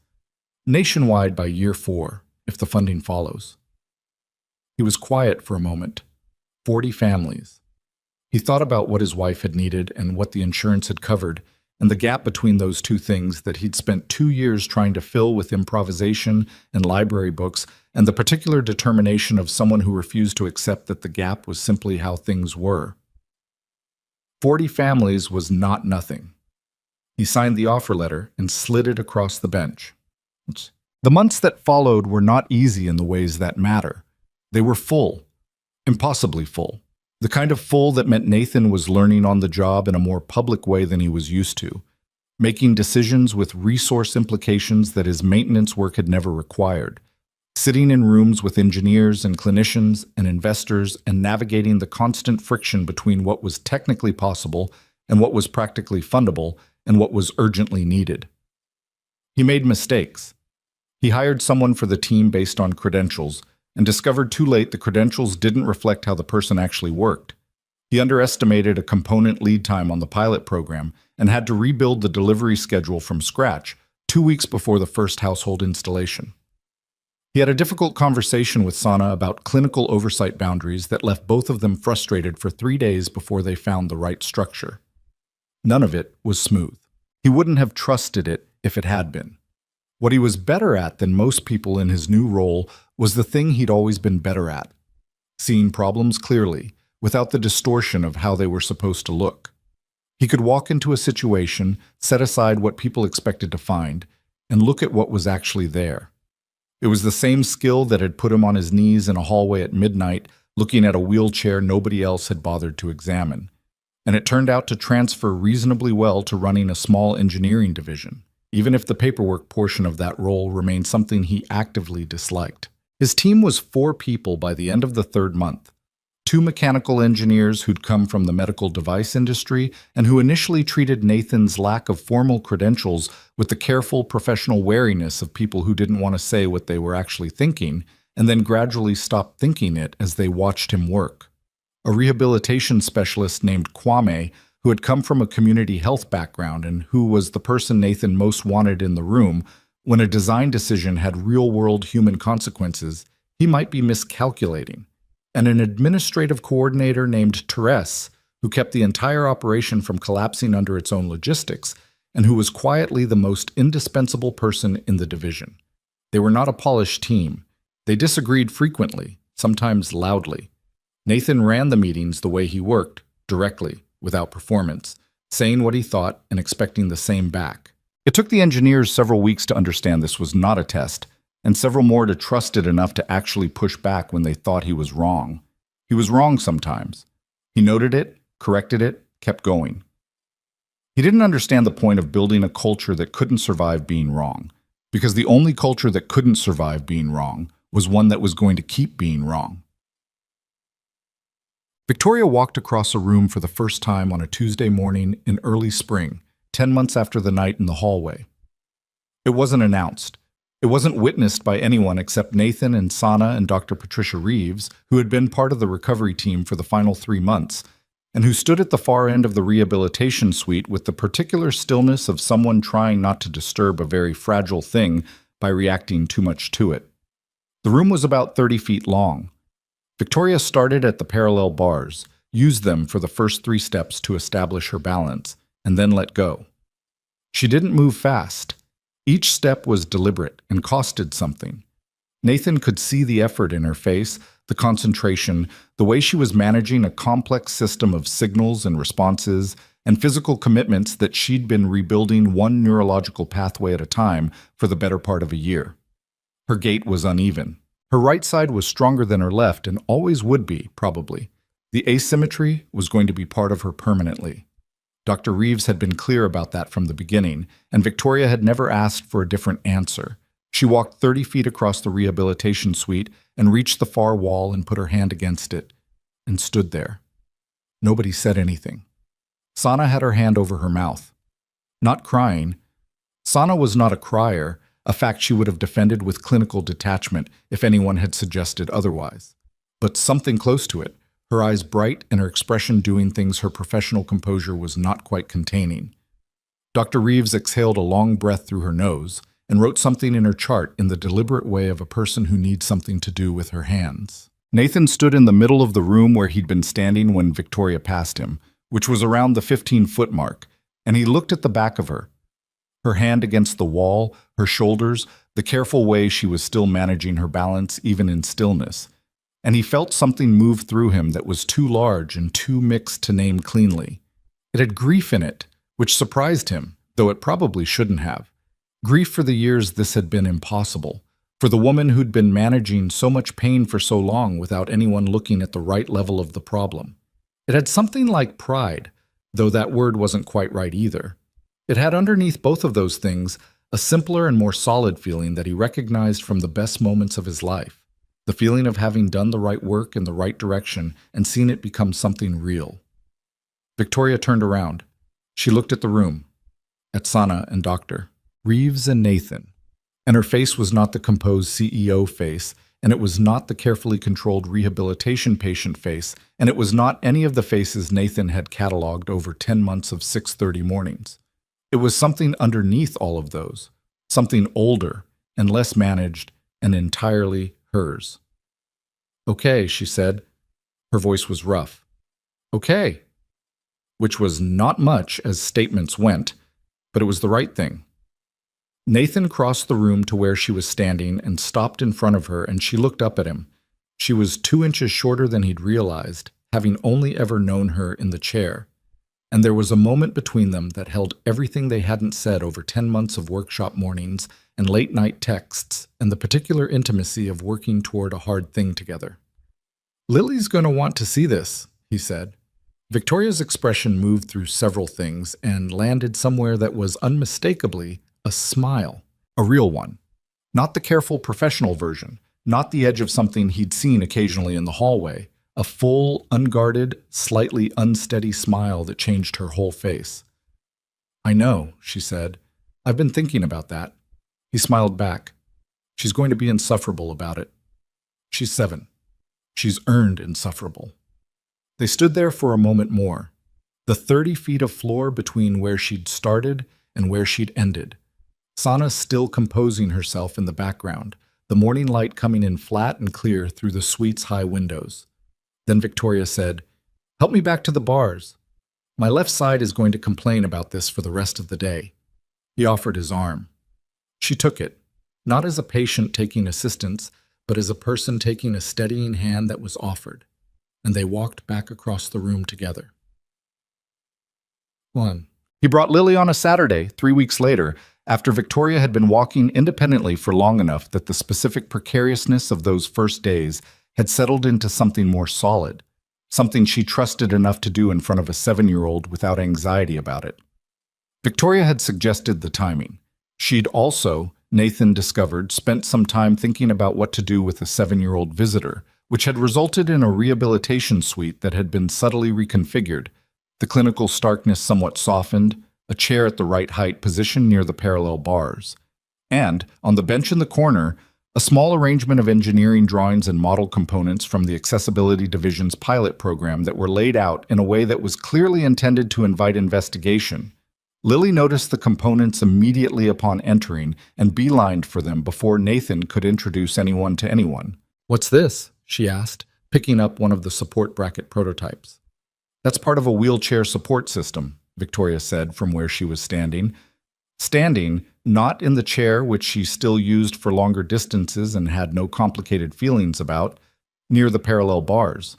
Nationwide by year 4, if the funding follows. He was quiet for a moment. 40 families. He thought about what his wife had needed and what the insurance had covered, and the gap between those two things that he'd spent 2 years trying to fill with improvisation and library books, and the particular determination of someone who refused to accept that the gap was simply how things were. 40 families was not nothing. He signed the offer letter and slid it across the bench. The months that followed were not easy in the ways that matter. They were full, impossibly full. The kind of full that meant Nathan was learning on the job in a more public way than he was used to, making decisions with resource implications that his maintenance work had never required, sitting in rooms with engineers and clinicians and investors and navigating the constant friction between what was technically possible and what was practically fundable and what was urgently needed. He made mistakes. He hired someone for the team based on credentials, and discovered too late the credentials didn't reflect how the person actually worked. He underestimated a component lead time on the pilot program and had to rebuild the delivery schedule from scratch 2 weeks before the first household installation. He had a difficult conversation with Sana about clinical oversight boundaries that left both of them frustrated for 3 days before they found the right structure. None of it was smooth. He wouldn't have trusted it if it had been. What he was better at than most people in his new role was the thing he'd always been better at, seeing problems clearly, without the distortion of how they were supposed to look. He could walk into a situation, set aside what people expected to find, and look at what was actually there. It was the same skill that had put him on his knees in a hallway at midnight, looking at a wheelchair nobody else had bothered to examine. And it turned out to transfer reasonably well to running a small engineering division, even if the paperwork portion of that role remained something he actively disliked. His team was 4 people by the end of the 3rd month. 2 mechanical engineers who'd come from the medical device industry and who initially treated Nathan's lack of formal credentials with the careful professional wariness of people who didn't want to say what they were actually thinking, and then gradually stopped thinking it as they watched him work. A rehabilitation specialist named Kwame, who had come from a community health background and who was the person Nathan most wanted in the room. When a design decision had real-world human consequences, he might be miscalculating. And an administrative coordinator named Therese, who kept the entire operation from collapsing under its own logistics, and who was quietly the most indispensable person in the division. They were not a polished team. They disagreed frequently, sometimes loudly. Nathan ran the meetings the way he worked, directly, without performance, saying what he thought and expecting the same back. It took the engineers several weeks to understand this was not a test, and several more to trust it enough to actually push back when they thought he was wrong. He was wrong sometimes. He noted it, corrected it, kept going. He didn't understand the point of building a culture that couldn't survive being wrong, because the only culture that couldn't survive being wrong was one that was going to keep being wrong. Victoria walked across a room for the first time on a Tuesday morning in early spring, 10 months after the night in the hallway. It wasn't announced. It wasn't witnessed by anyone except Nathan and Sana and Dr. Patricia Reeves, who had been part of the recovery team for the final 3 months, and who stood at the far end of the rehabilitation suite with the particular stillness of someone trying not to disturb a very fragile thing by reacting too much to it. The room was about 30 feet long. Victoria started at the parallel bars, used them for the first 3 steps to establish her balance, and then let go. She didn't move fast. Each step was deliberate and costed something. Nathan could see the effort in her face, the concentration, the way she was managing a complex system of signals and responses, and physical commitments that she'd been rebuilding one neurological pathway at a time for the better part of a year. Her gait was uneven. Her right side was stronger than her left and always would be, probably. The asymmetry was going to be part of her permanently. Dr. Reeves had been clear about that from the beginning, and Victoria had never asked for a different answer. She walked 30 feet across the rehabilitation suite and reached the far wall and put her hand against it, and stood there. Nobody said anything. Sana had her hand over her mouth. Not crying. Sana was not a crier, a fact she would have defended with clinical detachment if anyone had suggested otherwise. But something close to it, her eyes bright and her expression doing things her professional composure was not quite containing. Dr. Reeves exhaled a long breath through her nose and wrote something in her chart in the deliberate way of a person who needs something to do with her hands. Nathan stood in the middle of the room where he'd been standing when Victoria passed him, which was around the 15-foot mark, and he looked at the back of her. Her hand against the wall, her shoulders, the careful way she was still managing her balance even in stillness. And he felt something move through him that was too large and too mixed to name cleanly. It had grief in it, which surprised him, though it probably shouldn't have. Grief for the years this had been impossible, for the woman who'd been managing so much pain for so long without anyone looking at the right level of the problem. It had something like pride, though that word wasn't quite right either. It had underneath both of those things a simpler and more solid feeling that he recognized from the best moments of his life. The feeling of having done the right work in the right direction and seen it become something real. Victoria turned around. She looked at the room, at Sana and Dr. Reeves and Nathan. And her face was not the composed CEO face, and it was not the carefully controlled rehabilitation patient face, and it was not any of the faces Nathan had cataloged over 10 months of 6:30 mornings. It was something underneath all of those, something older and less managed and entirely hers. "Okay," she said. Her voice was rough. "Okay," which was not much as statements went, but it was the right thing. Nathan crossed the room to where she was standing and stopped in front of her, and she looked up at him. She was 2 inches shorter than he'd realized, having only ever known her in the chair. And there was a moment between them that held everything they hadn't said over 10 months of workshop mornings and late-night texts and the particular intimacy of working toward a hard thing together. "Lily's going to want to see this," he said. Victoria's expression moved through several things and landed somewhere that was unmistakably a smile, a real one. Not the careful professional version, not the edge of something he'd seen occasionally in the hallway, a full, unguarded, slightly unsteady smile that changed her whole face. "I know," she said. "I've been thinking about that." He smiled back. "She's going to be insufferable about it. She's 7. She's earned insufferable." They stood there for a moment more. The 30 feet of floor between where she'd started and where she'd ended. Sana still composing herself in the background, the morning light coming in flat and clear through the suite's high windows. Then Victoria said, "Help me back to the bars. My left side is going to complain about this for the rest of the day." He offered his arm. She took it, not as a patient taking assistance, but as a person taking a steadying hand that was offered, and they walked back across the room together. 1. He brought Lily on a Saturday, 3 weeks later, after Victoria had been walking independently for long enough that the specific precariousness of those first days had settled into something more solid, something she trusted enough to do in front of a 7-year-old without anxiety about it. Victoria had suggested the timing. She'd also, Nathan discovered, spent some time thinking about what to do with a 7-year-old visitor, which had resulted in a rehabilitation suite that had been subtly reconfigured, the clinical starkness somewhat softened, a chair at the right height positioned near the parallel bars. And, on the bench in the corner, a small arrangement of engineering drawings and model components from the Accessibility Division's pilot program that were laid out in a way that was clearly intended to invite investigation. Lily noticed the components immediately upon entering and beelined for them before Nathan could introduce anyone to anyone. "What's this?" she asked, picking up one of the support bracket prototypes. "That's part of a wheelchair support system," Victoria said from where she was standing. Standing, not in the chair which she still used for longer distances and had no complicated feelings about, near the parallel bars.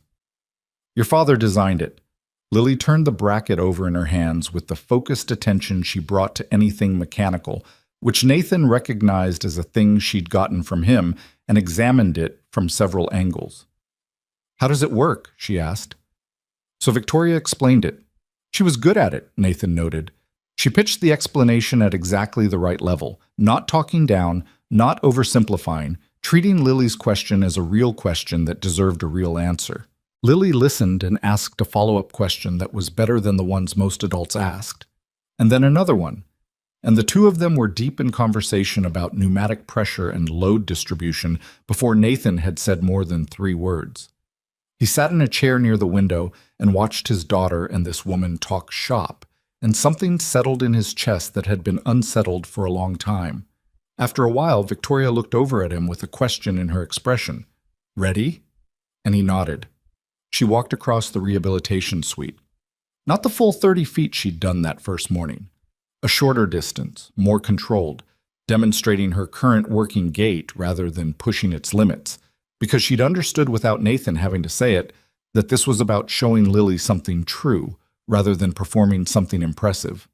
Your father designed it. Lily turned the bracket over in her hands with the focused attention she brought to anything mechanical, which Nathan recognized as a thing she'd gotten from him, and examined it from several angles. "How does it work?" she asked. So Victoria explained it. She was good at it, Nathan noted. She pitched the explanation at exactly the right level, not talking down, not oversimplifying, treating Lily's question as a real question that deserved a real answer. Lily listened and asked a follow-up question that was better than the ones most adults asked, and then another one. And the two of them were deep in conversation about pneumatic pressure and load distribution before Nathan had said more than 3 words. He sat in a chair near the window and watched his daughter and this woman talk shop, and something settled in his chest that had been unsettled for a long time. After a while, Victoria looked over at him with a question in her expression. "Ready?" And he nodded. She walked across the rehabilitation suite. Not the full 30 feet she'd done that first morning. A shorter distance, more controlled, demonstrating her current working gait rather than pushing its limits, because she'd understood without Nathan having to say it that this was about showing Lily something true rather than performing something impressive.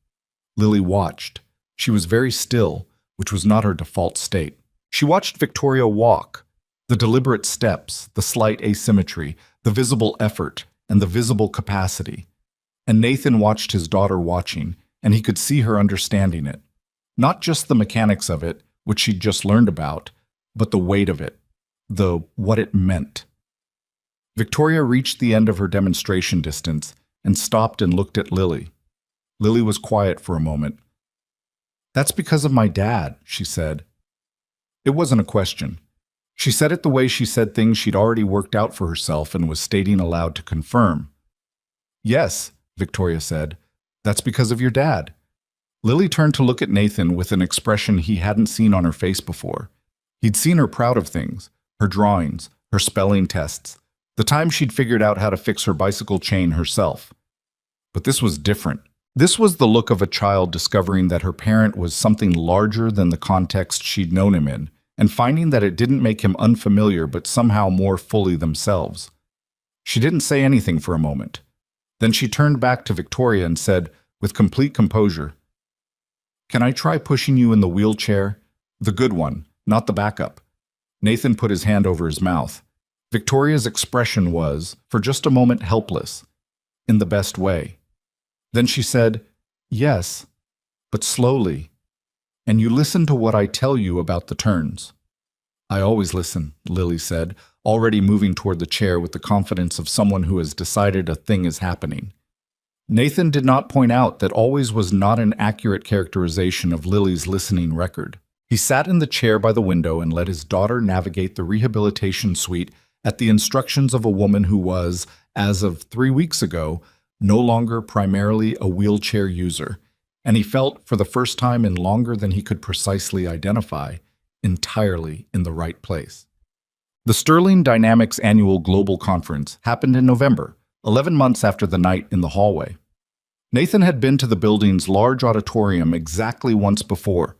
Lily watched. She was very still, which was not her default state. She watched Victoria walk, the deliberate steps, the slight asymmetry, the visible effort, and the visible capacity. And Nathan watched his daughter watching, and he could see her understanding it. Not just the mechanics of it, which she'd just learned about, but the weight of it, what it meant. Victoria reached the end of her demonstration distance and stopped and looked at Lily. Lily was quiet for a moment. "That's because of my dad," she said. It wasn't a question. She said it the way she said things she'd already worked out for herself and was stating aloud to confirm. "Yes," Victoria said, "that's because of your dad." Lily turned to look at Nathan with an expression he hadn't seen on her face before. He'd seen her proud of things, her drawings, her spelling tests, the time she'd figured out how to fix her bicycle chain herself. But this was different. This was the look of a child discovering that her parent was something larger than the context she'd known him in, and finding that it didn't make him unfamiliar but somehow more fully themselves. She didn't say anything for a moment. Then she turned back to Victoria and said, with complete composure, "Can I try pushing you in the wheelchair? The good one, not the backup." Nathan put his hand over his mouth. Victoria's expression was, for just a moment, helpless, in the best way. Then she said, "Yes, but slowly. And you listen to what I tell you about the turns." "I always listen," Lily said, already moving toward the chair with the confidence of someone who has decided a thing is happening. Nathan did not point out that always was not an accurate characterization of Lily's listening record. He sat in the chair by the window and let his daughter navigate the rehabilitation suite at the instructions of a woman who was, as of 3 weeks ago, no longer primarily a wheelchair user, and he felt, for the first time in longer than he could precisely identify, entirely in the right place. The Sterling Dynamics Annual Global Conference happened in November, 11 months after the night in the hallway. Nathan had been to the building's large auditorium exactly once before,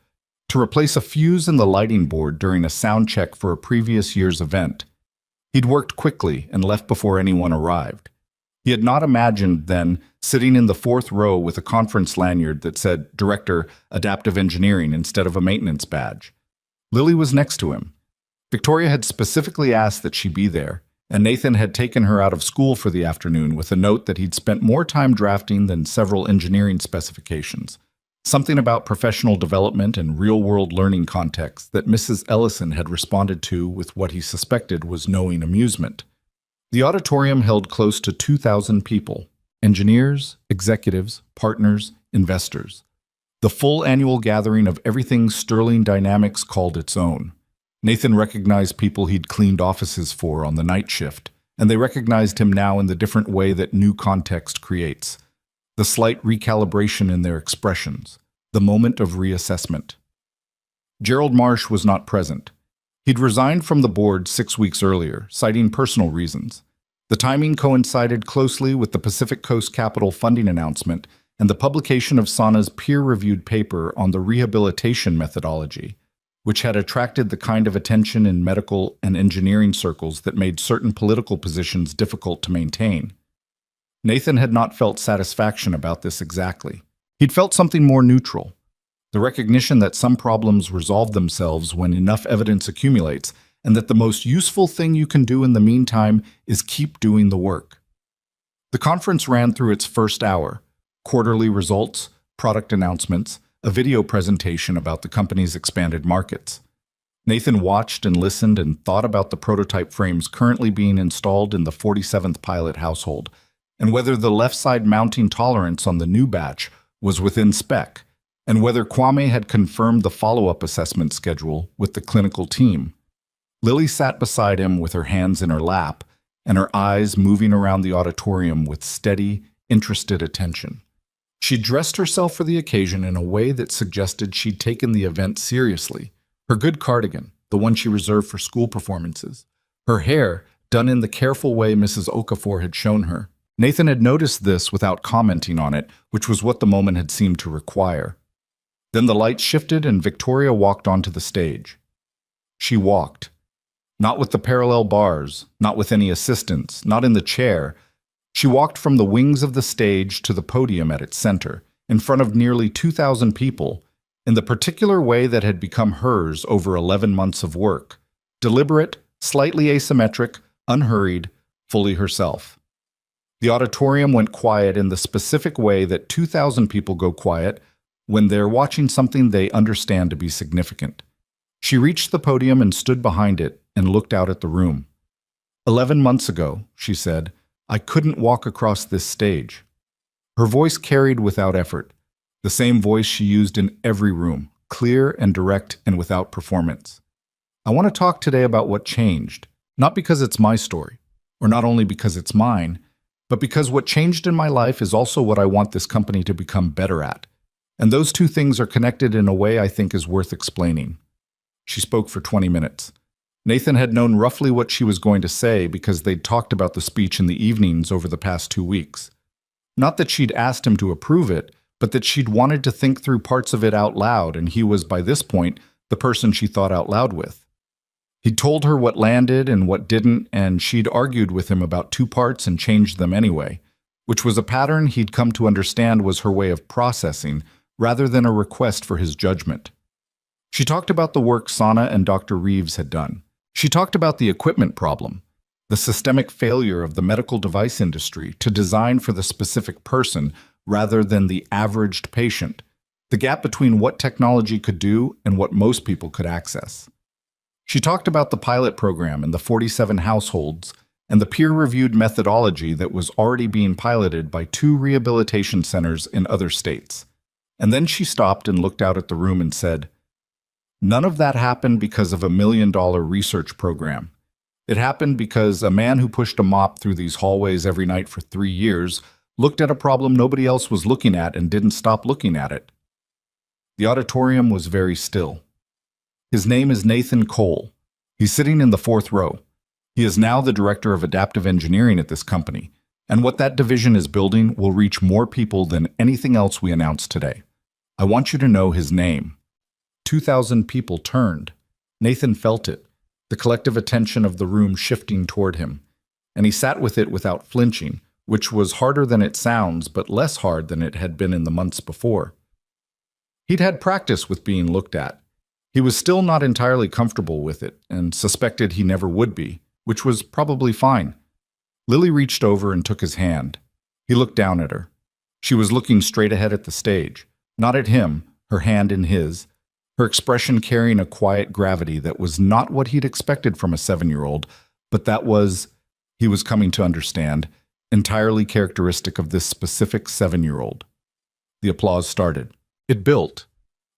to replace a fuse in the lighting board during a sound check for a previous year's event. He'd worked quickly and left before anyone arrived. He had not imagined, then, sitting in the 4th row with a conference lanyard that said Director, Adaptive Engineering instead of a maintenance badge. Lily was next to him. Victoria had specifically asked that she be there, and Nathan had taken her out of school for the afternoon with a note that he'd spent more time drafting than several engineering specifications. Something about professional development and real-world learning context that Mrs. Ellison had responded to with what he suspected was knowing amusement. The auditorium held close to 2,000 people, engineers, executives, partners, investors. The full annual gathering of everything Sterling Dynamics called its own. Nathan recognized people he'd cleaned offices for on the night shift, and they recognized him now in the different way that new context creates. The slight recalibration in their expressions, the moment of reassessment. Gerald Marsh was not present. He'd resigned from the board 6 weeks earlier, citing personal reasons. The timing coincided closely with the Pacific Coast Capital funding announcement, and the publication of Sana's peer-reviewed paper on the rehabilitation methodology, which had attracted the kind of attention in medical and engineering circles that made certain political positions difficult to maintain. Nathan had not felt satisfaction about this exactly. He'd felt something more neutral, the recognition that some problems resolve themselves when enough evidence accumulates, and that the most useful thing you can do in the meantime is keep doing the work. The conference ran through its first hour: quarterly results, product announcements, a video presentation about the company's expanded markets. Nathan watched and listened and thought about the prototype frames currently being installed in the 47th pilot household, and whether the left-side mounting tolerance on the new batch was within spec, and whether Kwame had confirmed the follow-up assessment schedule with the clinical team. Lily sat beside him with her hands in her lap and her eyes moving around the auditorium with steady, interested attention. She dressed herself for the occasion in a way that suggested she'd taken the event seriously. Her good cardigan, the one she reserved for school performances. Her hair, done in the careful way Mrs. Okafor had shown her. Nathan had noticed this without commenting on it, which was what the moment had seemed to require. Then the lights shifted and Victoria walked onto the stage. She walked. Not with the parallel bars, not with any assistance, not in the chair. She walked from the wings of the stage to the podium at its center, in front of nearly 2,000 people, in the particular way that had become hers over 11 months of work. Deliberate, slightly asymmetric, unhurried, fully herself. The auditorium went quiet in the specific way that 2,000 people go quiet when they're watching something they understand to be significant. She reached the podium and stood behind it and looked out at the room. 11 months ago, she said, I couldn't walk across this stage. Her voice carried without effort, the same voice she used in every room, clear and direct and without performance. I want to talk today about what changed, not because it's my story, or not only because it's mine, but because what changed in my life is also what I want this company to become better at. And those two things are connected in a way I think is worth explaining. She spoke for 20 minutes. Nathan had known roughly what she was going to say because they'd talked about the speech in the evenings over the past 2 weeks. Not that she'd asked him to approve it, but that she'd wanted to think through parts of it out loud, and he was, by this point, the person she thought out loud with. He'd told her what landed and what didn't, and she'd argued with him about 2 parts and changed them anyway, which was a pattern he'd come to understand was her way of processing, rather than a request for his judgment. She talked about the work Sana and Dr. Reeves had done. She talked about the equipment problem, the systemic failure of the medical device industry to design for the specific person rather than the averaged patient, the gap between what technology could do and what most people could access. She talked about the pilot program in the 47 households and the peer-reviewed methodology that was already being piloted by 2 rehabilitation centers in other states. And then she stopped and looked out at the room and said, None of that happened because of $1 million research program. It happened because a man who pushed a mop through these hallways every night for 3 years looked at a problem nobody else was looking at and didn't stop looking at it. The auditorium was very still. His name is Nathan Cole. He's sitting in the 4th row. He is now the director of adaptive engineering at this company, and what that division is building will reach more people than anything else we announced today. I want you to know his name. 2,000 people turned. Nathan felt it, the collective attention of the room shifting toward him, and he sat with it without flinching, which was harder than it sounds, but less hard than it had been in the months before. He'd had practice with being looked at. He was still not entirely comfortable with it, and suspected he never would be, which was probably fine. Lily reached over and took his hand. He looked down at her. She was looking straight ahead at the stage, not at him, her hand in his, her expression carrying a quiet gravity that was not what he'd expected from a 7-year-old, but that was, he was coming to understand, entirely characteristic of this specific 7-year-old. The applause started. It built.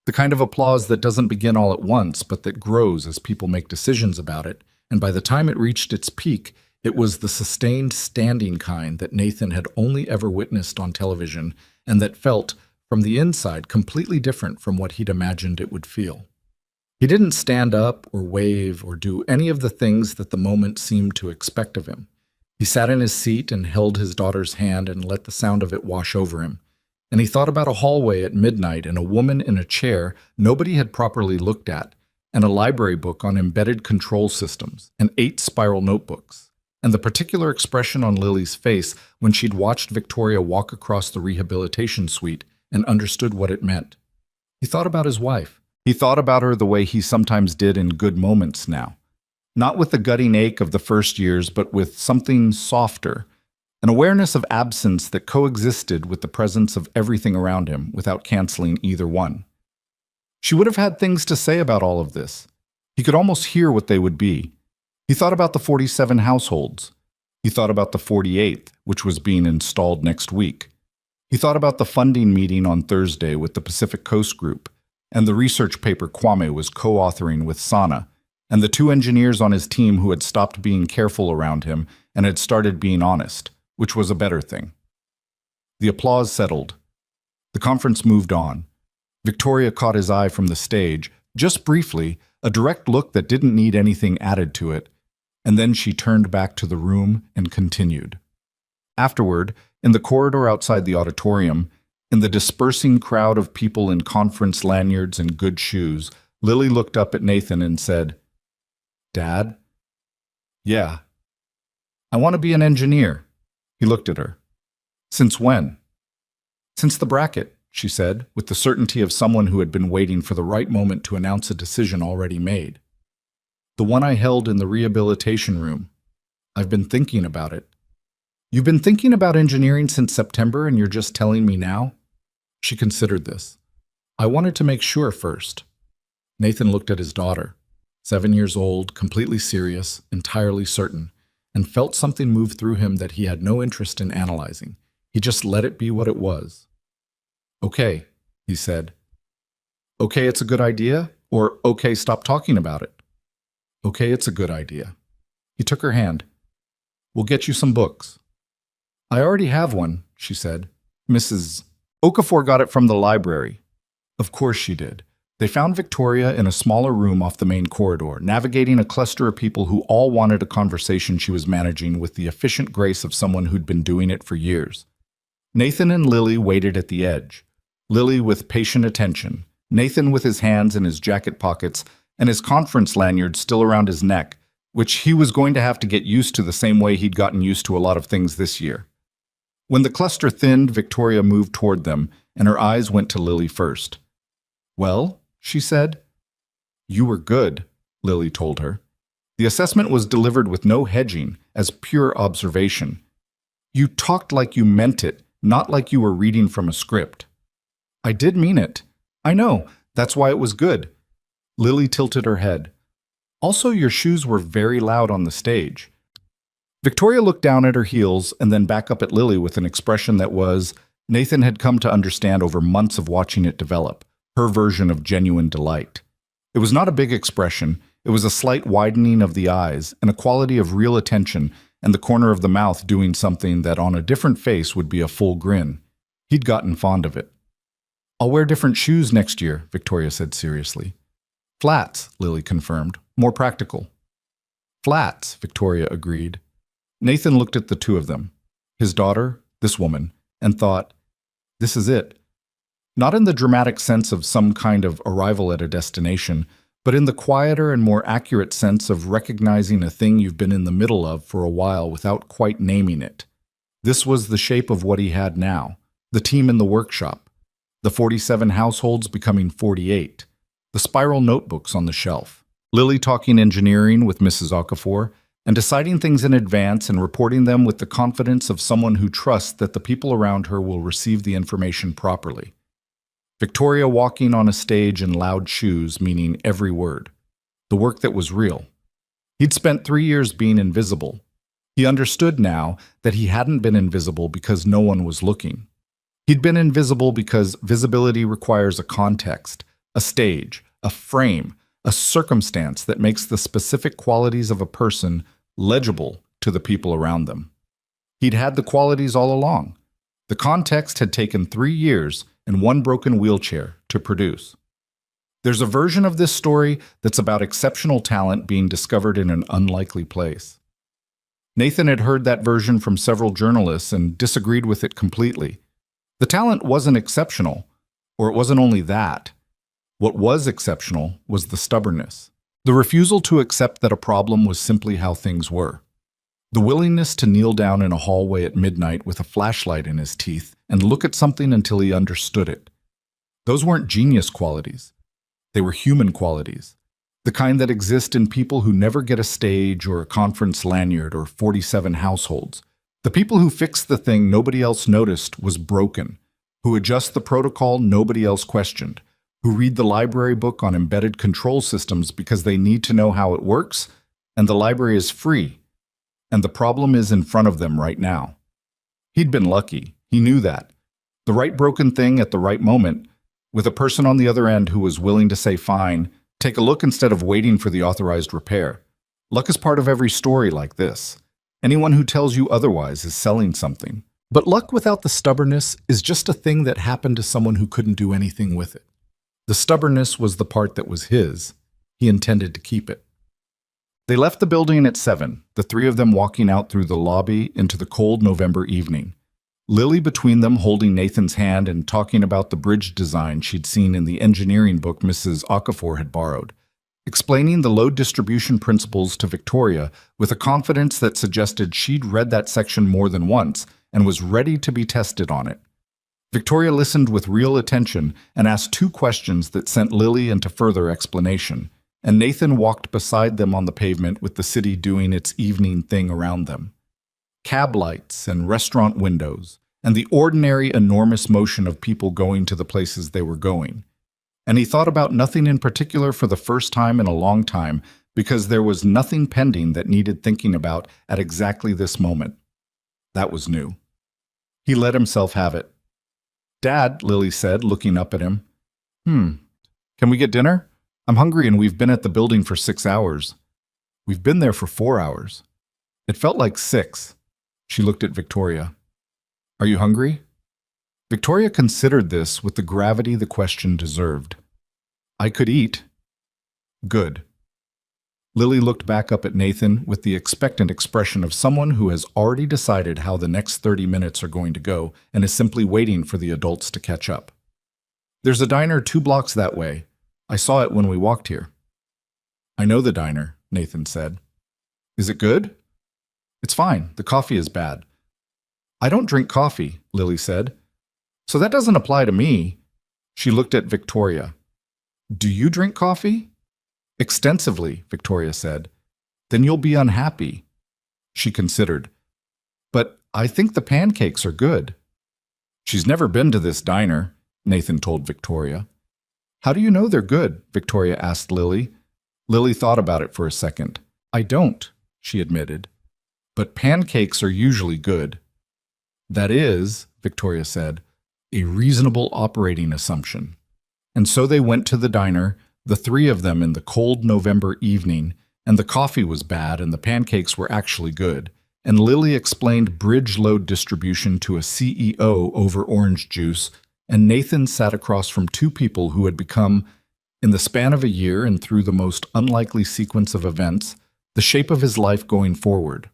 The kind of applause that doesn't begin all at once, but that grows as people make decisions about it, and by the time it reached its peak, it was the sustained standing kind that Nathan had only ever witnessed on television, and that felt, from the inside, completely different from what he'd imagined it would feel. He didn't stand up or wave or do any of the things that the moment seemed to expect of him. He sat in his seat and held his daughter's hand and let the sound of it wash over him. And he thought about a hallway at midnight and a woman in a chair nobody had properly looked at, and a library book on embedded control systems, and 8 spiral notebooks, and the particular expression on Lily's face when she'd watched Victoria walk across the rehabilitation suite and understood what it meant. He thought about his wife. He thought about her the way he sometimes did in good moments now. Not with the gutting ache of the first years, but with something softer, an awareness of absence that coexisted with the presence of everything around him without canceling either one. She would have had things to say about all of this. He could almost hear what they would be. He thought about the 47 households. He thought about the 48th, which was being installed next week. He thought about the funding meeting on Thursday with the Pacific Coast Group, and the research paper Kwame was co-authoring with Sana, and the 2 engineers on his team who had stopped being careful around him and had started being honest, which was a better thing. The applause settled. The conference moved on. Victoria caught his eye from the stage, just briefly, a direct look that didn't need anything added to it, and then she turned back to the room and continued. Afterward, in the corridor outside the auditorium, in the dispersing crowd of people in conference lanyards and good shoes, Lily looked up at Nathan and said, "Dad?" "Yeah." "I want to be an engineer." He looked at her. "Since when?" "Since the bracket," she said, with the certainty of someone who had been waiting for the right moment to announce a decision already made. "The one I held in the rehabilitation room. I've been thinking about it." "You've been thinking about engineering since September and you're just telling me now?" She considered this. "I wanted to make sure first." Nathan looked at his daughter, 7 years old, completely serious, entirely certain, and felt something move through him that he had no interest in analyzing. He just let it be what it was. "Okay," he said. "Okay, it's a good idea?" Or, "Okay, stop talking about it." "Okay, it's a good idea." He took her hand. "We'll get you some books." "I already have one," she said. "Mrs. Okafor got it from the library." Of course she did. They found Victoria in a smaller room off the main corridor, navigating a cluster of people who all wanted a conversation she was managing with the efficient grace of someone who'd been doing it for years. Nathan and Lily waited at the edge. Lily with patient attention, Nathan with his hands in his jacket pockets and his conference lanyard still around his neck, which he was going to have to get used to the same way he'd gotten used to a lot of things this year. When the cluster thinned, Victoria moved toward them, and her eyes went to Lily first. "Well?" she said. "You were good," Lily told her. The assessment was delivered with no hedging, as pure observation. "You talked like you meant it, not like you were reading from a script." "I did mean it. I know. That's why it was good." Lily tilted her head. "Also, your shoes were very loud on the stage." Victoria looked down at her heels and then back up at Lily with an expression that was, Nathan had come to understand over months of watching it develop, her version of genuine delight. It was not a big expression. It was a slight widening of the eyes and a quality of real attention and the corner of the mouth doing something that on a different face would be a full grin. He'd gotten fond of it. "I'll wear different shoes next year," Victoria said seriously. "Flats," Lily confirmed. "More practical." "Flats," Victoria agreed. Nathan looked at the two of them, his daughter, this woman, and thought, this is it. Not in the dramatic sense of some kind of arrival at a destination, but in the quieter and more accurate sense of recognizing a thing you've been in the middle of for a while without quite naming it. This was the shape of what he had now, the team in the workshop, the 47 households becoming 48, the spiral notebooks on the shelf, Lily talking engineering with Mrs. Okafor, and deciding things in advance and reporting them with the confidence of someone who trusts that the people around her will receive the information properly. Victoria walking on a stage in loud shoes, meaning every word. The work that was real. He'd spent 3 years being invisible. He understood now that he hadn't been invisible because no one was looking. He'd been invisible because visibility requires a context, a stage, a frame, a circumstance that makes the specific qualities of a person legible to the people around them. He'd had the qualities all along. The context had taken 3 years and 1 broken wheelchair to produce. There's a version of this story that's about exceptional talent being discovered in an unlikely place. Nathan had heard that version from several journalists and disagreed with it completely. The talent wasn't exceptional, or it wasn't only that. What was exceptional was the stubbornness, the refusal to accept that a problem was simply how things were, the willingness to kneel down in a hallway at midnight with a flashlight in his teeth and look at something until he understood it. Those weren't genius qualities. They were human qualities, the kind that exist in people who never get a stage or a conference lanyard or 47 households. The people who fix the thing nobody else noticed was broken, who adjust the protocol nobody else questioned, who read the library book on embedded control systems because they need to know how it works, and the library is free, and the problem is in front of them right now. He'd been lucky. He knew that. The right broken thing at the right moment, with a person on the other end who was willing to say, fine, take a look instead of waiting for the authorized repair. Luck is part of every story like this. Anyone who tells you otherwise is selling something. But luck without the stubbornness is just a thing that happened to someone who couldn't do anything with it. The stubbornness was the part that was his. He intended to keep it. They left the building at 7, the three of them walking out through the lobby into the cold November evening. Lily between them holding Nathan's hand and talking about the bridge design she'd seen in the engineering book Mrs. Okafor had borrowed, explaining the load distribution principles to Victoria with a confidence that suggested she'd read that section more than once and was ready to be tested on it. Victoria listened with real attention and asked 2 questions that sent Lily into further explanation, and Nathan walked beside them on the pavement with the city doing its evening thing around them. Cab lights and restaurant windows, and the ordinary enormous motion of people going to the places they were going. And he thought about nothing in particular for the first time in a long time because there was nothing pending that needed thinking about at exactly this moment. That was new. He let himself have it. Dad, Lily said, looking up at him. Can we get dinner? I'm hungry and we've been at the building for 6 hours. We've been there for 4 hours. It felt like 6. She looked at Victoria. Are you hungry? Victoria considered this with the gravity the question deserved. I could eat. Good. Lily looked back up at Nathan with the expectant expression of someone who has already decided how the next 30 minutes are going to go and is simply waiting for the adults to catch up. There's a diner 2 blocks that way. I saw it when we walked here. I know the diner, Nathan said. Is it good? It's fine. The coffee is bad. I don't drink coffee, Lily said. So that doesn't apply to me. She looked at Victoria. Do you drink coffee? Extensively, Victoria said. Then you'll be unhappy. She considered. But I think the pancakes are good. She's never been to this diner, Nathan told Victoria. How do you know they're good? Victoria asked Lily. Lily thought about it for a second. I don't, she admitted. But pancakes are usually good. That is, Victoria said, a reasonable operating assumption. And so they went to the diner, the 3 of them in the cold November evening, and the coffee was bad and the pancakes were actually good, and Lily explained bridge load distribution to a CEO over orange juice, and Nathan sat across from 2 people who had become, in the span of a year and through the most unlikely sequence of events, the shape of his life going forward.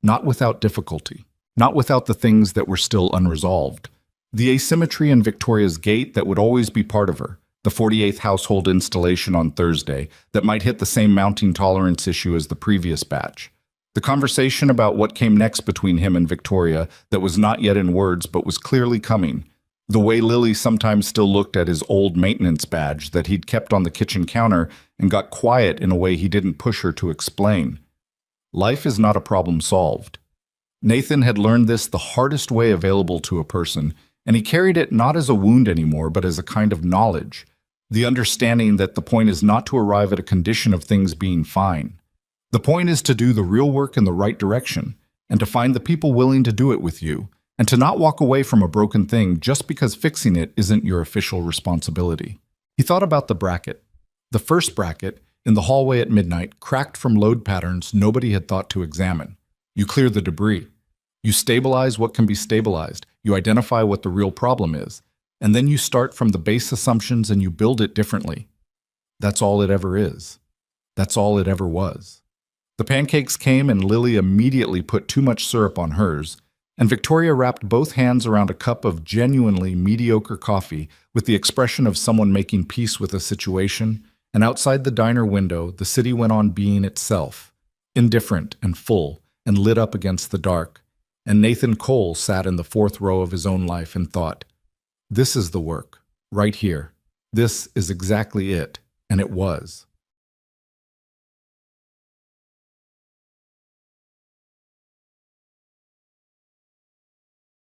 Not without difficulty, not without the things that were still unresolved. The asymmetry in Victoria's gait that would always be part of her, the 48th household installation on Thursday that might hit the same mounting tolerance issue as the previous batch. The conversation about what came next between him and Victoria that was not yet in words but was clearly coming. The way Lily sometimes still looked at his old maintenance badge that he'd kept on the kitchen counter and got quiet in a way he didn't push her to explain. Life is not a problem solved. Nathan had learned this the hardest way available to a person, and he carried it not as a wound anymore, but as a kind of knowledge, the understanding that the point is not to arrive at a condition of things being fine. The point is to do the real work in the right direction, and to find the people willing to do it with you, and to not walk away from a broken thing just because fixing it isn't your official responsibility. He thought about the bracket. The first bracket, in the hallway at midnight, cracked from load patterns nobody had thought to examine. You clear the debris. You stabilize what can be stabilized. You identify what the real problem is. And then you start from the base assumptions and you build it differently. That's all it ever is. That's all it ever was. The pancakes came and Lily immediately put too much syrup on hers, and Victoria wrapped both hands around a cup of genuinely mediocre coffee with the expression of someone making peace with a situation, and outside the diner window, the city went on being itself, indifferent and full, and lit up against the dark. And Nathan Cole sat in the fourth row of his own life and thought, "This is the work, right here. This is exactly it." And it was.